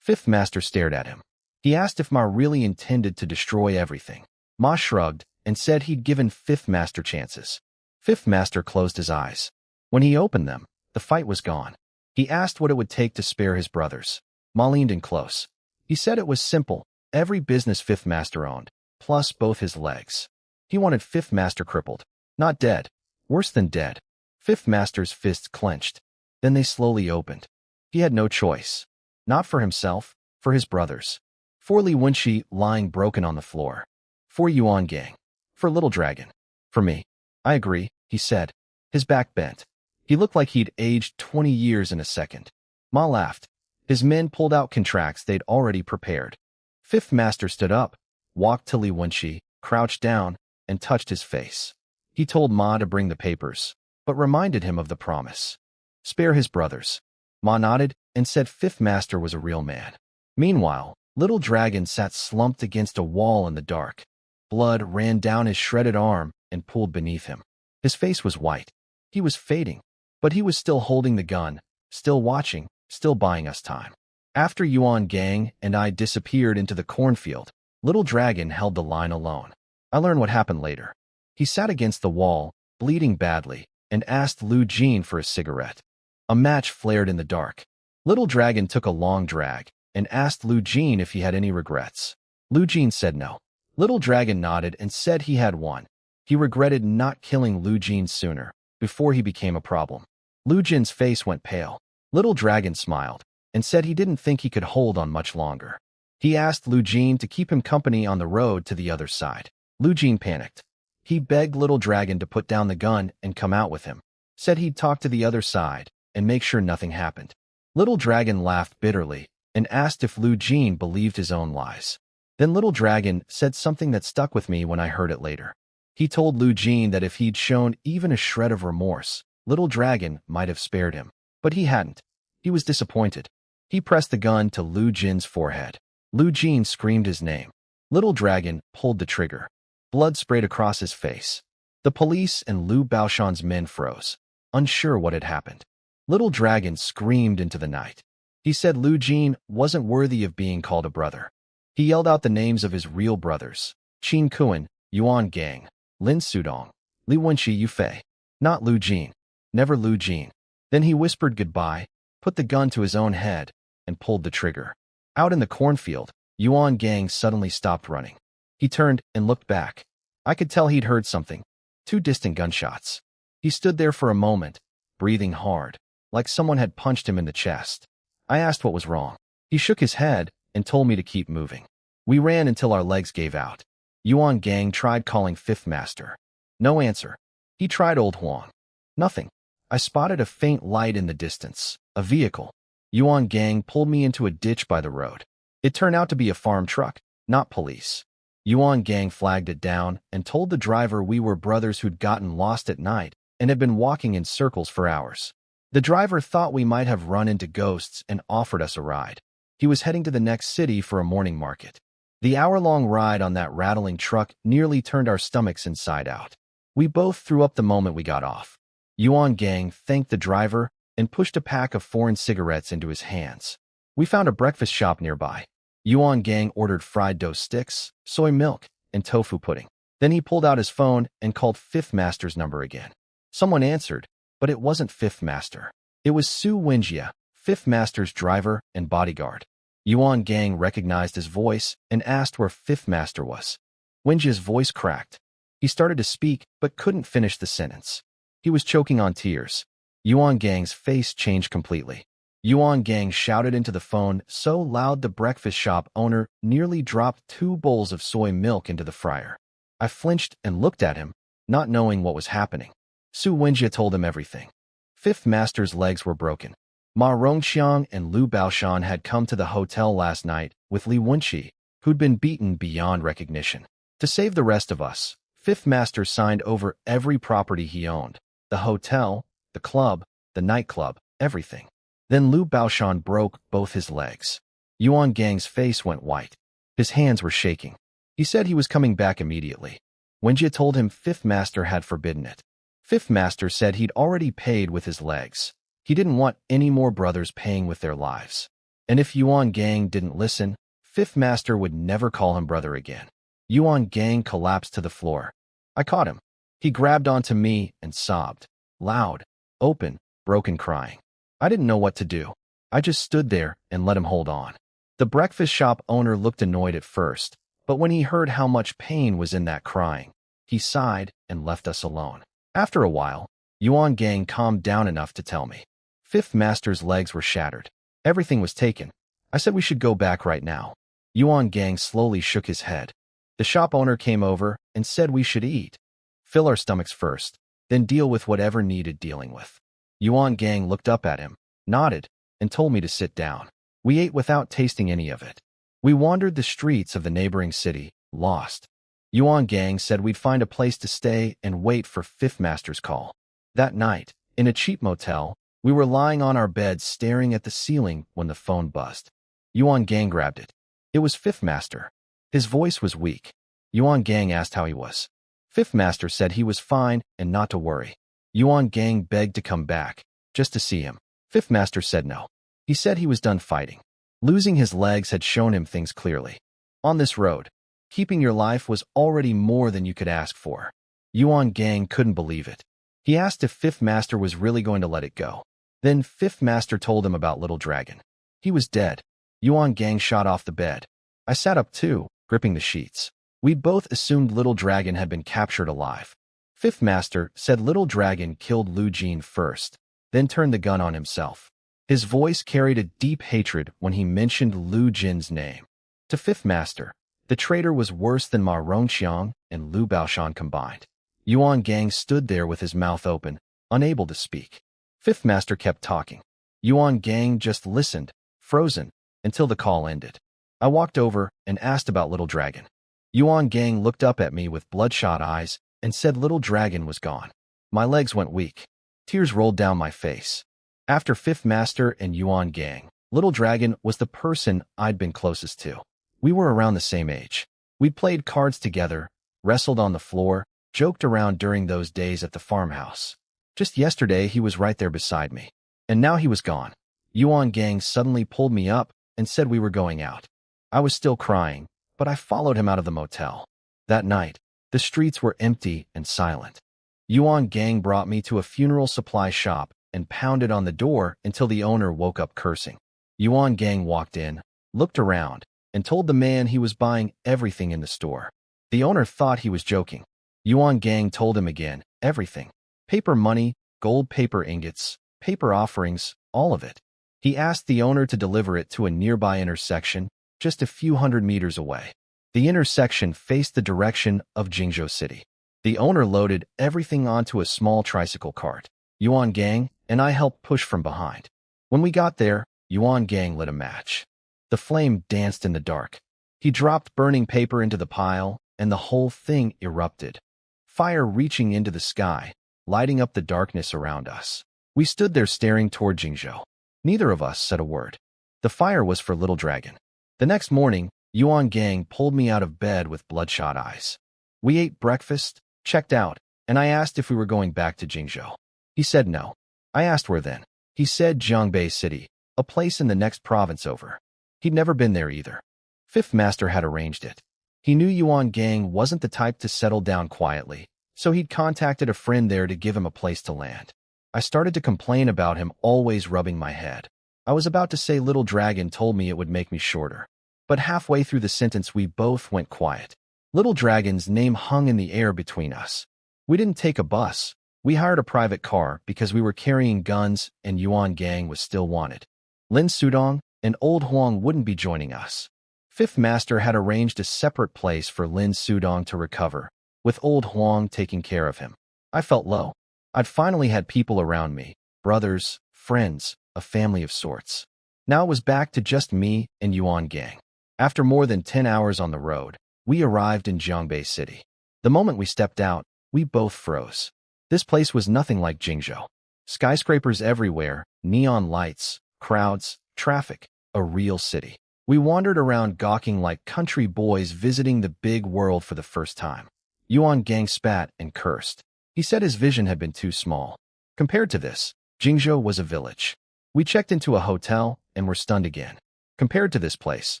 Fifth Master stared at him. He asked if Ma really intended to destroy everything. Ma shrugged and said he'd given Fifth Master chances. Fifth Master closed his eyes. When he opened them, the fight was gone. He asked what it would take to spare his brothers. Ma leaned in close. He said it was simple, every business Fifth Master owned, plus both his legs. He wanted Fifth Master crippled, not dead. Worse than dead. Fifth Master's fists clenched. Then they slowly opened. He had no choice. Not for himself, for his brothers. For Li Wenqi lying broken on the floor. For Yuan Gang. For Little Dragon. For me. I agree, he said. His back bent. He looked like he'd aged 20 years in a second. Ma laughed. His men pulled out contracts they'd already prepared. Fifth Master stood up, walked to Li Wenqi, crouched down, and touched his face. He told Ma to bring the papers, but reminded him of the promise. Spare his brothers. Ma nodded and said Fifth Master was a real man. Meanwhile, Little Dragon sat slumped against a wall in the dark. Blood ran down his shredded arm and pooled beneath him. His face was white. He was fading, but he was still holding the gun, still watching, still buying us time. After Yuan Gang and I disappeared into the cornfield, Little Dragon held the line alone. I learned what happened later. He sat against the wall, bleeding badly, and asked Lu Jin for a cigarette. A match flared in the dark. Little Dragon took a long drag and asked Lu Jin if he had any regrets. Lu Jin said no. Little Dragon nodded and said he had one. He regretted not killing Lu Jin sooner, before he became a problem. Lu Jin's face went pale. Little Dragon smiled and said he didn't think he could hold on much longer. He asked Lu Jin to keep him company on the road to the other side. Lu Jin panicked. He begged Little Dragon to put down the gun and come out with him, said he'd talk to the other side and make sure nothing happened. Little Dragon laughed bitterly and asked if Lu Jin believed his own lies. Then Little Dragon said something that stuck with me when I heard it later. He told Lu Jin that if he'd shown even a shred of remorse, Little Dragon might have spared him. But he hadn't. He was disappointed. He pressed the gun to Lu Jin's forehead. Lu Jin screamed his name. Little Dragon pulled the trigger. Blood sprayed across his face. The police and Lu Baoshan's men froze, unsure what had happened. Little Dragon screamed into the night. He said Lu Jin wasn't worthy of being called a brother. He yelled out the names of his real brothers: Qin Kuan, Yuan Gang, Lin Sudong, Li Wenqi Yufei. Not Lu Jin. Never Lu Jin. Then he whispered goodbye, put the gun to his own head, and pulled the trigger. Out in the cornfield, Yuan Gang suddenly stopped running. He turned and looked back. I could tell he'd heard something. 2 distant gunshots. He stood there for a moment, breathing hard, like someone had punched him in the chest. I asked what was wrong. He shook his head and told me to keep moving. We ran until our legs gave out. Yuan Gang tried calling Fifth Master. No answer. He tried Old Huang. Nothing. I spotted a faint light in the distance. A vehicle. Yuan Gang pulled me into a ditch by the road. It turned out to be a farm truck, not police. Yuan Gang flagged it down and told the driver we were brothers who'd gotten lost at night and had been walking in circles for hours. The driver thought we might have run into ghosts and offered us a ride. He was heading to the next city for a morning market. The hour-long ride on that rattling truck nearly turned our stomachs inside out. We both threw up the moment we got off. Yuan Gang thanked the driver and pushed a pack of foreign cigarettes into his hands. We found a breakfast shop nearby. Yuan Gang ordered fried dough sticks, soy milk, and tofu pudding. Then he pulled out his phone and called Fifth Master's number again. Someone answered, but it wasn't Fifth Master. It was Su Wenjie, Fifth Master's driver and bodyguard. Yuan Gang recognized his voice and asked where Fifth Master was. Wenjie's voice cracked. He started to speak, but couldn't finish the sentence. He was choking on tears. Yuan Gang's face changed completely. Yuan Gang shouted into the phone so loud the breakfast shop owner nearly dropped 2 bowls of soy milk into the fryer. I flinched and looked at him, not knowing what was happening. Su Wenjie told him everything. Fifth Master's legs were broken. Ma Rongxiang and Lu Baoshan had come to the hotel last night with Li Wenqi, who'd been beaten beyond recognition. To save the rest of us, Fifth Master signed over every property he owned: the hotel, the club, the nightclub, everything. Then Lu Baoshan broke both his legs. Yuan Gang's face went white. His hands were shaking. He said he was coming back immediately. Wenjie told him Fifth Master had forbidden it. Fifth Master said he'd already paid with his legs. He didn't want any more brothers paying with their lives. And if Yuan Gang didn't listen, Fifth Master would never call him brother again. Yuan Gang collapsed to the floor. I caught him. He grabbed onto me and sobbed. Loud, open, broken crying. I didn't know what to do. I just stood there and let him hold on. The breakfast shop owner looked annoyed at first, but when he heard how much pain was in that crying, He sighed and left us alone. After a while, Yuan Gang calmed down enough to tell me. Fifth Master's legs were shattered. Everything was taken. I said we should go back right now. Yuan Gang slowly shook his head. The shop owner came over and said we should eat. Fill our stomachs first, then deal with whatever needed dealing with. Yuan Gang looked up at him, nodded, and told me to sit down. We ate without tasting any of it. We wandered the streets of the neighboring city, lost. Yuan Gang said we'd find a place to stay and wait for Fifth Master's call. That night, in a cheap motel, we were lying on our beds staring at the ceiling when the phone buzzed. Yuan Gang grabbed it. It was Fifth Master. His voice was weak. Yuan Gang asked how he was. Fifth Master said he was fine and not to worry. Yuan Gang begged to come back, just to see him. Fifth Master said no. He said he was done fighting. Losing his legs had shown him things clearly. On this road, keeping your life was already more than you could ask for. Yuan Gang couldn't believe it. He asked if Fifth Master was really going to let it go. Then Fifth Master told him about Little Dragon. He was dead. Yuan Gang shot off the bed. I sat up too, gripping the sheets. We both assumed Little Dragon had been captured alive. Fifth Master said Little Dragon killed Lu Jin first, then turned the gun on himself. His voice carried a deep hatred when he mentioned Lu Jin's name. To Fifth Master, the traitor was worse than Ma Rongqiang and Lu Baoshan combined. Yuan Gang stood there with his mouth open, unable to speak. Fifth Master kept talking. Yuan Gang just listened, frozen, until the call ended. I walked over and asked about Little Dragon. Yuan Gang looked up at me with bloodshot eyes and said Little Dragon was gone. My legs went weak. Tears rolled down my face. After Fifth Master and Yuan Gang, Little Dragon was the person I'd been closest to. We were around the same age. We played cards together, wrestled on the floor, joked around during those days at the farmhouse. Just yesterday, he was right there beside me. And now he was gone. Yuan Gang suddenly pulled me up and said we were going out. I was still crying, but I followed him out of the motel. That night, the streets were empty and silent. Yuan Gang brought me to a funeral supply shop and pounded on the door until the owner woke up cursing. Yuan Gang walked in, looked around, and told the man he was buying everything in the store. The owner thought he was joking. Yuan Gang told him again, everything. Paper money, gold paper ingots, paper offerings, all of it. He asked the owner to deliver it to a nearby intersection, just a few hundred meters away. The intersection faced the direction of Jingzhou City. The owner loaded everything onto a small tricycle cart. Yuan Gang and I helped push from behind. When we got there, Yuan Gang lit a match. The flame danced in the dark. He dropped burning paper into the pile, and the whole thing erupted. Fire reaching into the sky, lighting up the darkness around us. We stood there staring toward Jingzhou. Neither of us said a word. The fire was for Little Dragon. The next morning, Yuan Gang pulled me out of bed with bloodshot eyes. We ate breakfast, checked out, and I asked if we were going back to Jingzhou. He said no. I asked where then. He said Jiangbei City, a place in the next province over. He'd never been there either. Fifth Master had arranged it. He knew Yuan Gang wasn't the type to settle down quietly, so he'd contacted a friend there to give him a place to land. I started to complain about him always rubbing my head. I was about to say Little Dragon told me it would make me shorter. But halfway through the sentence we both went quiet. Little Dragon's name hung in the air between us. We didn't take a bus. We hired a private car because we were carrying guns and Yuan Gang was still wanted. Lin Sudong and Old Huang wouldn't be joining us. Fifth Master had arranged a separate place for Lin Sudong to recover, with Old Huang taking care of him. I felt low. I'd finally had people around me, brothers, friends, a family of sorts. Now it was back to just me and Yuan Gang. After more than 10 hours on the road, we arrived in Jiangbei City. The moment we stepped out, we both froze. This place was nothing like Jingzhou. Skyscrapers everywhere, neon lights, crowds, traffic, a real city. We wandered around gawking like country boys visiting the big world for the first time. Yuan Gang spat and cursed. He said his vision had been too small. Compared to this, Jingzhou was a village. We checked into a hotel and were stunned again. Compared to this place,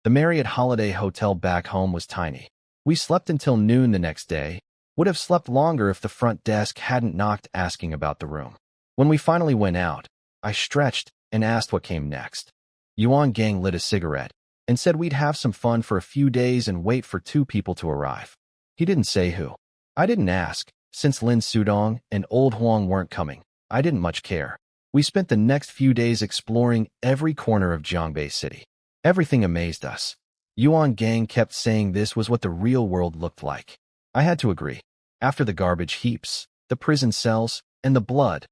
the Marriott Holiday Hotel back home was tiny. We slept until noon the next day, would have slept longer if the front desk hadn't knocked asking about the room. When we finally went out, I stretched and asked what came next. Yuan Gang lit a cigarette and said we'd have some fun for a few days and wait for 2 people to arrive. He didn't say who. I didn't ask. Since Lin Sudong and Old Huang weren't coming, I didn't much care. We spent the next few days exploring every corner of Jiangbei City. Everything amazed us. Yuan Gang kept saying this was what the real world looked like. I had to agree. After the garbage heaps, the prison cells, and the blood,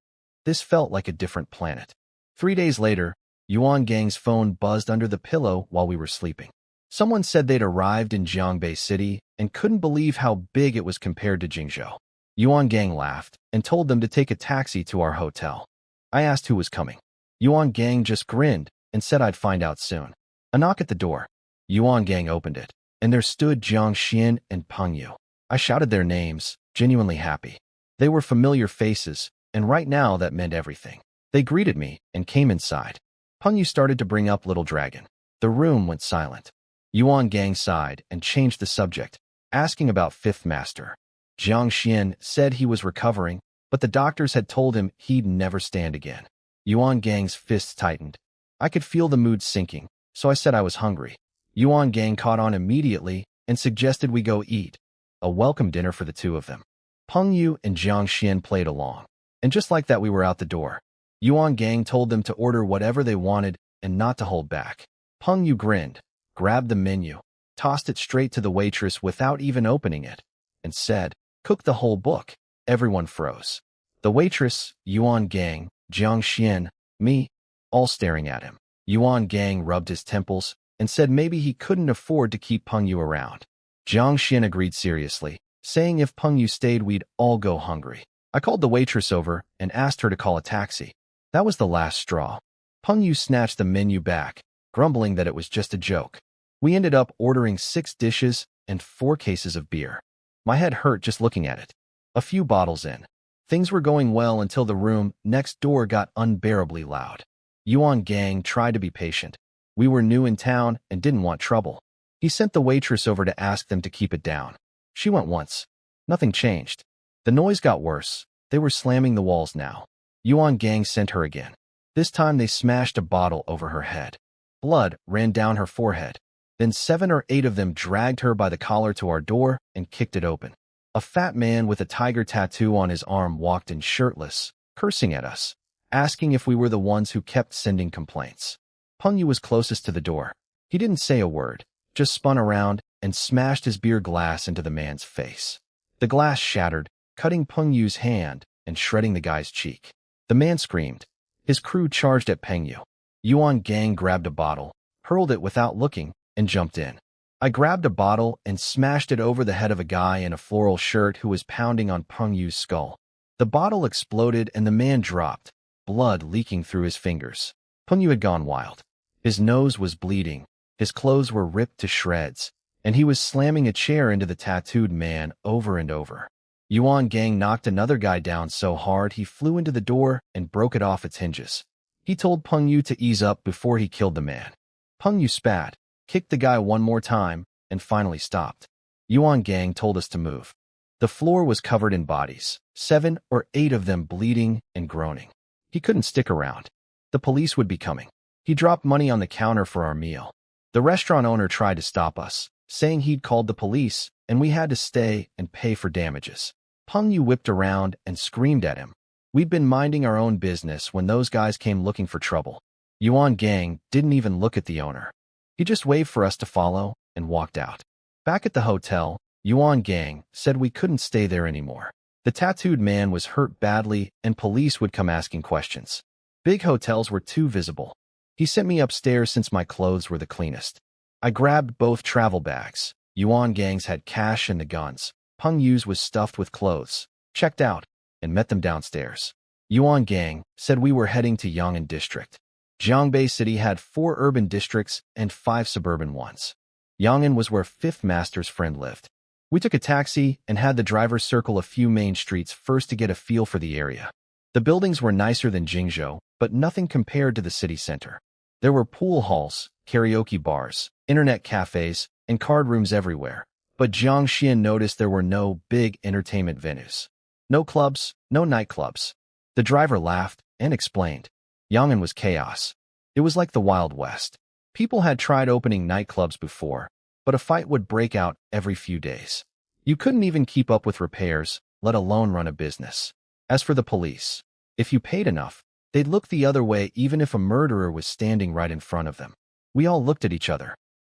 this felt like a different planet. 3 days later, Yuan Gang's phone buzzed under the pillow while we were sleeping. Someone said they'd arrived in Jiangbei City and couldn't believe how big it was compared to Jingzhou. Yuan Gang laughed and told them to take a taxi to our hotel. I asked who was coming. Yuan Gang just grinned and said I'd find out soon. A knock at the door. Yuan Gang opened it, and there stood Jiang Xian and Peng Yu. I shouted their names, genuinely happy. They were familiar faces, and right now that meant everything. They greeted me and came inside. Peng Yu started to bring up Little Dragon. The room went silent. Yuan Gang sighed and changed the subject, asking about Fifth Master. Jiang Xian said he was recovering, but the doctors had told him he'd never stand again. Yuan Gang's fists tightened. I could feel the mood sinking, so I said I was hungry. Yuan Gang caught on immediately and suggested we go eat. A welcome dinner for the two of them. Peng Yu and Jiang Xian played along, and just like that we were out the door. Yuan Gang told them to order whatever they wanted and not to hold back. Peng Yu grinned, grabbed the menu, tossed it straight to the waitress without even opening it, and said, "Cook the whole book." Everyone froze. The waitress, Yuan Gang, Jiang Xian, me, all staring at him. Yuan Gang rubbed his temples and said maybe he couldn't afford to keep Peng Yu around. Jiang Xian agreed seriously, saying if Peng Yu stayed we'd all go hungry. I called the waitress over and asked her to call a taxi. That was the last straw. Peng Yu snatched the menu back, grumbling that it was just a joke. We ended up ordering 6 dishes and 4 cases of beer. My head hurt just looking at it. A few bottles in. Things were going well until the room next door got unbearably loud. Yuan Gang tried to be patient. We were new in town and didn't want trouble. He sent the waitress over to ask them to keep it down. She went once. Nothing changed. The noise got worse. They were slamming the walls now. Yuan Gang sent her again. This time they smashed a bottle over her head. Blood ran down her forehead. Then 7 or 8 of them dragged her by the collar to our door and kicked it open. A fat man with a tiger tattoo on his arm walked in shirtless, cursing at us, asking if we were the ones who kept sending complaints. Peng Yu was closest to the door. He didn't say a word, just spun around and smashed his beer glass into the man's face. The glass shattered, cutting Peng Yu's hand and shredding the guy's cheek. The man screamed. His crew charged at Peng Yu. Yuan Gang grabbed a bottle, hurled it without looking, and jumped in. I grabbed a bottle and smashed it over the head of a guy in a floral shirt who was pounding on Peng Yu's skull. The bottle exploded and the man dropped, blood leaking through his fingers. Peng Yu had gone wild. His nose was bleeding, his clothes were ripped to shreds, and he was slamming a chair into the tattooed man over and over. Yuan Gang knocked another guy down so hard he flew into the door and broke it off its hinges. He told Peng Yu to ease up before he killed the man. Peng Yu spat, kicked the guy one more time, and finally stopped. Yuan Gang told us to move. The floor was covered in bodies, 7 or 8 of them bleeding and groaning. He couldn't stick around. The police would be coming. He dropped money on the counter for our meal. The restaurant owner tried to stop us, saying he'd called the police and we had to stay and pay for damages. Peng Yu whipped around and screamed at him. We'd been minding our own business when those guys came looking for trouble. Yuan Gang didn't even look at the owner. He just waved for us to follow and walked out. Back at the hotel, Yuan Gang said we couldn't stay there anymore. The tattooed man was hurt badly and police would come asking questions. Big hotels were too visible. He sent me upstairs since my clothes were the cleanest. I grabbed both travel bags. Yuan Gang's had cash and the guns. Peng Yu's was stuffed with clothes. Checked out and met them downstairs. Yuan Gang said we were heading to Yang'an District. Jiangbei City had 4 urban districts and 5 suburban ones. Yang'an was where Fifth Master's friend lived. We took a taxi and had the driver circle a few main streets first to get a feel for the area. The buildings were nicer than Jingzhou, but nothing compared to the city center. There were pool halls, karaoke bars, internet cafes, and card rooms everywhere. But Jiang Xian noticed there were no big entertainment venues. No clubs, no nightclubs. The driver laughed and explained. Yang'an was chaos. It was like the Wild West. People had tried opening nightclubs before, but a fight would break out every few days. You couldn't even keep up with repairs, let alone run a business. As for the police, if you paid enough, they'd look the other way even if a murderer was standing right in front of them. We all looked at each other.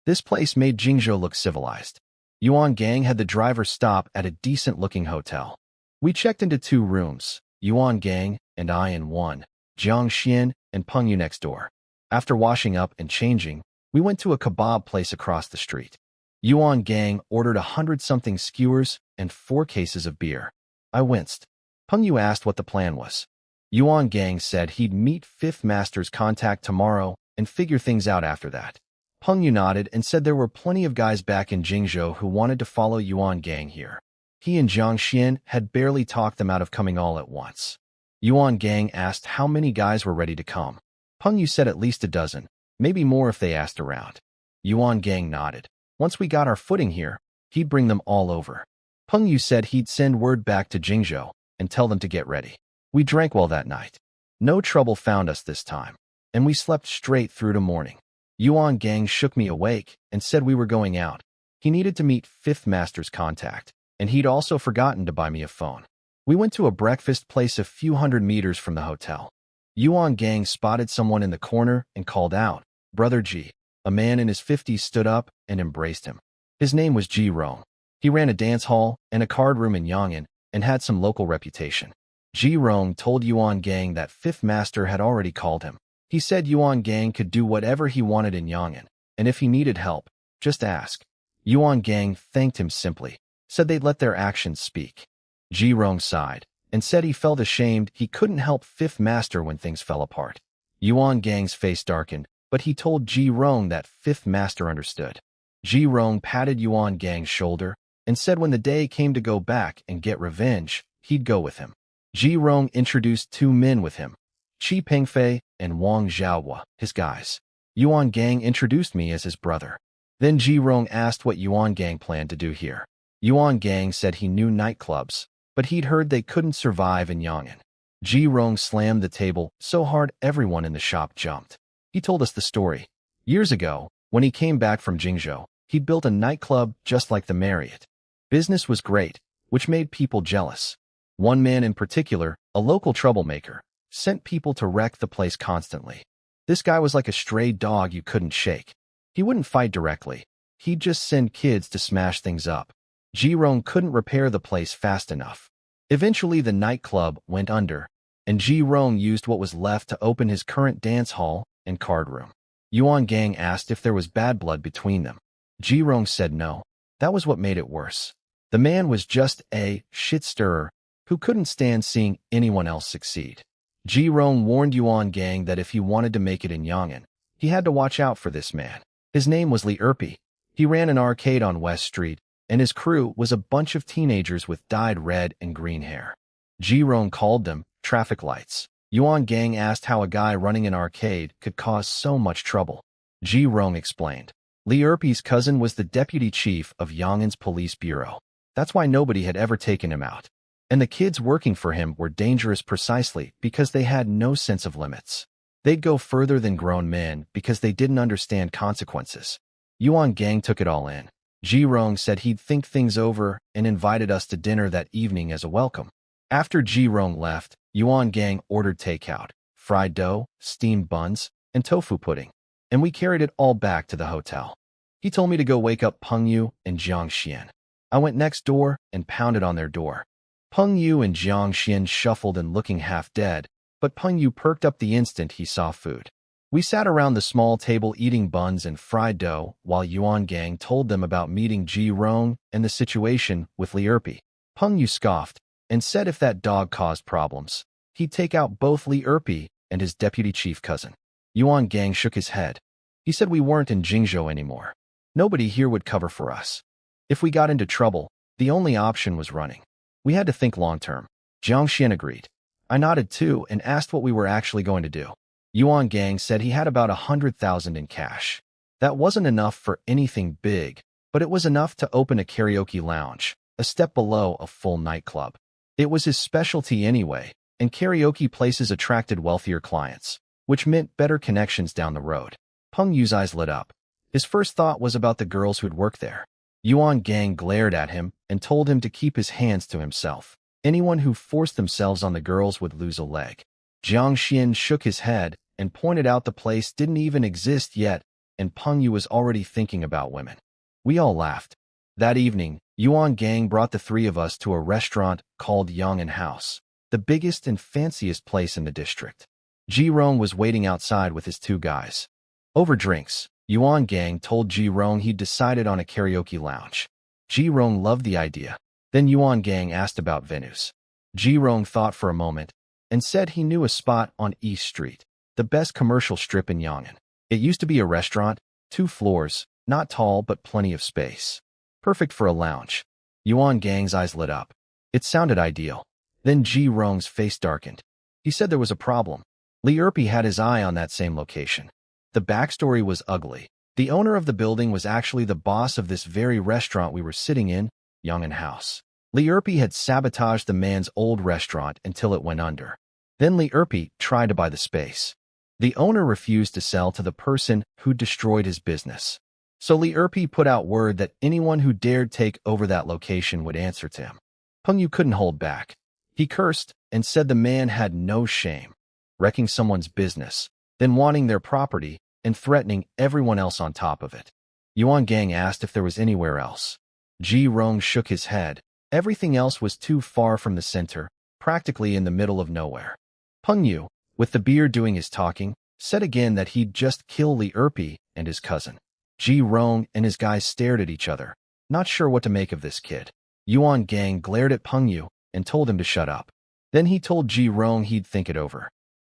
This place made Jingzhou look civilized. Yuan Gang had the driver stop at a decent-looking hotel. We checked into 2 rooms, Yuan Gang and I in one, Jiang Xian and Peng Yu next door. After washing up and changing, we went to a kebab place across the street. Yuan Gang ordered 100-something skewers and 4 cases of beer. I winced. Peng Yu asked what the plan was. Yuan Gang said he'd meet Fifth Master's contact tomorrow and figure things out after that. Peng Yu nodded and said there were plenty of guys back in Jingzhou who wanted to follow Yuan Gang here. He and Jiang Xian had barely talked them out of coming all at once. Yuan Gang asked how many guys were ready to come. Peng Yu said at least a dozen, maybe more if they asked around. Yuan Gang nodded. Once we got our footing here, he'd bring them all over. Peng Yu said he'd send word back to Jingzhou and tell them to get ready. We drank well that night. No trouble found us this time, and we slept straight through to morning. Yuan Gang shook me awake and said we were going out. He needed to meet Fifth Master's contact, and he'd also forgotten to buy me a phone. We went to a breakfast place a few hundred meters from the hotel. Yuan Gang spotted someone in the corner and called out, "Brother Ji." A man in his 50s stood up and embraced him. His name was Ji Rong. He ran a dance hall and a card room in Yang'an and had some local reputation. Ji Rong told Yuan Gang that Fifth Master had already called him. He said Yuan Gang could do whatever he wanted in Yang'an, and if he needed help, just ask. Yuan Gang thanked him simply, said they'd let their actions speak. Ji Rong sighed and said he felt ashamed he couldn't help Fifth Master when things fell apart. Yuan Gang's face darkened, but he told Ji Rong that Fifth Master understood. Ji Rong patted Yuan Gang's shoulder and said when the day came to go back and get revenge, he'd go with him. Ji Rong introduced 2 men with him, Qi Pengfei and Wang Xiaohua, his guys. Yuan Gang introduced me as his brother. Then Ji Rong asked what Yuan Gang planned to do here. Yuan Gang said he knew nightclubs, but he'd heard they couldn't survive in Yang'an. Ji Rong slammed the table so hard everyone in the shop jumped. He told us the story. Years ago, when he came back from Jingzhou, he'd built a nightclub just like the Marriott. Business was great, which made people jealous. One man in particular, a local troublemaker, sent people to wreck the place constantly. This guy was like a stray dog you couldn't shake. He wouldn't fight directly. He'd just send kids to smash things up. Ji Rong couldn't repair the place fast enough. Eventually, the nightclub went under, and Ji Rong used what was left to open his current dance hall and card room. Yuan Gang asked if there was bad blood between them. Ji Rong said no. That was what made it worse. The man was just a shit-stirrer who couldn't stand seeing anyone else succeed. Ji Rong warned Yuan Gang that if he wanted to make it in Yang'an, he had to watch out for this man. His name was Li Erpi. He ran an arcade on West Street, and his crew was a bunch of teenagers with dyed red and green hair. Ji Rong called them traffic lights. Yuan Gang asked how a guy running an arcade could cause so much trouble. Ji Rong explained. Li Erpi's cousin was the deputy chief of Yang'an's police bureau. That's why nobody had ever taken him out. And the kids working for him were dangerous precisely because they had no sense of limits. They'd go further than grown men because they didn't understand consequences. Yuan Gang took it all in. Ji Rong said he'd think things over and invited us to dinner that evening as a welcome. After Ji Rong left, Yuan Gang ordered takeout, fried dough, steamed buns, and tofu pudding, and we carried it all back to the hotel. He told me to go wake up Peng Yu and Jiang Xian. I went next door and pounded on their door. Peng Yu and Jiang Xian shuffled and looking half dead, but Peng Yu perked up the instant he saw food. We sat around the small table eating buns and fried dough while Yuan Gang told them about meeting Ji Rong and the situation with Li Erpi. Peng Yu scoffed and said if that dog caused problems, he'd take out both Li Erpi and his deputy chief cousin. Yuan Gang shook his head. He said we weren't in Jingzhou anymore. Nobody here would cover for us. If we got into trouble, the only option was running. We had to think long-term. Jiang Xian agreed. I nodded too and asked what we were actually going to do. Yuan Gang said he had about 100,000 in cash. That wasn't enough for anything big, but it was enough to open a karaoke lounge, a step below a full nightclub. It was his specialty anyway, and karaoke places attracted wealthier clients, which meant better connections down the road. Peng Yu's eyes lit up. His first thought was about the girls who'd work there. Yuan Gang glared at him and told him to keep his hands to himself. Anyone who forced themselves on the girls would lose a leg. Jiang Xian shook his head and pointed out the place didn't even exist yet, and Peng Yu was already thinking about women. We all laughed. That evening, Yuan Gang brought the three of us to a restaurant called Yong'an House, the biggest and fanciest place in the district. Ji Rong was waiting outside with his two guys. Over drinks, Yuan Gang told Ji Rong he'd decided on a karaoke lounge. Ji Rong loved the idea. Then Yuan Gang asked about venues. Ji Rong thought for a moment and said he knew a spot on East Street, the best commercial strip in Yong'an. It used to be a restaurant, 2 floors, not tall but plenty of space. Perfect for a lounge. Yuan Gang's eyes lit up. It sounded ideal. Then Ji Rong's face darkened. He said there was a problem. Li Erpi had his eye on that same location. The backstory was ugly. The owner of the building was actually the boss of this very restaurant we were sitting in, Yong'an House. Li Erpi had sabotaged the man's old restaurant until it went under. Then Li Erpi tried to buy the space. The owner refused to sell to the person who destroyed his business. So Li Erpi put out word that anyone who dared take over that location would answer to him. Peng Yu couldn't hold back. He cursed and said the man had no shame, wrecking someone's business, then wanting their property and threatening everyone else on top of it. Yuan Gang asked if there was anywhere else. Ji Rong shook his head. Everything else was too far from the center, practically in the middle of nowhere. Peng Yu, with the beard doing his talking, said again that he'd just kill Li Erpi and his cousin. Ji Rong and his guys stared at each other, not sure what to make of this kid. Yuan Gang glared at Peng Yu and told him to shut up. Then he told Ji Rong he'd think it over.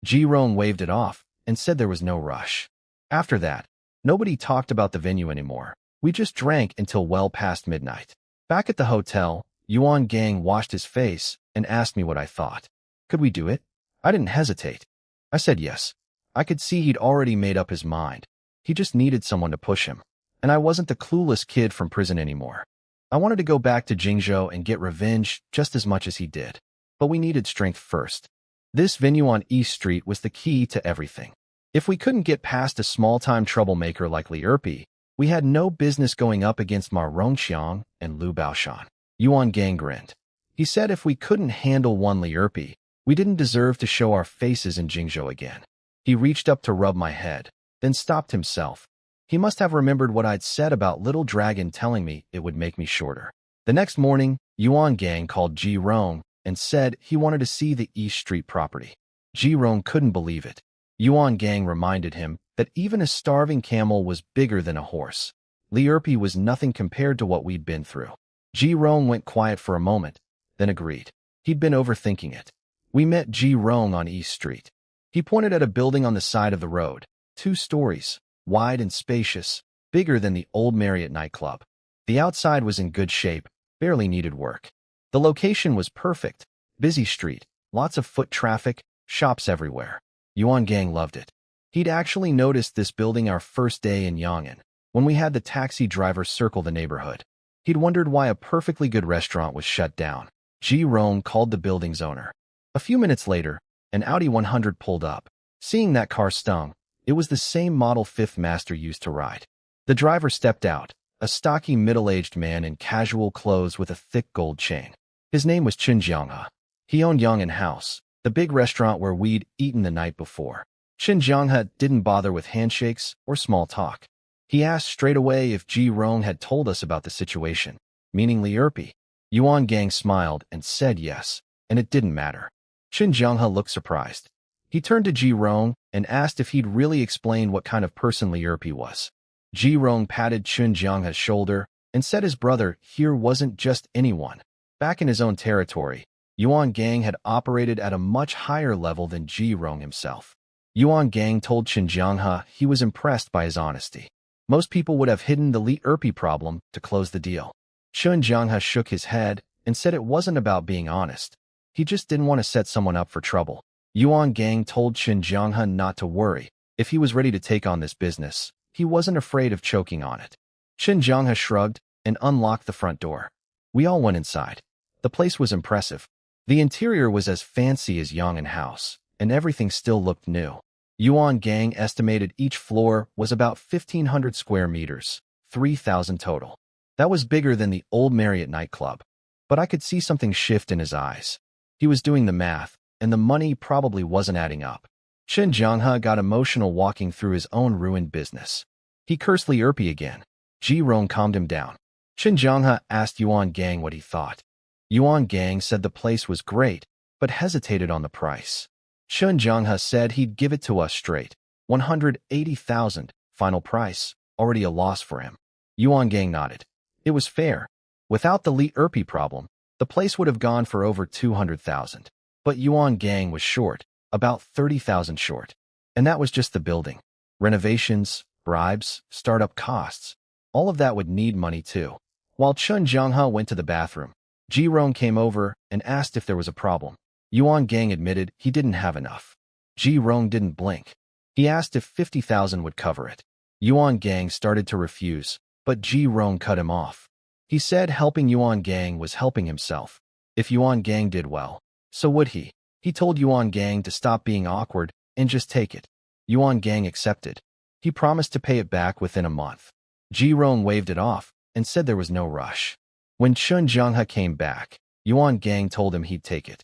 Ji Rong waved it off and said there was no rush. After that, nobody talked about the venue anymore. We just drank until well past midnight. Back at the hotel, Yuan Gang washed his face and asked me what I thought. Could we do it? I didn't hesitate. I said yes. I could see he'd already made up his mind. He just needed someone to push him. And I wasn't the clueless kid from prison anymore. I wanted to go back to Jingzhou and get revenge just as much as he did. But we needed strength first. This venue on East Street was the key to everything. If we couldn't get past a small-time troublemaker like Li Erpi, we had no business going up against Ma Rongqiang and Lu Baoshan. Yuan Gang grinned. He said if we couldn't handle one Li Erpi, we didn't deserve to show our faces in Jingzhou again. He reached up to rub my head, then stopped himself. He must have remembered what I'd said about Little Dragon telling me it would make me shorter. The next morning, Yuan Gang called Ji Rong and said he wanted to see the East Street property. Ji Rong couldn't believe it. Yuan Gang reminded him that even a starving camel was bigger than a horse. Li Erpi was nothing compared to what we'd been through. Ji Rong went quiet for a moment, then agreed. He'd been overthinking it. We met Ji Rong on East Street. He pointed at a building on the side of the road, 2 stories, wide and spacious, bigger than the old Marriott nightclub. The outside was in good shape, barely needed work. The location was perfect, busy street, lots of foot traffic, shops everywhere. Yuan Gang loved it. He'd actually noticed this building our first day in Yong'an, when we had the taxi driver circle the neighborhood. He'd wondered why a perfectly good restaurant was shut down. Ji Rong called the building's owner. A few minutes later, an Audi 100 pulled up. Seeing that car stung. It was the same model Fifth Master used to ride. The driver stepped out, a stocky middle-aged man in casual clothes with a thick gold chain. His name was Chen Jianghe. He owned Yong'an House, the big restaurant where we'd eaten the night before. Chen Jianghe didn't bother with handshakes or small talk. He asked straight away if Ji Rong had told us about the situation, meaning Li Erpi. Yuan Gang smiled and said yes, and it didn't matter. Chen Jianghe looked surprised. He turned to Ji Rong and asked if he'd really explained what kind of person Li Erpi was. Ji Rong patted Chen Jianghe's shoulder and said his brother here wasn't just anyone. Back in his own territory, Yuan Gang had operated at a much higher level than Ji Rong himself. Yuan Gang told Chen Jianghe he was impressed by his honesty. Most people would have hidden the Li Erpi problem to close the deal. Chen Jianghe shook his head and said it wasn't about being honest. He just didn't want to set someone up for trouble. Yuan Gang told Chen Jianghe not to worry. If he was ready to take on this business, he wasn't afraid of choking on it. Chen Jianghe shrugged and unlocked the front door. We all went inside. The place was impressive. The interior was as fancy as Yong'an House, and everything still looked new. Yuan Gang estimated each floor was about 1,500 square meters, 3,000 total. That was bigger than the old Marriott nightclub. But I could see something shift in his eyes. He was doing the math, and the money probably wasn't adding up. Chen Jianghe got emotional walking through his own ruined business. He cursed Li Erpi again. Ji Rong calmed him down. Chen Jianghe asked Yuan Gang what he thought. Yuan Gang said the place was great, but hesitated on the price. Chen Jianghe said he'd give it to us straight. 180,000, final price, already a loss for him. Yuan Gang nodded. It was fair. Without the Li Erpi problem, the place would have gone for over 200,000. But Yuan Gang was short, about 30,000 short. And that was just the building. Renovations, bribes, startup costs. All of that would need money too. While Chen Jianghe went to the bathroom, Ji Rong came over and asked if there was a problem. Yuan Gang admitted he didn't have enough. Ji Rong didn't blink. He asked if 50,000 would cover it. Yuan Gang started to refuse, but Ji Rong cut him off. He said helping Yuan Gang was helping himself. If Yuan Gang did well, so would he. He told Yuan Gang to stop being awkward and just take it. Yuan Gang accepted. He promised to pay it back within a month. Ji Rong waved it off and said there was no rush. When Chen Jianghe came back, Yuan Gang told him he'd take it.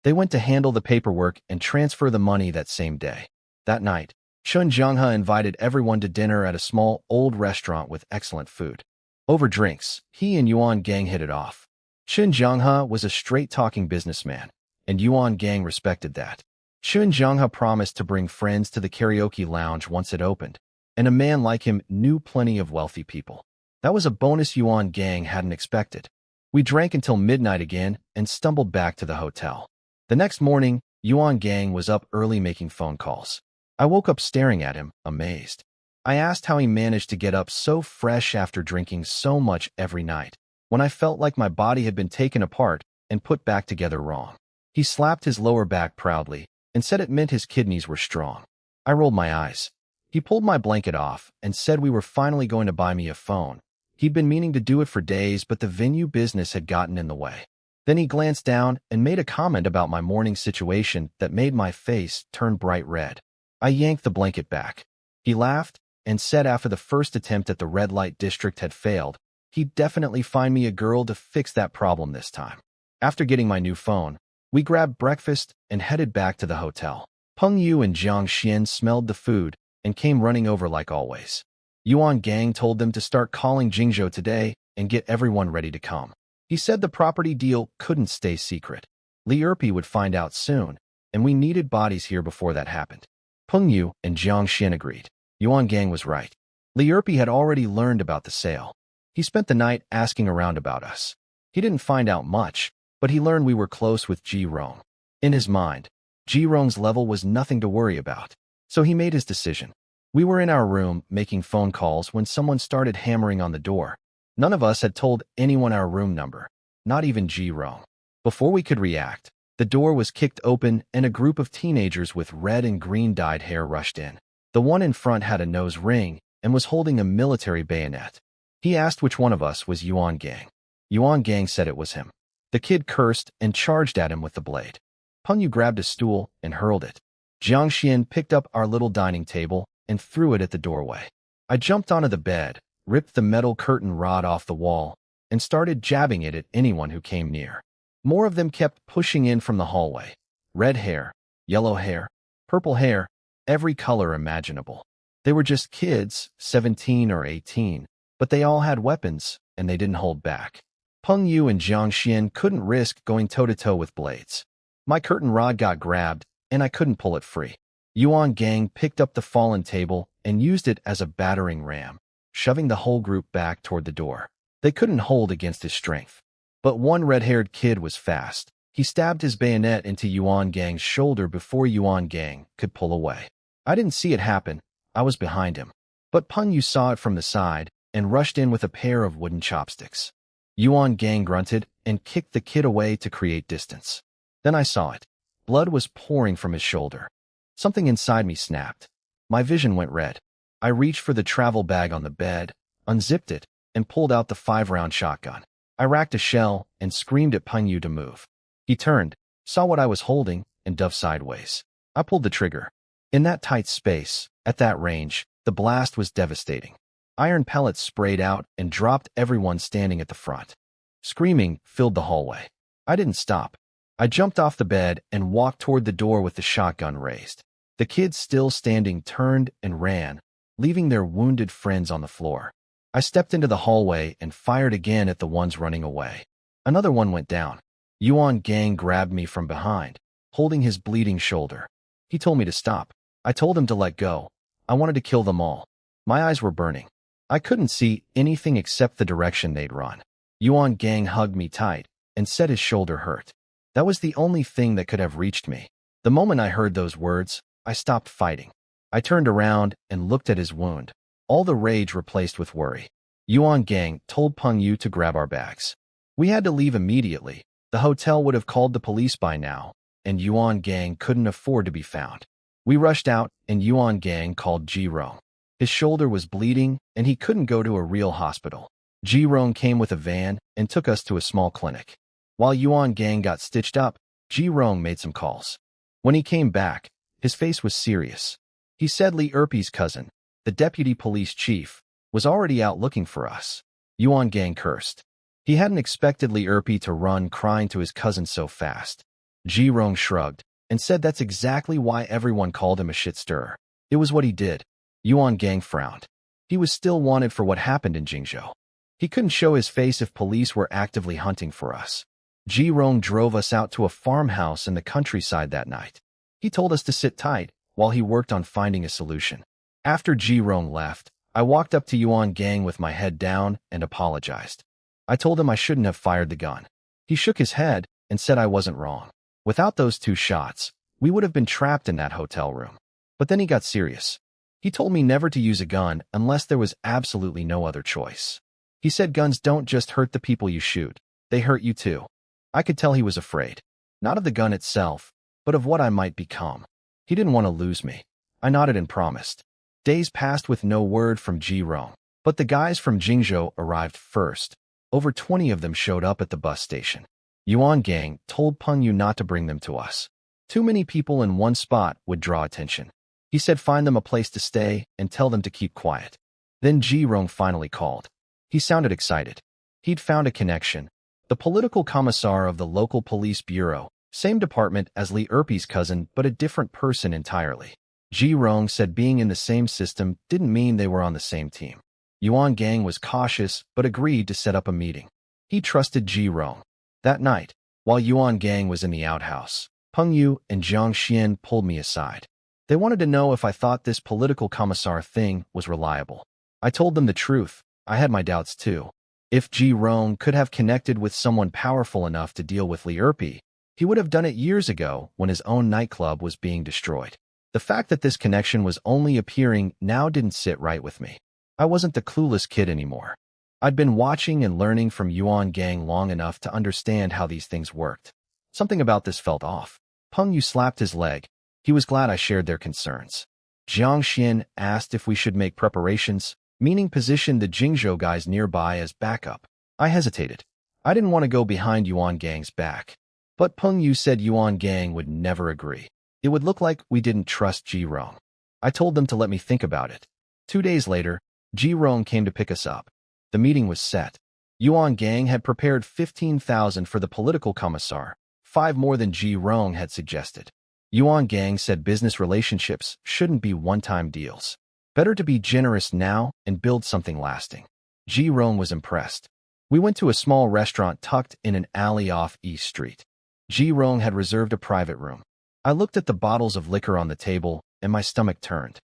They went to handle the paperwork and transfer the money that same day. That night, Chen Jianghe invited everyone to dinner at a small, old restaurant with excellent food. Over drinks, he and Yuan Gang hit it off. Chen Jianghe was a straight-talking businessman, and Yuan Gang respected that. Chen Jianghe promised to bring friends to the karaoke lounge once it opened, and a man like him knew plenty of wealthy people. That was a bonus Yuan Gang hadn't expected. We drank until midnight again and stumbled back to the hotel. The next morning, Yuan Gang was up early making phone calls. I woke up staring at him, amazed. I asked how he managed to get up so fresh after drinking so much every night, when I felt like my body had been taken apart and put back together wrong. He slapped his lower back proudly and said it meant his kidneys were strong. I rolled my eyes. He pulled my blanket off and said we were finally going to buy me a phone. He'd been meaning to do it for days, but the venue business had gotten in the way. Then he glanced down and made a comment about my morning situation that made my face turn bright red. I yanked the blanket back. He laughed and said after the first attempt at the red light district had failed, he'd definitely find me a girl to fix that problem this time. After getting my new phone, we grabbed breakfast and headed back to the hotel. Peng Yu and Jiang Xian smelled the food and came running over like always. Yuan Gang told them to start calling Jingzhou today and get everyone ready to come. He said the property deal couldn't stay secret. Li Erpi would find out soon, and we needed bodies here before that happened. Peng Yu and Jiang Xian agreed. Yuan Gang was right. Li Erpi had already learned about the sale. He spent the night asking around about us. He didn't find out much, but he learned we were close with Ji Rong. In his mind, Ji Rong's level was nothing to worry about, so he made his decision. We were in our room making phone calls when someone started hammering on the door. None of us had told anyone our room number, not even Ji Rong. Before we could react, the door was kicked open and a group of teenagers with red and green dyed hair rushed in. The one in front had a nose ring and was holding a military bayonet. He asked which one of us was Yuan Gang. Yuan Gang said it was him. The kid cursed and charged at him with the blade. Peng Yu grabbed a stool and hurled it. Jiang Xian picked up our little dining table and threw it at the doorway. I jumped onto the bed, ripped the metal curtain rod off the wall, and started jabbing it at anyone who came near. More of them kept pushing in from the hallway. Red hair, yellow hair, purple hair, every color imaginable. They were just kids, 17 or 18, but they all had weapons, and they didn't hold back. Peng Yu and Jiang Xian couldn't risk going toe-to-toe with blades. My curtain rod got grabbed, and I couldn't pull it free. Yuan Gang picked up the fallen table and used it as a battering ram, shoving the whole group back toward the door. They couldn't hold against his strength. But one red-haired kid was fast. He stabbed his bayonet into Yuan Gang's shoulder before Yuan Gang could pull away. I didn't see it happen. I was behind him. But Peng Yu saw it from the side and rushed in with a pair of wooden chopsticks. Yuan Gang grunted and kicked the kid away to create distance. Then I saw it. Blood was pouring from his shoulder. Something inside me snapped. My vision went red. I reached for the travel bag on the bed, unzipped it, and pulled out the 5-round shotgun. I racked a shell and screamed at Peng Yu to move. He turned, saw what I was holding, and dove sideways. I pulled the trigger. In that tight space, at that range, the blast was devastating. Iron pellets sprayed out and dropped everyone standing at the front. Screaming filled the hallway. I didn't stop. I jumped off the bed and walked toward the door with the shotgun raised. The kids still standing turned and ran, leaving their wounded friends on the floor. I stepped into the hallway and fired again at the ones running away. Another one went down. Yuan Gang grabbed me from behind, holding his bleeding shoulder. He told me to stop. I told him to let go. I wanted to kill them all. My eyes were burning. I couldn't see anything except the direction they'd run. Yuan Gang hugged me tight and said his shoulder hurt. That was the only thing that could have reached me. The moment I heard those words, I stopped fighting. I turned around and looked at his wound, all the rage replaced with worry. Yuan Gang told Peng Yu to grab our bags. We had to leave immediately. The hotel would have called the police by now, and Yuan Gang couldn't afford to be found. We rushed out, and Yuan Gang called Ji Rong. His shoulder was bleeding, and he couldn't go to a real hospital. Ji Rong came with a van and took us to a small clinic. While Yuan Gang got stitched up, Ji Rong made some calls. When he came back, his face was serious. He said Li Erpi's cousin, the deputy police chief, was already out looking for us. Yuan Gang cursed. He hadn't expected Li Erpi to run crying to his cousin so fast. Ji Rong shrugged and said that's exactly why everyone called him a shit stirrer. It was what he did. Yuan Gang frowned. He was still wanted for what happened in Jingzhou. He couldn't show his face if police were actively hunting for us. Ji Rong drove us out to a farmhouse in the countryside that night. He told us to sit tight while he worked on finding a solution. After Ji Rong left, I walked up to Yuan Gang with my head down and apologized. I told him I shouldn't have fired the gun. He shook his head and said I wasn't wrong. Without those 2 shots, we would have been trapped in that hotel room. But then he got serious. He told me never to use a gun unless there was absolutely no other choice. He said guns don't just hurt the people you shoot, they hurt you too. I could tell he was afraid. Not of the gun itself, but of what I might become. He didn't want to lose me. I nodded and promised. Days passed with no word from Ji Rong, but the guys from Jingzhou arrived first. Over 20 of them showed up at the bus station. Yuan Gang told Peng Yu not to bring them to us. Too many people in one spot would draw attention. He said find them a place to stay and tell them to keep quiet. Then Ji Rong finally called. He sounded excited. He'd found a connection. The political commissar of the local police bureau, same department as Li Erpi's cousin, but a different person entirely. Ji Rong said being in the same system didn't mean they were on the same team. Yuan Gang was cautious but agreed to set up a meeting. He trusted Ji Rong. That night, while Yuan Gang was in the outhouse, Peng Yu and Jiang Xian pulled me aside. They wanted to know if I thought this political commissar thing was reliable. I told them the truth. I had my doubts too. If Ji Rong could have connected with someone powerful enough to deal with Li Erpi, he would have done it years ago when his own nightclub was being destroyed. The fact that this connection was only appearing now didn't sit right with me. I wasn't the clueless kid anymore. I'd been watching and learning from Yuan Gang long enough to understand how these things worked. Something about this felt off. Peng Yu slapped his leg. He was glad I shared their concerns. Jiang Xian asked if we should make preparations, meaning position the Jingzhou guys nearby as backup. I hesitated. I didn't want to go behind Yuan Gang's back. But Peng Yu said Yuan Gang would never agree. It would look like we didn't trust Ji Rong. I told them to let me think about it. 2 days later, Ji Rong came to pick us up. The meeting was set. Yuan Gang had prepared 15,000 for the political commissar, 5 more than Ji Rong had suggested. Yuan Gang said business relationships shouldn't be one-time deals. Better to be generous now and build something lasting. Ji Rong was impressed. We went to a small restaurant tucked in an alley off East Street. Ji Rong had reserved a private room. I looked at the bottles of liquor on the table, and my stomach turned.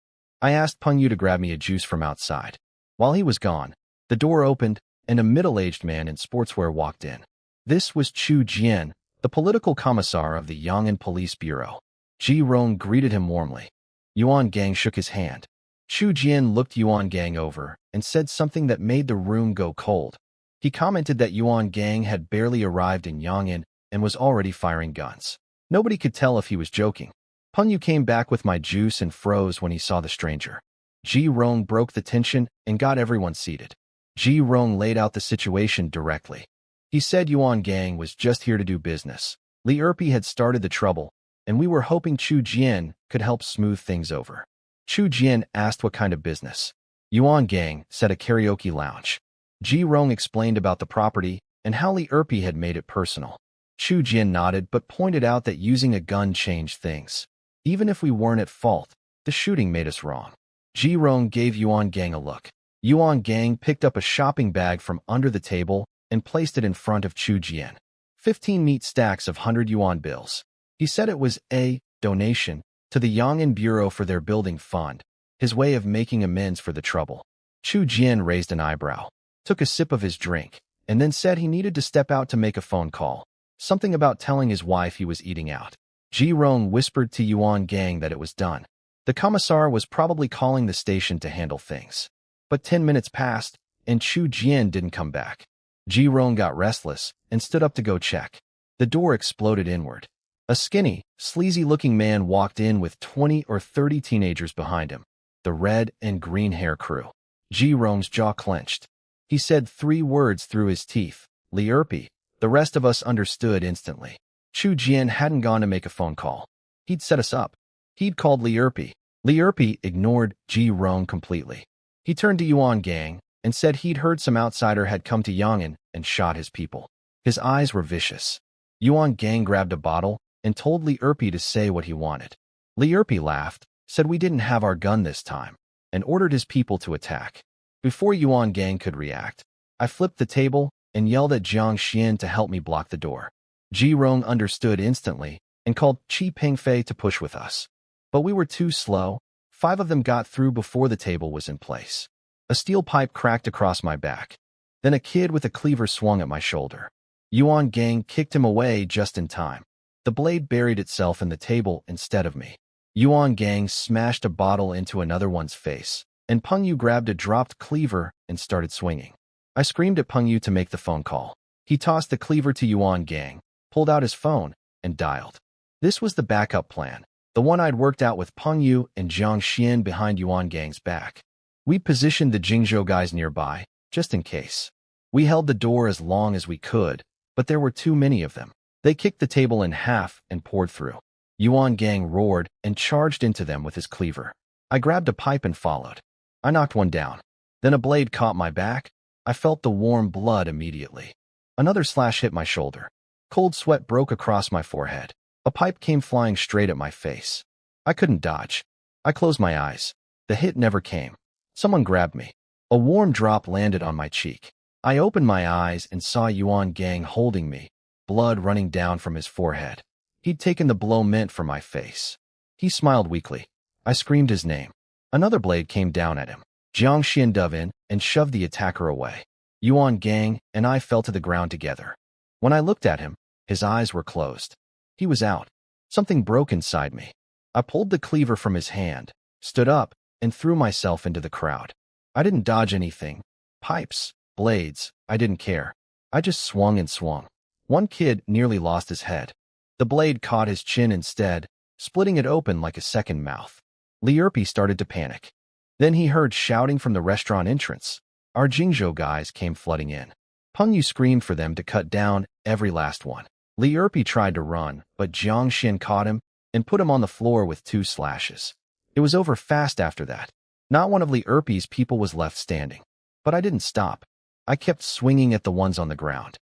I asked Peng Yu to grab me a juice from outside. While he was gone, the door opened, and a middle-aged man in sportswear walked in. This was Chu Jian, the political commissar of the Yang'an Police Bureau. Ji Rong greeted him warmly. Yuan Gang shook his hand. Chu Jian looked Yuan Gang over and said something that made the room go cold. He commented that Yuan Gang had barely arrived in Yang'an and was already firing guns. Nobody could tell if he was joking. Peng Yu came back with my juice and froze when he saw the stranger. Ji Rong broke the tension and got everyone seated. Ji Rong laid out the situation directly. He said Yuan Gang was just here to do business. Li Erpi had started the trouble, and we were hoping Chu Jian could help smooth things over. Chu Jian asked what kind of business. Yuan Gang said a karaoke lounge. Ji Rong explained about the property and how Li Erpi had made it personal. Chu Jian nodded but pointed out that using a gun changed things. Even if we weren't at fault, the shooting made us wrong. Ji Rong gave Yuan Gang a look. Yuan Gang picked up a shopping bag from under the table and placed it in front of Chu Jian. 15 neat stacks of 100 yuan bills. He said it was a donation to the Yang'an Bureau for their building fund, his way of making amends for the trouble. Chu Jian raised an eyebrow, took a sip of his drink, and then said he needed to step out to make a phone call. Something about telling his wife he was eating out. Ji Rong whispered to Yuan Gang that it was done. The commissar was probably calling the station to handle things. But 10 minutes passed, and Chu Jian didn't come back. Ji Rong got restless and stood up to go check. The door exploded inward. A skinny, sleazy-looking man walked in with 20 or 30 teenagers behind him. The red and green hair crew. Ji Rong's jaw clenched. He said 3 words through his teeth. Li Erpi. The rest of us understood instantly. Chu Jian hadn't gone to make a phone call. He'd set us up. He'd called Li Erpi. Li Erpi ignored Ji Rong completely. He turned to Yuan Gang and said he'd heard some outsider had come to Yang'an and shot his people. His eyes were vicious. Yuan Gang grabbed a bottle and told Li Erpi to say what he wanted. Li Erpi laughed, said we didn't have our gun this time, and ordered his people to attack. Before Yuan Gang could react, I flipped the table and yelled at Jiang Xian to help me block the door. Ji Rong understood instantly and called Qi Pengfei to push with us. But we were too slow. 5 of them got through before the table was in place. A steel pipe cracked across my back. Then a kid with a cleaver swung at my shoulder. Yuan Gang kicked him away just in time. The blade buried itself in the table instead of me. Yuan Gang smashed a bottle into another one's face, and Peng Yu grabbed a dropped cleaver and started swinging. I screamed at Peng Yu to make the phone call. He tossed the cleaver to Yuan Gang, pulled out his phone, and dialed. This was the backup plan, the one I'd worked out with Peng Yu and Jiang Xian behind Yuan Gang's back. We positioned the Jingzhou guys nearby, just in case. We held the door as long as we could, but there were too many of them. They kicked the table in half and poured through. Yuan Gang roared and charged into them with his cleaver. I grabbed a pipe and followed. I knocked one down. Then a blade caught my back. I felt the warm blood immediately. Another slash hit my shoulder. Cold sweat broke across my forehead. A pipe came flying straight at my face. I couldn't dodge. I closed my eyes. The hit never came. Someone grabbed me. A warm drop landed on my cheek. I opened my eyes and saw Yuan Gang holding me, blood running down from his forehead. He'd taken the blow meant for my face. He smiled weakly. I screamed his name. Another blade came down at him. Jiang Xian dove in and shoved the attacker away. Yuan Gang and I fell to the ground together. When I looked at him, his eyes were closed. He was out. Something broke inside me. I pulled the cleaver from his hand, stood up, and threw myself into the crowd. I didn't dodge anything. Pipes, blades, I didn't care. I just swung and swung. One kid nearly lost his head. The blade caught his chin instead, splitting it open like a second mouth. Li Erpi started to panic. Then he heard shouting from the restaurant entrance. Our Jingzhou guys came flooding in. Peng Yu screamed for them to cut down every last one. Li Erpi tried to run, but Jiang Xian caught him and put him on the floor with 2 slashes. It was over fast after that. Not one of Li Erpi's people was left standing. But I didn't stop. I kept swinging at the ones on the ground.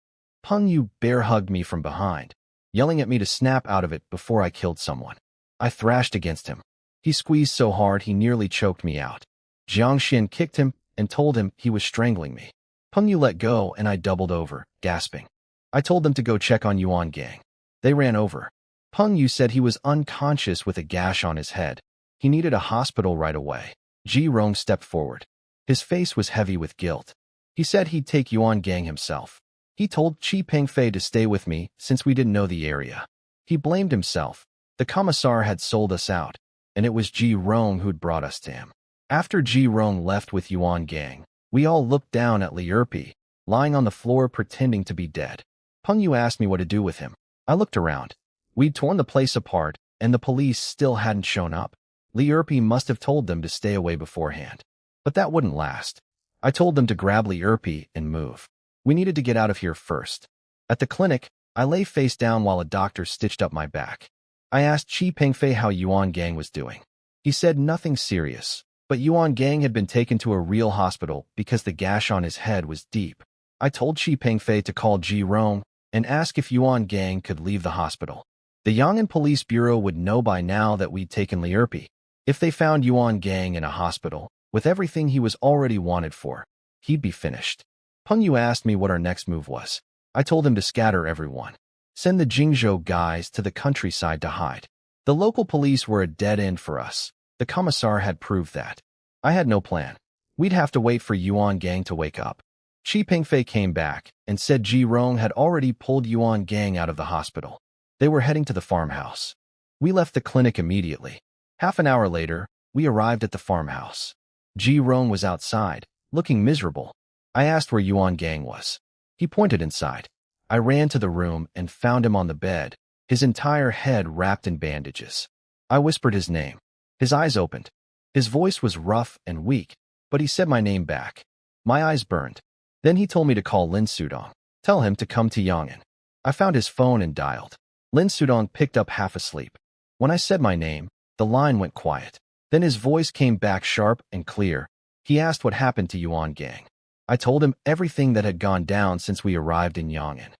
Peng Yu bear-hugged me from behind, yelling at me to snap out of it before I killed someone. I thrashed against him. He squeezed so hard he nearly choked me out. Jiang Xian kicked him and told him he was strangling me. Peng Yu let go and I doubled over, gasping. I told them to go check on Yuan Gang. They ran over. Peng Yu said he was unconscious with a gash on his head. He needed a hospital right away. Ji Rong stepped forward. His face was heavy with guilt. He said he'd take Yuan Gang himself. He told Qi Pengfei to stay with me since we didn't know the area. He blamed himself. The commissar had sold us out, and it was Ji Rong who'd brought us to him. After Ji Rong left with Yuan Gang, we all looked down at Li Erpi, lying on the floor pretending to be dead. Peng Yu asked me what to do with him. I looked around. We'd torn the place apart, and the police still hadn't shown up. Li Erpi must have told them to stay away beforehand. But that wouldn't last. I told them to grab Li Erpi and move. We needed to get out of here first. At the clinic, I lay face down while a doctor stitched up my back. I asked Qi Pengfei how Yuan Gang was doing. He said nothing serious, But Yuan Gang had been taken to a real hospital because the gash on his head was deep. I told Shi Pengfei to call Ji Rong and ask if Yuan Gang could leave the hospital. The Yang'an Police Bureau would know by now that we'd taken Li Erpi. If they found Yuan Gang in a hospital, with everything he was already wanted for, he'd be finished. Peng Yu asked me what our next move was. I told him to scatter everyone. Send the Jingzhou guys to the countryside to hide. The local police were a dead end for us. The commissar had proved that. I had no plan. We'd have to wait for Yuan Gang to wake up. Shi Pengfei came back and said Ji Rong had already pulled Yuan Gang out of the hospital. They were heading to the farmhouse. We left the clinic immediately. Half an hour later, we arrived at the farmhouse. Ji Rong was outside, looking miserable. I asked where Yuan Gang was. He pointed inside. I ran to the room and found him on the bed, his entire head wrapped in bandages. I whispered his name. His eyes opened. His voice was rough and weak, but he said my name back. My eyes burned. Then he told me to call Lin Sudong. Tell him to come to Yang'an. I found his phone and dialed. Lin Sudong picked up half asleep. When I said my name, the line went quiet. Then his voice came back sharp and clear. He asked what happened to Yuan Gang. I told him everything that had gone down since we arrived in Yang'an.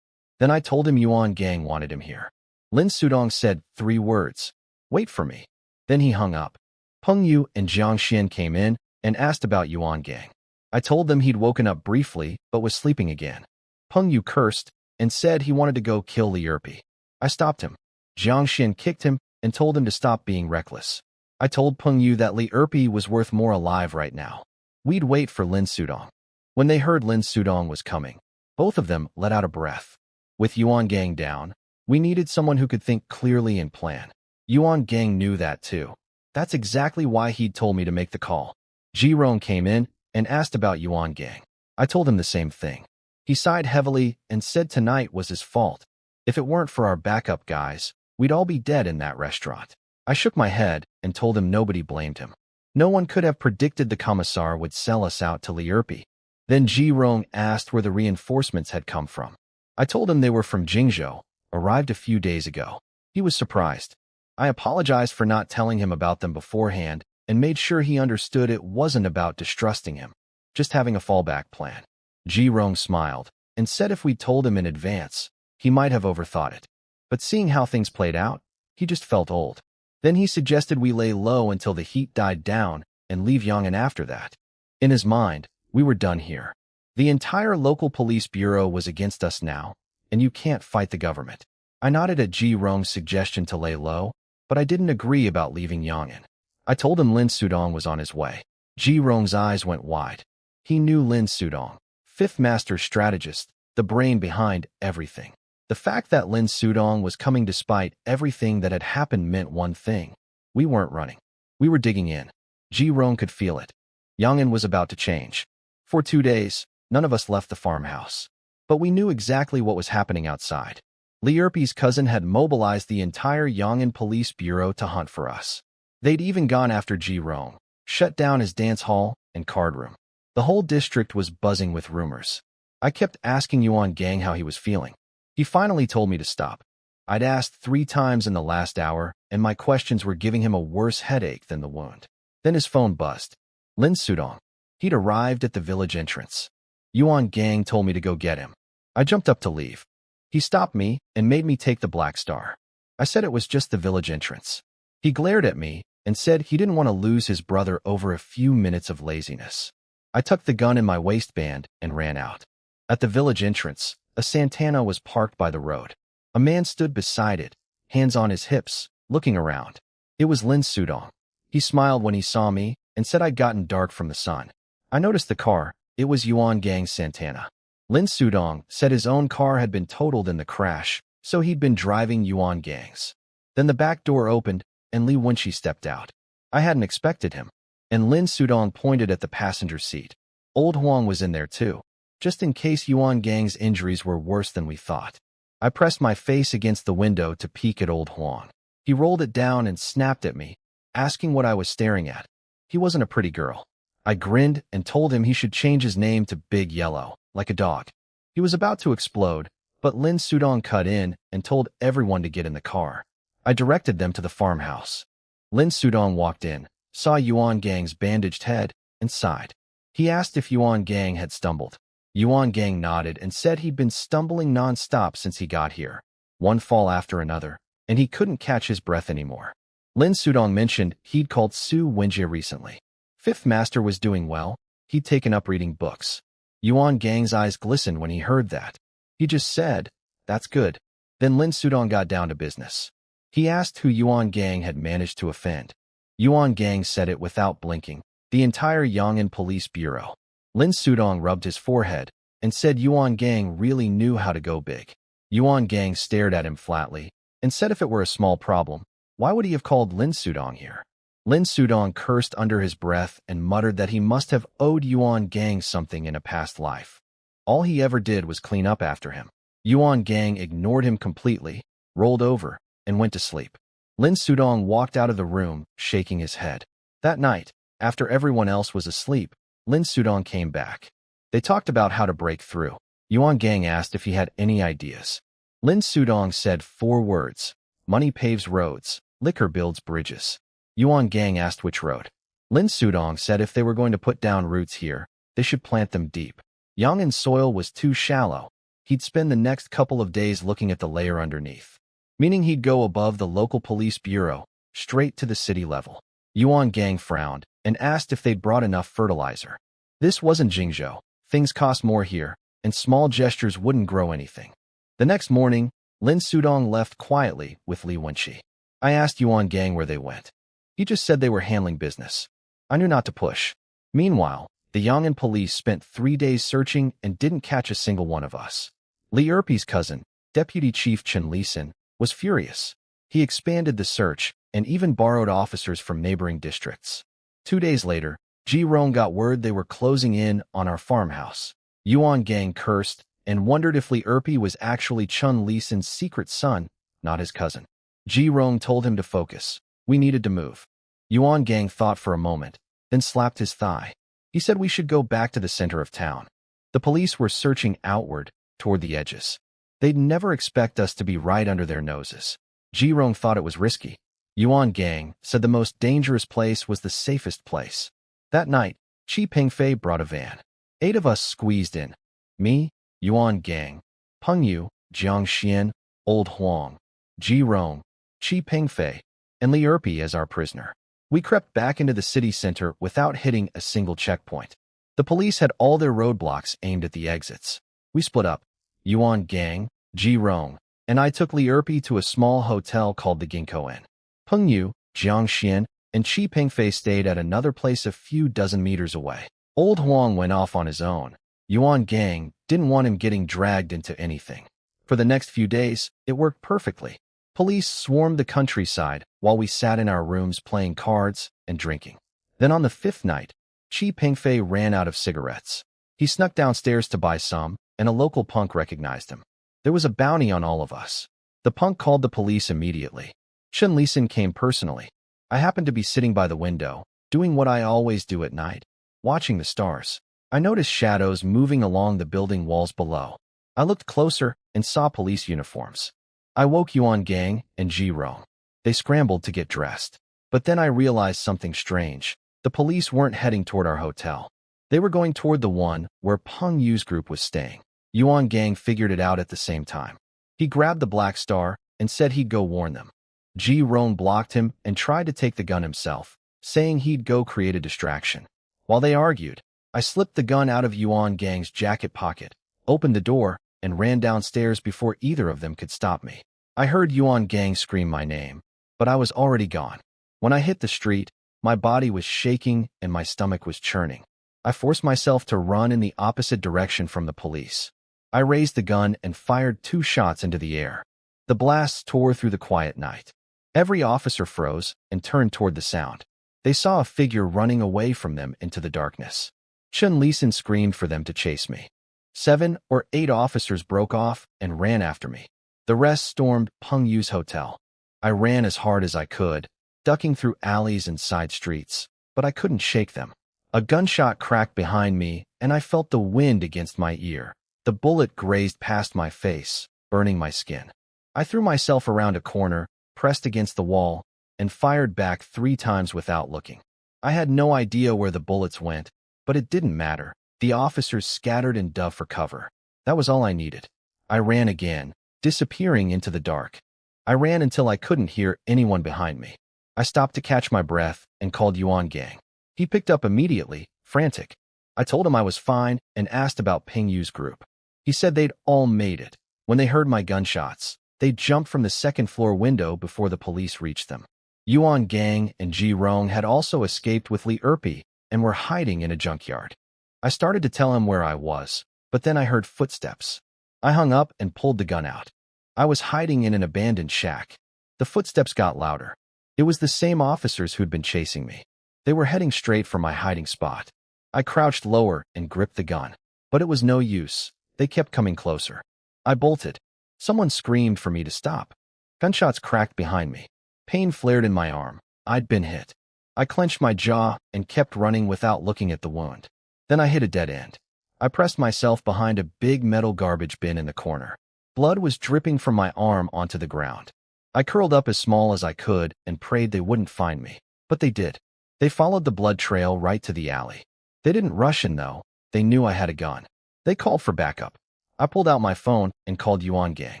Then I told him Yuan Gang wanted him here. Lin Sudong said 3 words. Wait for me. Then he hung up. Peng Yu and Jiang Xian came in and asked about Yuan Gang. I told them he'd woken up briefly but was sleeping again. Peng Yu cursed and said he wanted to go kill Li Erpi. I stopped him. Jiang Xian kicked him and told him to stop being reckless. I told Peng Yu that Li Erpi was worth more alive right now. We'd wait for Lin Sudong. When they heard Lin Sudong was coming, both of them let out a breath. With Yuan Gang down, we needed someone who could think clearly and plan. Yuan Gang knew that too. That's exactly why he'd told me to make the call. Ji Rong came in and asked about Yuan Gang. I told him the same thing. He sighed heavily and said tonight was his fault. If it weren't for our backup guys, we'd all be dead in that restaurant. I shook my head and told him nobody blamed him. No one could have predicted the commissar would sell us out to Li Erpi. Then Ji Rong asked where the reinforcements had come from. I told him they were from Jingzhou, arrived a few days ago. He was surprised. I apologized for not telling him about them beforehand and made sure he understood it wasn't about distrusting him, just having a fallback plan. Ji Rong smiled and said if we'd told him in advance, he might have overthought it. But seeing how things played out, he just felt old. Then he suggested we lay low until the heat died down and leave Yang'an after that. In his mind, we were done here. The entire local police bureau was against us now, and you can't fight the government. I nodded at Ji Rong's suggestion to lay low, but I didn't agree about leaving Yang'an. I told him Lin Sudong was on his way. Ji Rong's eyes went wide. He knew Lin Sudong, 5th Master Strategist, the brain behind everything. The fact that Lin Sudong was coming despite everything that had happened meant one thing. We weren't running. We were digging in. Ji Rong could feel it. Yang'an was about to change. For 2 days, none of us left the farmhouse. But we knew exactly what was happening outside. Li Erpi's cousin had mobilized the entire Yang'an Police Bureau to hunt for us. They'd even gone after Ji Rong, shut down his dance hall and card room. The whole district was buzzing with rumors. I kept asking Yuan Gang how he was feeling. He finally told me to stop. I'd asked 3 times in the last hour, and my questions were giving him a worse headache than the wound. Then his phone buzzed. Lin Sudong. He'd arrived at the village entrance. Yuan Gang told me to go get him. I jumped up to leave. He stopped me and made me take the Black Star. I said it was just the village entrance. He glared at me and said he didn't want to lose his brother over a few minutes of laziness. I tucked the gun in my waistband and ran out. At the village entrance, a Santana was parked by the road. A man stood beside it, hands on his hips, looking around. It was Lin Sudong. He smiled when he saw me and said I'd gotten dark from the sun. I noticed the car. It was Yuan Gang's Santana. Lin Sudong said his own car had been totaled in the crash, so he'd been driving Yuan Gang's. Then the back door opened, and Li Wenqi stepped out. I hadn't expected him. And Lin Sudong pointed at the passenger seat. Old Huang was in there too, just in case Yuan Gang's injuries were worse than we thought. I pressed my face against the window to peek at Old Huang. He rolled it down and snapped at me, asking what I was staring at. He wasn't a pretty girl. I grinned and told him he should change his name to Big Yellow, like a dog. He was about to explode, but Lin Sudong cut in and told everyone to get in the car. I directed them to the farmhouse. Lin Sudong walked in, saw Yuan Gang's bandaged head, and sighed. He asked if Yuan Gang had stumbled. Yuan Gang nodded and said he'd been stumbling non-stop since he got here, one fall after another, and he couldn't catch his breath anymore. Lin Sudong mentioned he'd called Su Wenjie recently. Fifth Master was doing well. He'd taken up reading books. Yuan Gang's eyes glistened when he heard that. He just said, "That's good." Then Lin Sudong got down to business. He asked who Yuan Gang had managed to offend. Yuan Gang said it without blinking, the entire Yang'an Police Bureau. Lin Sudong rubbed his forehead and said Yuan Gang really knew how to go big. Yuan Gang stared at him flatly and said if it were a small problem, why would he have called Lin Sudong here? Lin Sudong cursed under his breath and muttered that he must have owed Yuan Gang something in a past life. All he ever did was clean up after him. Yuan Gang ignored him completely, rolled over, and went to sleep. Lin Sudong walked out of the room, shaking his head. That night, after everyone else was asleep, Lin Sudong came back. They talked about how to break through. Yuan Gang asked if he had any ideas. Lin Sudong said 4 words. Money paves roads, liquor builds bridges. Yuan Gang asked which road. Lin Sudong said if they were going to put down roots here, they should plant them deep. Yang'an's soil was too shallow. He'd spend the next couple of days looking at the layer underneath, meaning he'd go above the local police bureau, straight to the city level. Yuan Gang frowned and asked if they'd brought enough fertilizer. This wasn't Jingzhou. Things cost more here, and small gestures wouldn't grow anything. The next morning, Lin Sudong left quietly with Li Wenqi. I asked Yuan Gang where they went. He just said they were handling business. I knew not to push. Meanwhile, the Yang'an police spent 3 days searching and didn't catch a single one of us. Li Erpi's cousin, Deputy Chief Chen Lisan, was furious. He expanded the search and even borrowed officers from neighboring districts. 2 days later, Ji Rong got word they were closing in on our farmhouse. Yuan Gang cursed and wondered if Li Erpi was actually Chen Lisan's secret son, not his cousin. Ji Rong told him to focus. We needed to move. Yuan Gang thought for a moment, then slapped his thigh. He said we should go back to the center of town. The police were searching outward, toward the edges. They'd never expect us to be right under their noses. Ji Rong thought it was risky. Yuan Gang said the most dangerous place was the safest place. That night, Qi Pingfei brought a van. 8 of us squeezed in. Me, Yuan Gang, Peng Yu, Jiang Xian, Old Huang, Ji Rong, Qi Pingfei, and Li Erpi as our prisoner. We crept back into the city center without hitting a single checkpoint. The police had all their roadblocks aimed at the exits. We split up. Yuan Gang, Ji Rong, and I took Li Erpi to a small hotel called the Ginkgo Inn. Peng Yu, Jiang Xian, and Qi Pingfei stayed at another place a few dozen meters away. Old Huang went off on his own. Yuan Gang didn't want him getting dragged into anything. For the next few days, it worked perfectly. Police swarmed the countryside while we sat in our rooms playing cards and drinking. Then on the 5th night, Qi Pingfei ran out of cigarettes. He snuck downstairs to buy some, and a local punk recognized him. There was a bounty on all of us. The punk called the police immediately. Chen Lisan came personally. I happened to be sitting by the window, doing what I always do at night, watching the stars. I noticed shadows moving along the building walls below. I looked closer and saw police uniforms. I woke Yuan Gang and Ji Rong. They scrambled to get dressed. But then I realized something strange. The police weren't heading toward our hotel. They were going toward the one where Peng Yu's group was staying. Yuan Gang figured it out at the same time. He grabbed the Black Star and said he'd go warn them. Ji Rong blocked him and tried to take the gun himself, saying he'd go create a distraction. While they argued, I slipped the gun out of Yuan Gang's jacket pocket, opened the door, and ran downstairs before either of them could stop me. I heard Yuan Gang scream my name, but I was already gone. When I hit the street, my body was shaking and my stomach was churning. I forced myself to run in the opposite direction from the police. I raised the gun and fired 2 shots into the air. The blasts tore through the quiet night. Every officer froze and turned toward the sound. They saw a figure running away from them into the darkness. Chen Lisan screamed for them to chase me. 7 or 8 officers broke off and ran after me. The rest stormed Peng Yu's hotel. I ran as hard as I could, ducking through alleys and side streets, but I couldn't shake them. A gunshot cracked behind me, and I felt the wind against my ear. The bullet grazed past my face, burning my skin. I threw myself around a corner, pressed against the wall, and fired back 3 times without looking. I had no idea where the bullets went, but it didn't matter. The officers scattered and dove for cover. That was all I needed. I ran again, disappearing into the dark. I ran until I couldn't hear anyone behind me. I stopped to catch my breath and called Yuan Gang. He picked up immediately, frantic. I told him I was fine and asked about Ping Yu's group. He said they'd all made it. When they heard my gunshots, they jumped from the second-floor window before the police reached them. Yuan Gang and Ji Rong had also escaped with Li Erpi and were hiding in a junkyard. I started to tell him where I was, but then I heard footsteps. I hung up and pulled the gun out. I was hiding in an abandoned shack. The footsteps got louder. It was the same officers who'd been chasing me. They were heading straight for my hiding spot. I crouched lower and gripped the gun, but it was no use. They kept coming closer. I bolted. Someone screamed for me to stop. Gunshots cracked behind me. Pain flared in my arm. I'd been hit. I clenched my jaw and kept running without looking at the wound. Then I hit a dead end. I pressed myself behind a big metal garbage bin in the corner. Blood was dripping from my arm onto the ground. I curled up as small as I could and prayed they wouldn't find me. But they did. They followed the blood trail right to the alley. They didn't rush in, though. They knew I had a gun. They called for backup. I pulled out my phone and called Yuan Gang.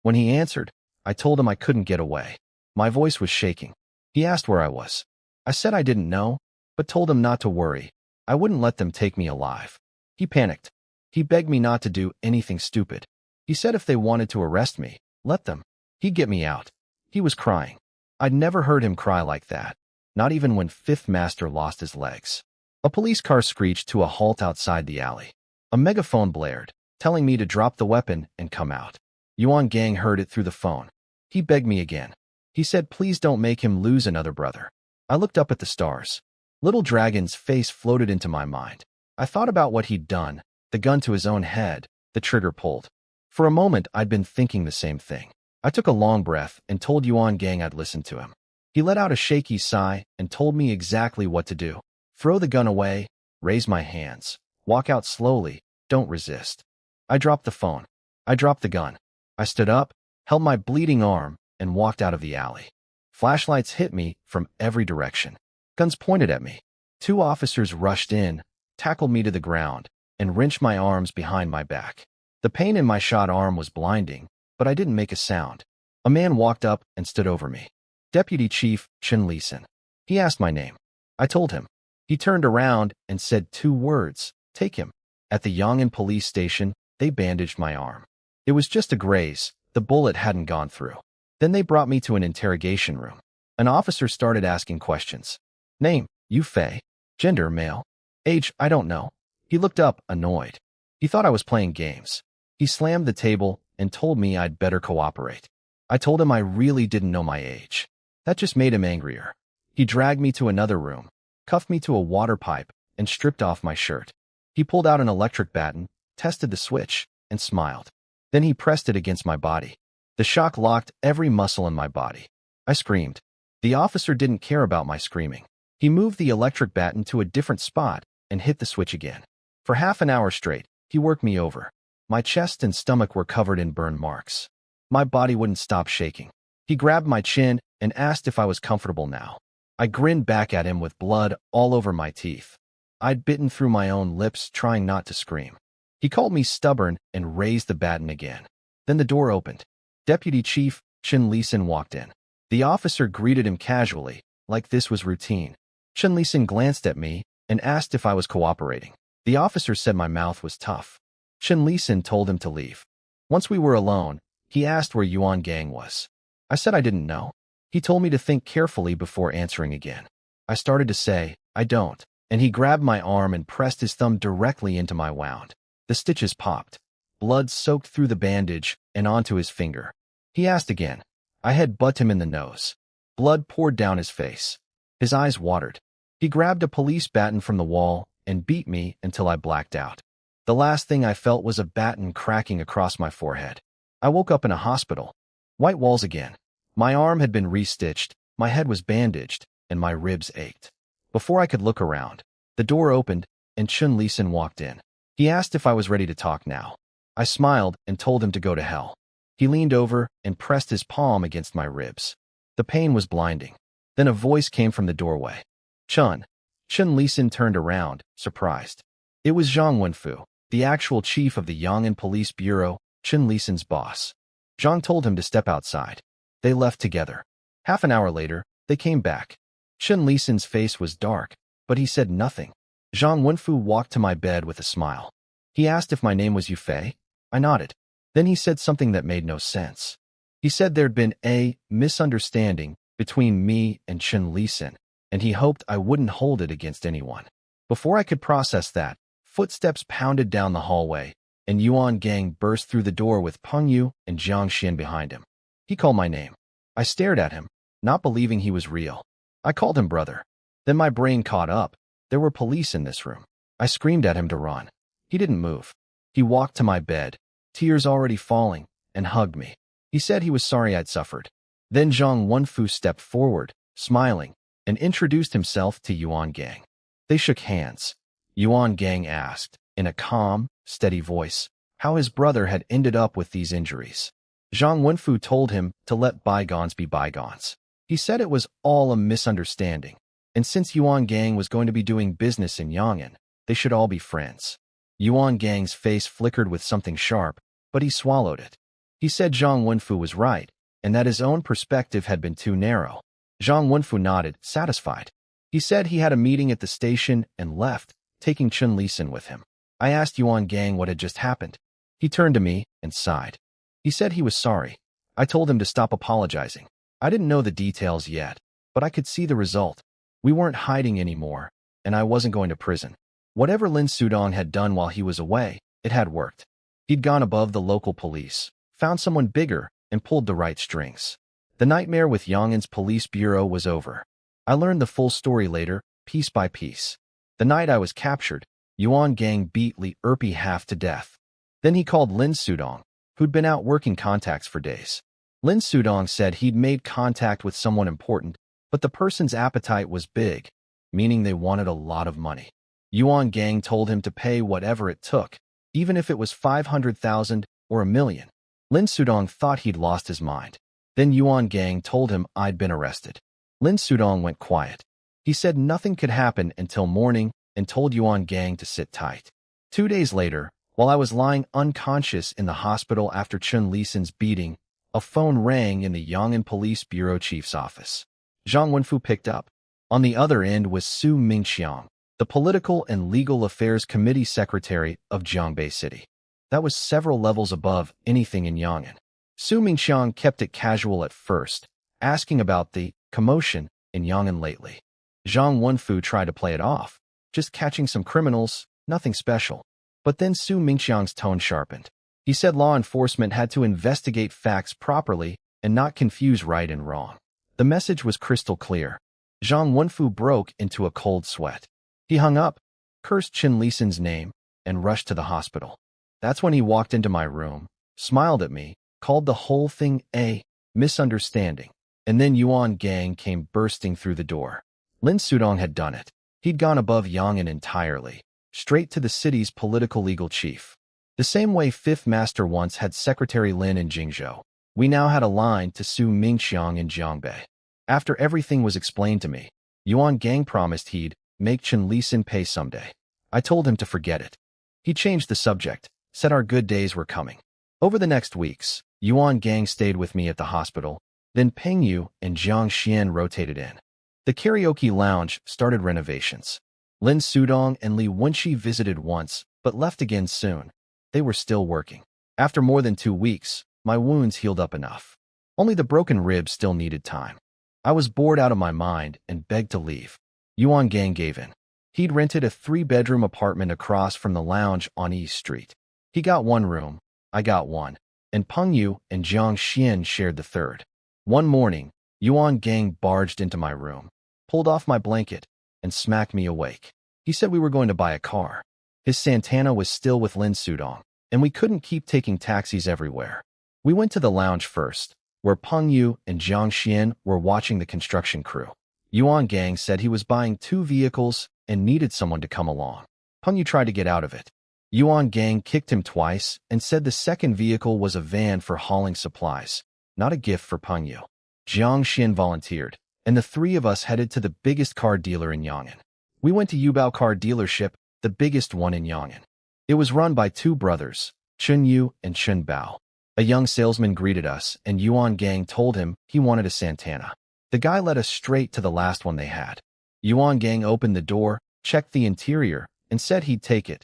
When he answered, I told him I couldn't get away. My voice was shaking. He asked where I was. I said I didn't know, but told him not to worry. I wouldn't let them take me alive. He panicked. He begged me not to do anything stupid. He said if they wanted to arrest me, let them. He'd get me out. He was crying. I'd never heard him cry like that, not even when Fifth Master lost his legs. A police car screeched to a halt outside the alley. A megaphone blared, telling me to drop the weapon and come out. Yuan Gang heard it through the phone. He begged me again. He said please don't make him lose another brother. I looked up at the stars. Little Dragon's face floated into my mind. I thought about what he'd done, the gun to his own head, the trigger pulled. For a moment, I'd been thinking the same thing. I took a long breath and told Yuan Gang I'd listen to him. He let out a shaky sigh and told me exactly what to do. Throw the gun away, raise my hands, walk out slowly, don't resist. I dropped the phone. I dropped the gun. I stood up, held my bleeding arm, and walked out of the alley. Flashlights hit me from every direction. Guns pointed at me. 2 officers rushed in, tackled me to the ground, and wrenched my arms behind my back. The pain in my shot arm was blinding, but I didn't make a sound. A man walked up and stood over me. Deputy Chief Chen Leeson. He asked my name. I told him. He turned around and said 2 words, take him. At the Yong'an police station, they bandaged my arm. It was just a graze, the bullet hadn't gone through. Then they brought me to an interrogation room. An officer started asking questions. Name, Yu Fei. Gender, male. Age, I don't know. He looked up, annoyed. He thought I was playing games. He slammed the table and told me I'd better cooperate. I told him I really didn't know my age. That just made him angrier. He dragged me to another room, cuffed me to a water pipe, and stripped off my shirt. He pulled out an electric baton, tested the switch, and smiled. Then he pressed it against my body. The shock locked every muscle in my body. I screamed. The officer didn't care about my screaming. He moved the electric baton to a different spot and hit the switch again. For half an hour straight, he worked me over. My chest and stomach were covered in burn marks. My body wouldn't stop shaking. He grabbed my chin and asked if I was comfortable now. I grinned back at him with blood all over my teeth. I'd bitten through my own lips, trying not to scream. He called me stubborn and raised the baton again. Then the door opened. Deputy Chief Chen Leeson walked in. The officer greeted him casually, like this was routine. Chen Leeson glanced at me and asked if I was cooperating. The officer said my mouth was tough. Chen Leeson told him to leave. Once we were alone, he asked where Yuan Gang was. I said I didn't know. He told me to think carefully before answering again. I started to say, I don't, and he grabbed my arm and pressed his thumb directly into my wound. The stitches popped. Blood soaked through the bandage and onto his finger. He asked again. I head-butted him in the nose. Blood poured down his face. His eyes watered. He grabbed a police baton from the wall and beat me until I blacked out. The last thing I felt was a baton cracking across my forehead. I woke up in a hospital. White walls again. My arm had been restitched, my head was bandaged, and my ribs ached. Before I could look around, the door opened and Chen Leeson walked in. He asked if I was ready to talk now. I smiled and told him to go to hell. He leaned over and pressed his palm against my ribs. The pain was blinding. Then a voice came from the doorway. Chun, Chen Lisan turned around, surprised. It was Zhang Wenfu, the actual chief of the Yang'an Police Bureau, Chen Lisan's boss. Zhang told him to step outside. They left together. Half an hour later, they came back. Chen Lisan's face was dark, but he said nothing. Zhang Wenfu walked to my bed with a smile. He asked if my name was Yufei. I nodded. Then he said something that made no sense. He said there'd been a misunderstanding between me and Chen Lisan, and he hoped I wouldn't hold it against anyone. Before I could process that, footsteps pounded down the hallway, and Yuan Gang burst through the door with Peng Yu and Jiang Xian behind him. He called my name. I stared at him, not believing he was real. I called him brother. Then my brain caught up. There were police in this room. I screamed at him to run. He didn't move. He walked to my bed, tears already falling, and hugged me. He said he was sorry I'd suffered. Then Zhang Wenfu stepped forward, smiling, and introduced himself to Yuan Gang. They shook hands. Yuan Gang asked, in a calm, steady voice, how his brother had ended up with these injuries. Zhang Wenfu told him to let bygones be bygones. He said it was all a misunderstanding, and since Yuan Gang was going to be doing business in Yang'an, they should all be friends. Yuan Gang's face flickered with something sharp, but he swallowed it. He said Zhang Wenfu was right, and that his own perspective had been too narrow. Zhang Wenfu nodded, satisfied. He said he had a meeting at the station and left, taking Chen Lisan with him. I asked Yuan Gang what had just happened. He turned to me and sighed. He said he was sorry. I told him to stop apologizing. I didn't know the details yet, but I could see the result. We weren't hiding anymore, and I wasn't going to prison. Whatever Lin Sudong had done while he was away, it had worked. He'd gone above the local police, found someone bigger, and pulled the right strings. The nightmare with Yang'an's police bureau was over. I learned the full story later, piece by piece. The night I was captured, Yuan Gang beat Li Erpi half to death. Then he called Lin Sudong, who'd been out working contacts for days. Lin Sudong said he'd made contact with someone important, but the person's appetite was big, meaning they wanted a lot of money. Yuan Gang told him to pay whatever it took, even if it was 500,000 or 1 million. Lin Sudong thought he'd lost his mind. Then Yuan Gang told him I'd been arrested. Lin Sudong went quiet. He said nothing could happen until morning and told Yuan Gang to sit tight. 2 days later, while I was lying unconscious in the hospital after Chen Lisan's beating, a phone rang in the Yang'an Police Bureau Chief's office. Zhang Wenfu picked up. On the other end was Su Mingxiang, the Political and Legal Affairs Committee Secretary of Jiangbei City. That was several levels above anything in Yang'an. Su Mingxiang kept it casual at first, asking about the commotion in Yang'an lately. Zhang Wenfu tried to play it off, just catching some criminals, nothing special. But then Su Mingxiang's tone sharpened. He said law enforcement had to investigate facts properly and not confuse right and wrong. The message was crystal clear. Zhang Wenfu broke into a cold sweat. He hung up, cursed Chen Lisan's name, and rushed to the hospital. That's when he walked into my room, smiled at me, called the whole thing a misunderstanding, and then Yuan Gang came bursting through the door. Lin Sudong had done it. He'd gone above Yang'an entirely, straight to the city's political legal chief. The same way Fifth Master once had Secretary Lin in Jingzhou, we now had a line to Su Mingxiang in Jiangbei. After everything was explained to me, Yuan Gang promised he'd make Chen Lisan pay someday. I told him to forget it. He changed the subject, said our good days were coming. Over the next weeks, Yuan Gang stayed with me at the hospital, then Peng Yu and Jiang Xian rotated in. The karaoke lounge started renovations. Lin Sudong and Li Wenqi visited once, but left again soon. They were still working. After more than 2 weeks, my wounds healed up enough. Only the broken ribs still needed time. I was bored out of my mind and begged to leave. Yuan Gang gave in. He'd rented a 3-bedroom apartment across from the lounge on East Street. He got 1 room, I got 1, and Peng Yu and Jiang Xian shared the 3rd. One morning, Yuan Gang barged into my room, pulled off my blanket, and smacked me awake. He said we were going to buy a car. His Santana was still with Lin Sudong, and we couldn't keep taking taxis everywhere. We went to the lounge first, where Peng Yu and Jiang Xian were watching the construction crew. Yuan Gang said he was buying 2 vehicles and needed someone to come along. Peng Yu tried to get out of it. Yuan Gang kicked him twice and said the second vehicle was a van for hauling supplies, not a gift for Peng Yu. Jiang Xian volunteered, and the 3 of us headed to the biggest car dealer in Yang'an. We went to Yubao car dealership, the biggest one in Yong'an. It was run by two brothers, Chun Yu and Chun Bao. A young salesman greeted us, and Yuan Gang told him he wanted a Santana. The guy led us straight to the last one they had. Yuan Gang opened the door, checked the interior, and said he'd take it.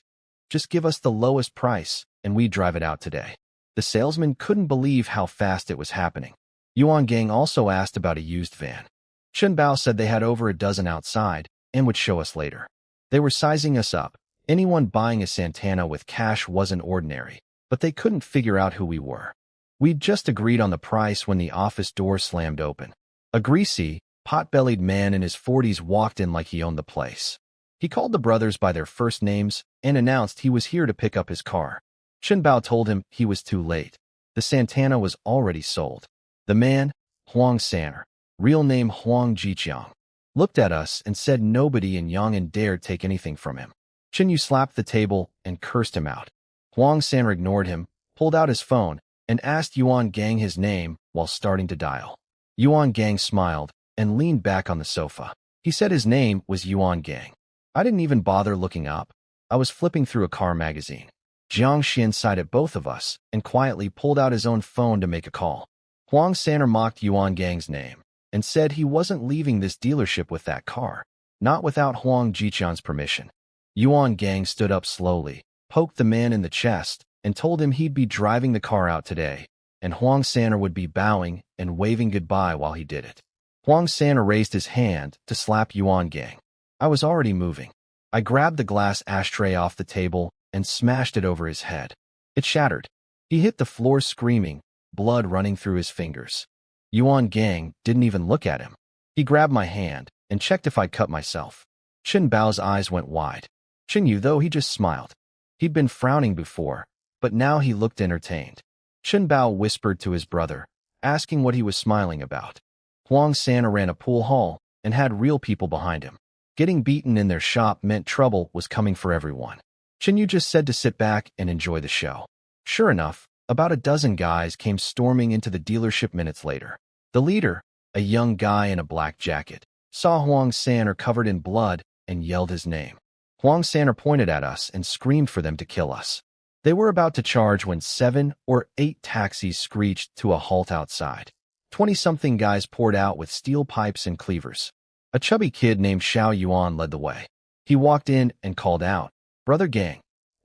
Just give us the lowest price, and we'd drive it out today. The salesman couldn't believe how fast it was happening. Yuan Gang also asked about a used van. Chun Bao said they had over a dozen outside and would show us later. They were sizing us up. Anyone buying a Santana with cash wasn't ordinary, but they couldn't figure out who we were. We'd just agreed on the price when the office door slammed open. A greasy, pot-bellied man in his 40s walked in like he owned the place. He called the brothers by their first names and announced he was here to pick up his car. Chun Bao told him he was too late. The Santana was already sold. The man, Huang Sanner, real name Huang Jiqiang, looked at us and said nobody in Yong'an dared take anything from him. Chun Yu slapped the table and cursed him out. Huang Sanner ignored him, pulled out his phone, and asked Yuan Gang his name while starting to dial. Yuan Gang smiled and leaned back on the sofa. He said his name was Yuan Gang. I didn't even bother looking up. I was flipping through a car magazine. Jiang Xian sighed at both of us and quietly pulled out his own phone to make a call. Huang Sanner mocked Yuan Gang's name and said he wasn't leaving this dealership with that car, not without Huang Jiqiang's permission. Yuan Gang stood up slowly, poked the man in the chest, and told him he'd be driving the car out today, and Huang Sanner would be bowing and waving goodbye while he did it. Huang Sanner raised his hand to slap Yuan Gang. I was already moving. I grabbed the glass ashtray off the table and smashed it over his head. It shattered. He hit the floor screaming, blood running through his fingers. Yuan Gang didn't even look at him. He grabbed my hand and checked if I'd cut myself. Chun Bao's eyes went wide. Chun Yu, though, he just smiled. He'd been frowning before, but now he looked entertained. Chun Bao whispered to his brother, asking what he was smiling about. Huang Sanner ran a pool hall and had real people behind him. Getting beaten in their shop meant trouble was coming for everyone. Chun Yu just said to sit back and enjoy the show. Sure enough, about a dozen guys came storming into the dealership minutes later. The leader, a young guy in a black jacket, saw Huang Sanner covered in blood and yelled his name. Huang Sanner pointed at us and screamed for them to kill us. They were about to charge when 7 or 8 taxis screeched to a halt outside. 20-something guys poured out with steel pipes and cleavers. A chubby kid named Xiao Yuan led the way. He walked in and called out, "Brother Gang."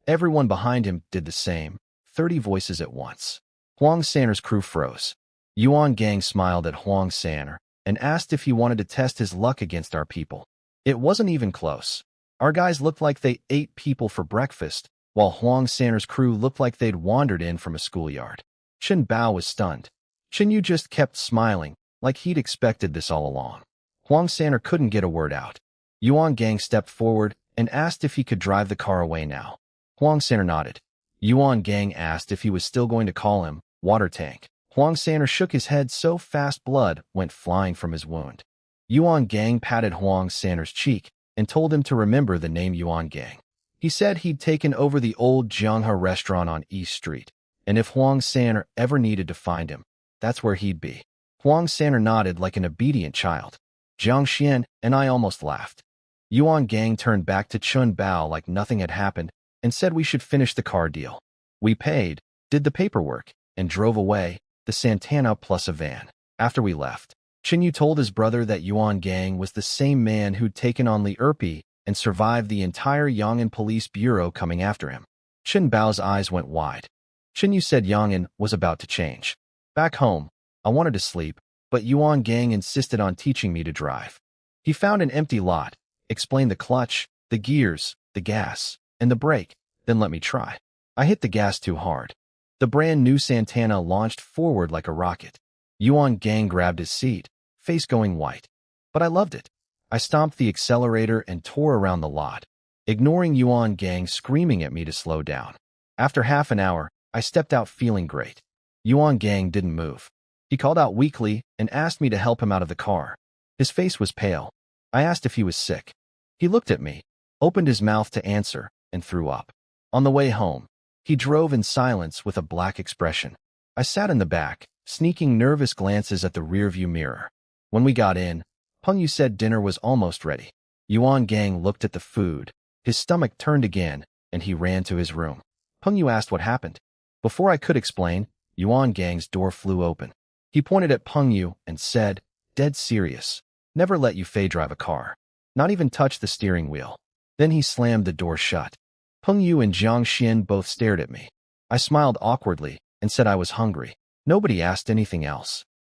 Everyone behind him did the same, 30 voices at once. Huang Sanner's crew froze. Yuan Gang smiled at Huang Sanner and asked if he wanted to test his luck against our people. It wasn't even close. Our guys looked like they ate people for breakfast, while Huang Sanner's crew looked like they'd wandered in from a schoolyard. Chun Bao was stunned. Chun Yu just kept smiling, like he'd expected this all along. Huang Sanner couldn't get a word out. Yuan Gang stepped forward and asked if he could drive the car away now. Huang Sanner nodded. Yuan Gang asked if he was still going to call him Water Tank. Huang Sanner shook his head so fast blood went flying from his wound. Yuan Gang patted Huang Sanner's cheek and told him to remember the name Yuan Gang. He said he'd taken over the old Jianghe restaurant on East Street, and if Huang Sanner ever needed to find him, that's where he'd be. Huang Sanner nodded like an obedient child. Jiang Xian and I almost laughed. Yuan Gang turned back to Chun Bao like nothing had happened and said we should finish the car deal. We paid, did the paperwork, and drove away, the Santana plus a van. After we left, Chun Yu told his brother that Yuan Gang was the same man who'd taken on Li Erpi and survived the entire Yong'an Police Bureau coming after him. Chun Bao's eyes went wide. Chun Yu said Yong'an was about to change. Back home, I wanted to sleep, but Yuan Gang insisted on teaching me to drive. He found an empty lot, explained the clutch, the gears, the gas, and the brake, then let me try. I hit the gas too hard. The brand new Santana launched forward like a rocket. Yuan Gang grabbed his seat, face going white. But I loved it. I stomped the accelerator and tore around the lot, ignoring Yuan Gang screaming at me to slow down. After half an hour, I stepped out feeling great. Yuan Gang didn't move. He called out weakly and asked me to help him out of the car. His face was pale. I asked if he was sick. He looked at me, opened his mouth to answer, and threw up. On the way home, he drove in silence with a black expression. I sat in the back, sneaking nervous glances at the rearview mirror. When we got in, Peng Yu said dinner was almost ready. Yuan Gang looked at the food. His stomach turned again, and he ran to his room. Peng Yu asked what happened. Before I could explain, Yuan Gang's door flew open. He pointed at Peng Yu and said, "Dead serious. Never let Yufei drive a car. Not even touch the steering wheel." Then he slammed the door shut. Peng Yu and Jiang Xian both stared at me. I smiled awkwardly and said I was hungry. Nobody asked anything else.